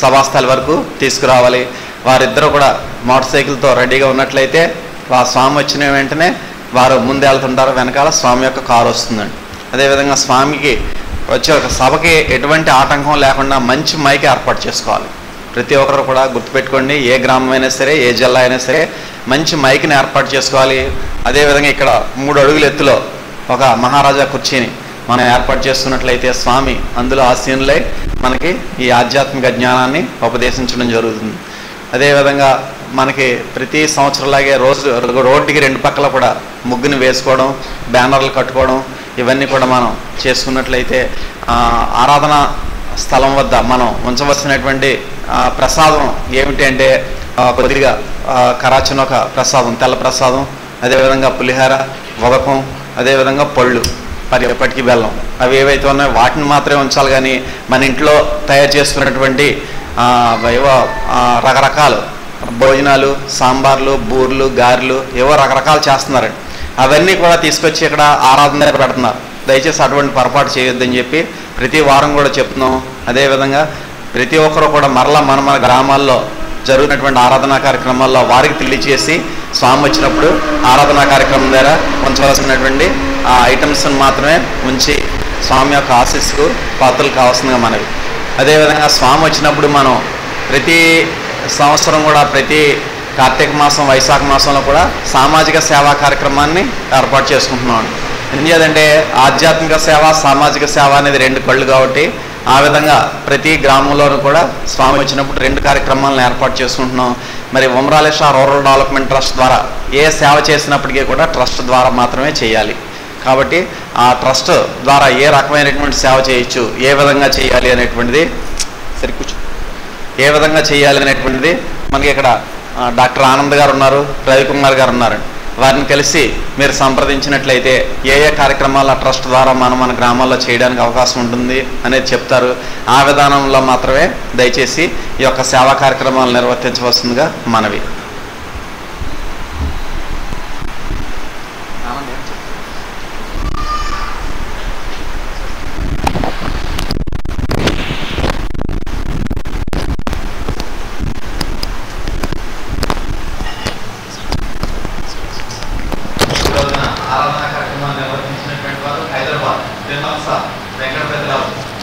సభాస్థలి వరకు తీసుకురావాలి. వారిద్దరూ కూడా మోటార్ సైకిల్తో రెడీగా ఉన్నట్లయితే ఆ స్వామి వచ్చిన వెంటనే వారు ముందెళ్తుంటారు, వెనకాల స్వామి యొక్క కారు వస్తుందండి. అదేవిధంగా స్వామికి వచ్చే ఒక సభకి ఎటువంటి ఆటంకం లేకుండా మంచి మైక్ ఏర్పాటు చేసుకోవాలి. ప్రతి ఒక్కరు కూడా గుర్తుపెట్టుకోండి, ఏ గ్రామం అయినా సరే, ఏ జిల్లా అయినా సరే మంచి మైక్ని ఏర్పాటు చేసుకోవాలి. అదేవిధంగా ఇక్కడ 3 అడుగుల ఎత్తులో ఒక మహారాజా కుర్చీని మనం ఏర్పాటు చేసుకున్నట్లయితే స్వామి అందులో ఆసీనులై మనకి ఈ ఆధ్యాత్మిక జ్ఞానాన్ని ఉపదేశించడం జరుగుతుంది. అదేవిధంగా మనకి ప్రతి సంవత్సరంలాగే రోడ్డుకి 2 పక్కల కూడా ముగ్గుని వేసుకోవడం, బ్యానర్లు కట్టుకోవడం ఇవన్నీ కూడా మనం చేసుకున్నట్లయితే ఆరాధన స్థలం వద్ద మనం ఉంచవలసినటువంటి ప్రసాదం ఏమిటి అంటే కొద్దిగా కరాచనొక ప్రసాదం, తెల్ల ప్రసాదం, అదేవిధంగా పులిహార, వగకం, అదేవిధంగా పళ్ళు, పటికి బెల్లం, అవి ఏవైతే ఉన్నాయో వాటిని మాత్రమే ఉంచాలి. కానీ మన ఇంట్లో తయారు చేసుకున్నటువంటి రకరకాల భోజనాలు, సాంబార్లు, బూర్లు, గారెలు ఏవో రకరకాలు చేస్తున్నారండి. అవన్నీ కూడా తీసుకొచ్చి ఇక్కడ ఆరాధన దగ్గర పెడుతున్నారు. దయచేసి అటువంటి పొరపాటు చేయొద్దని చెప్పి ప్రతి వారం కూడా చెప్తున్నాం. అదేవిధంగా ప్రతి ఒక్కరు కూడా మరలా మన గ్రామాల్లో జరుగుతున్నటువంటి ఆరాధనా కార్యక్రమాల్లో వారికి తెలియచేసి స్వామి వచ్చినప్పుడు ఆరాధనా కార్యక్రమం ద్వారా ఉంచవలసినటువంటి ఆ ఐటమ్స్ని మాత్రమే ఉంచి స్వామి యొక్క ఆశీస్సుకు పాత్రలు కావాల్సిందిగా మనవి. అదేవిధంగా స్వామి వచ్చినప్పుడు మనం ప్రతి సంవత్సరం కూడా ప్రతి కార్తీక మాసం, వైశాఖ మాసంలో కూడా సామాజిక సేవా కార్యక్రమాన్ని ఏర్పాటు చేసుకుంటున్నాం. ఎందుకంటే ఆధ్యాత్మిక సేవ, సామాజిక సేవ అనేది 2 కళ్ళు కాబట్టి ఆ విధంగా ప్రతి గ్రామంలోనూ కూడా స్వామి వచ్చినప్పుడు 2 కార్యక్రమాలను ఏర్పాటు చేసుకుంటున్నాం. మరి ఉమరాలేశ్వర రూరల్ డెవలప్మెంట్ ట్రస్ట్ ద్వారా ఏ సేవ చేసినప్పటికీ కూడా ట్రస్ట్ ద్వారా మాత్రమే చేయాలి. కాబట్టి ఆ ట్రస్ట్ ద్వారా ఏ రకమైనటువంటి సేవ చేయొచ్చు, ఏ విధంగా చేయాలి అనేటువంటిది మనకి ఇక్కడ డాక్టర్ ఆనంద్ గారు ఉన్నారు, రవికుమార్ గారు ఉన్నారు. వారిని కలిసి మీరు సంప్రదించినట్లయితే ఏ కార్యక్రమాల ట్రస్ట్ ద్వారా మన గ్రామాల్లో చేయడానికి అవకాశం ఉంటుంది అనేది చెప్తారు. ఆ విధానంలో మాత్రమే దయచేసి ఈ యొక్క సేవా కార్యక్రమాలు నిర్వర్తించవలసిందిగా మనవి.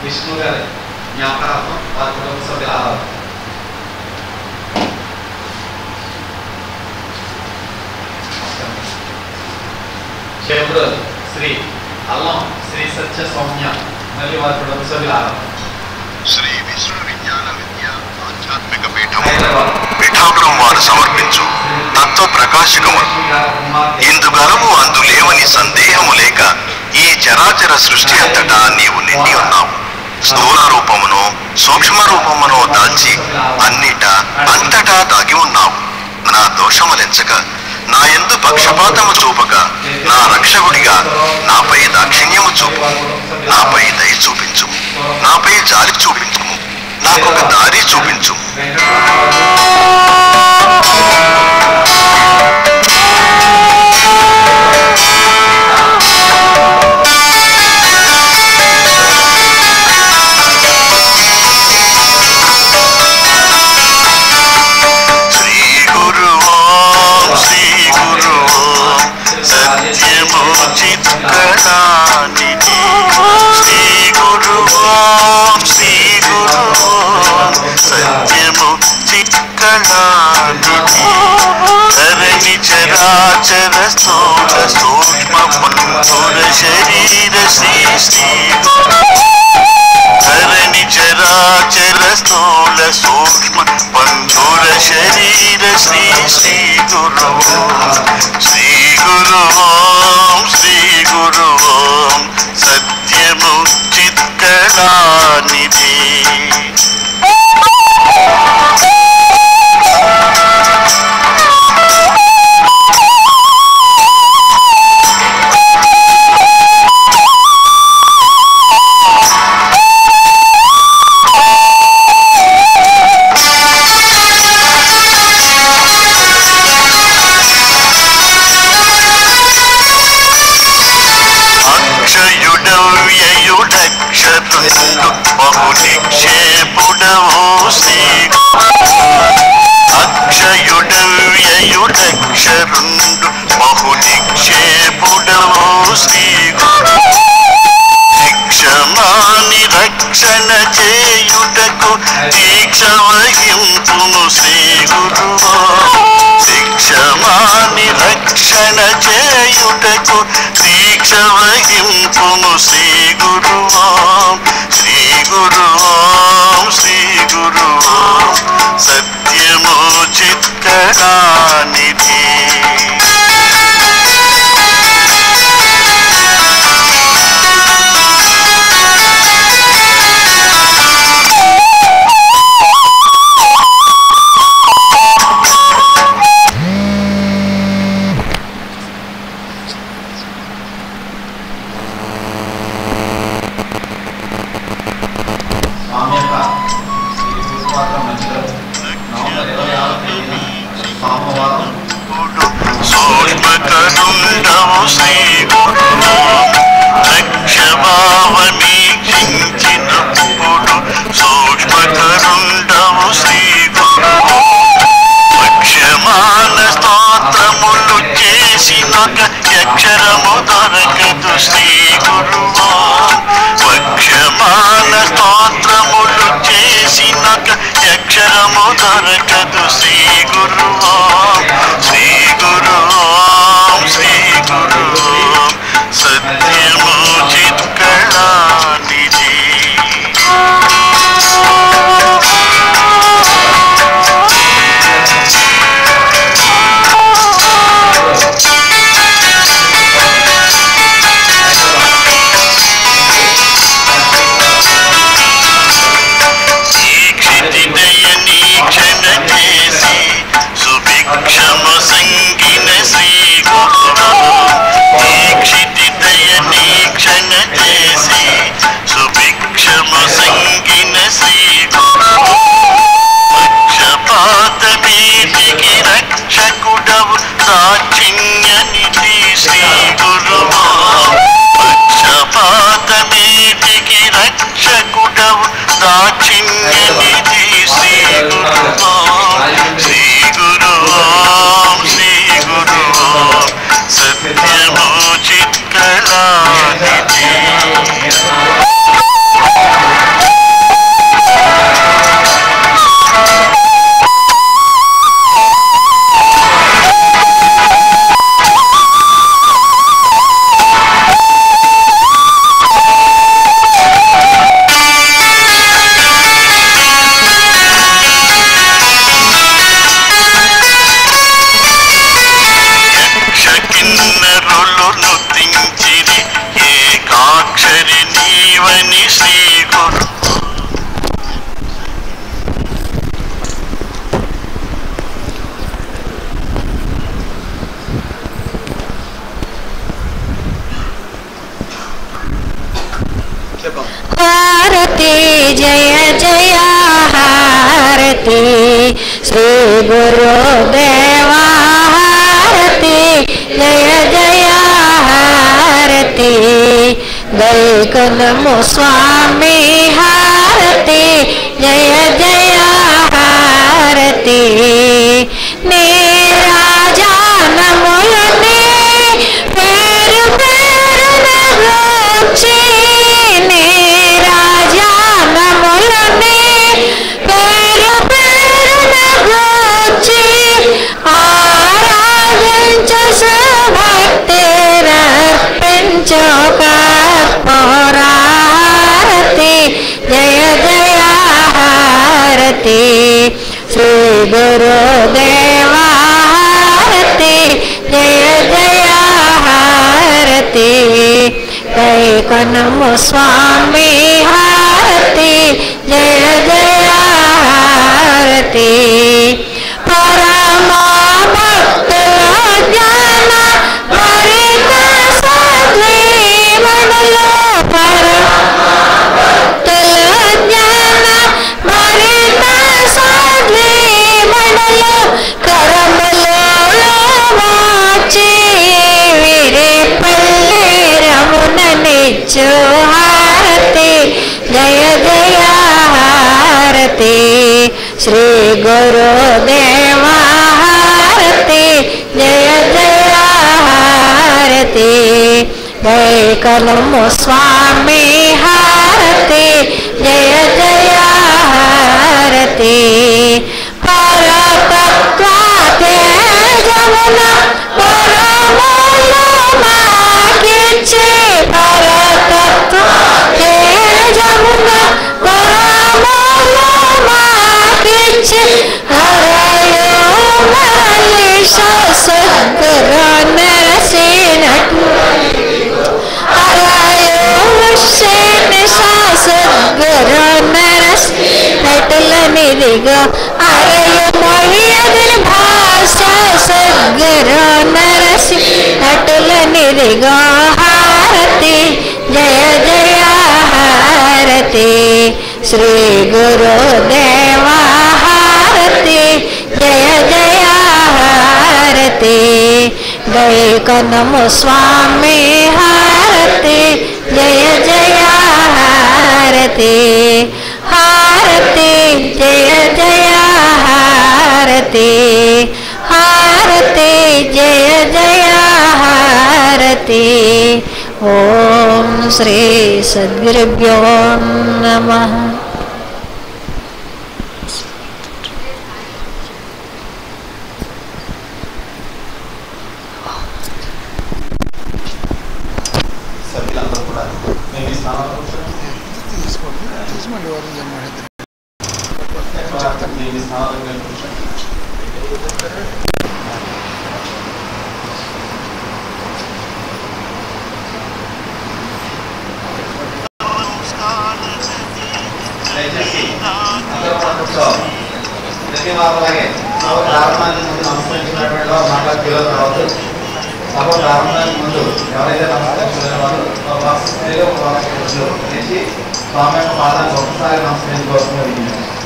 విష్ణు గారి జ్ఞాపకార్థం వారి కుటుంబ సభ్యుల ఆరాధన. చేపుడు శ్రీ అల్లం శ్రీ సత్య సౌమ్య మరియు వారి కుటుంబ సభ్యుల ఆరాధన. శ్రీ విశ్వ విజ్ఞాన విద్య ఆధ్యాత్మిక పీఠం పీఠాపురం వారు సమర్పించు తత్వ ప్రకాశకము ఇందుగలము అందులేవని సందేహము లేక ఈ చరాచర సృష్టి అంతటా నీవు నిండి ఉన్నావు. స్థూల రూపమును సూక్ష్మ రూపమును దాల్చి అంతటా దాగి ఉన్నావు. నా దోషములెంచక, నా యందు పక్షపాతము చూపక, నా రక్షకుడిగా నాపై దాక్షిణ్యము చూపు, నాపై దయ చూపించు, నాపై జాలి చూపించుము, నాకొక దారి చూపించు. ధరణి చరాచర స్థూల సూక్ష్మ పంచూర శరీర శ్రీ శ్రీ ధరణి చరాచర స్థూల సూక్ష్మ పంచూర శరీర శ్రీ శ్రీ గురు శ్రీ గురు శ్రీ గురు సత్యము చిత్కళానిధి. బహుళ కళానిధి స్వామి యొక్క శ్రీ సూర్యపాత్ర మందిరం నవంబర్ 26వ తేదీన సోమవారం సూక్ష్మకరుండవు శ్రీ గురు లక్ష్యభావమీక్షించినప్పుడు సూక్ష్మకరుండవు శ్రీ గురు లక్ష్యమాన స్తోత్రములు చేసినొక అక్షరము దొరకదు శ్రీ గురువా లక్ష్యమాన స్తోత్రములు చేసినొక అక్షరము దొరకదు శ్రీ గురువా శ్రీ గురు శ్రీ గురు సత్యము చిత్కళానిధి సుభిక్షము సంగిన శ్రీ గురు దీక్షితి దయ నీక్షణ చేసి సుభిక్షము సంగిన శ్రీ గురు పక్షపాతమీటికి రక్షకుడవు దాచిన్యనిధి శ్రీ గురువా పక్షపాతమీటికి రక్షకుడవు దాచిన్యనిధి శ్రీ గురువా శ్రీ గురు శ్రీ గురు సత్యము చిత్కళానిధి కిన్నరులు నృతించిరి ఏకాక్షరి నీవని శ్రీ గురు హారతి జయ జయ హారతి శ్రీ గురుదేవా హారతి జయ జయ హారతి దైకనము స్వామి హారతి జయ జయ హారతి నే రాజానములనే పేరు పేరున గోచి నే రాజానములనే పేరు పేరున గోచి ఆరాధించు భక్తి రర్పించు కర్పూరారతి జయ జయ హారతి శ్రీ గురుదేవా హారతి జయ జయ హారతి దైకనము స్వామి హారతి జయ జయ హారతి పరమా భక్తుల జ్ఞాన భరిత సద్వీమణులు పరమా భక్తుల జ్ఞాన భరిత సద్వీమణులు కరములో వాచి విరిపల్లి రమున నిచ్చు హారతి జయ జయ హారతి శ్రీ గురుదేవా హారతి జయ జయ హారతి దైకనము స్వామి హారతి జయ జయ హారతి పరతత్వ తేజమున పరములు మాకిచ్చి పరతత్వ తేజమున పరములు మాకిచ్చి హరయో ఇదిగో హారతి జయ జయ హారతి శ్రీ గురుదేవ హారతి జయ జయ హారతి గైకొనము స్వామి హారతి జయ జయ హారతి హారతి జయ జయ హారతి హారతి జయ జయ హారతి ఓం శ్రీ సద్గురుభ్యో నమః. సభ్యులందరూ కూడా మేము ఈ స్థానంలో కూర్చోండి. మేము ఈ స్థానంలో మేము కూర్చోండి. దయచేసి అందరూ కూడా కూర్చోవాలి. ప్రతి వారలాగే సభ ప్రారంభానికి ముందు నమస్కరించినటువంటి వారు మాట్లాడుతూ రావద్దు. సభ ప్రారంభానికి ముందు ఎవరైతే నమస్కరించిన వాళ్ళు ఒక స్వామి యొక్క పాదాన్ని ఒకసారి నమస్కరించుకోవాల్సిన విజ్ఞప్తి.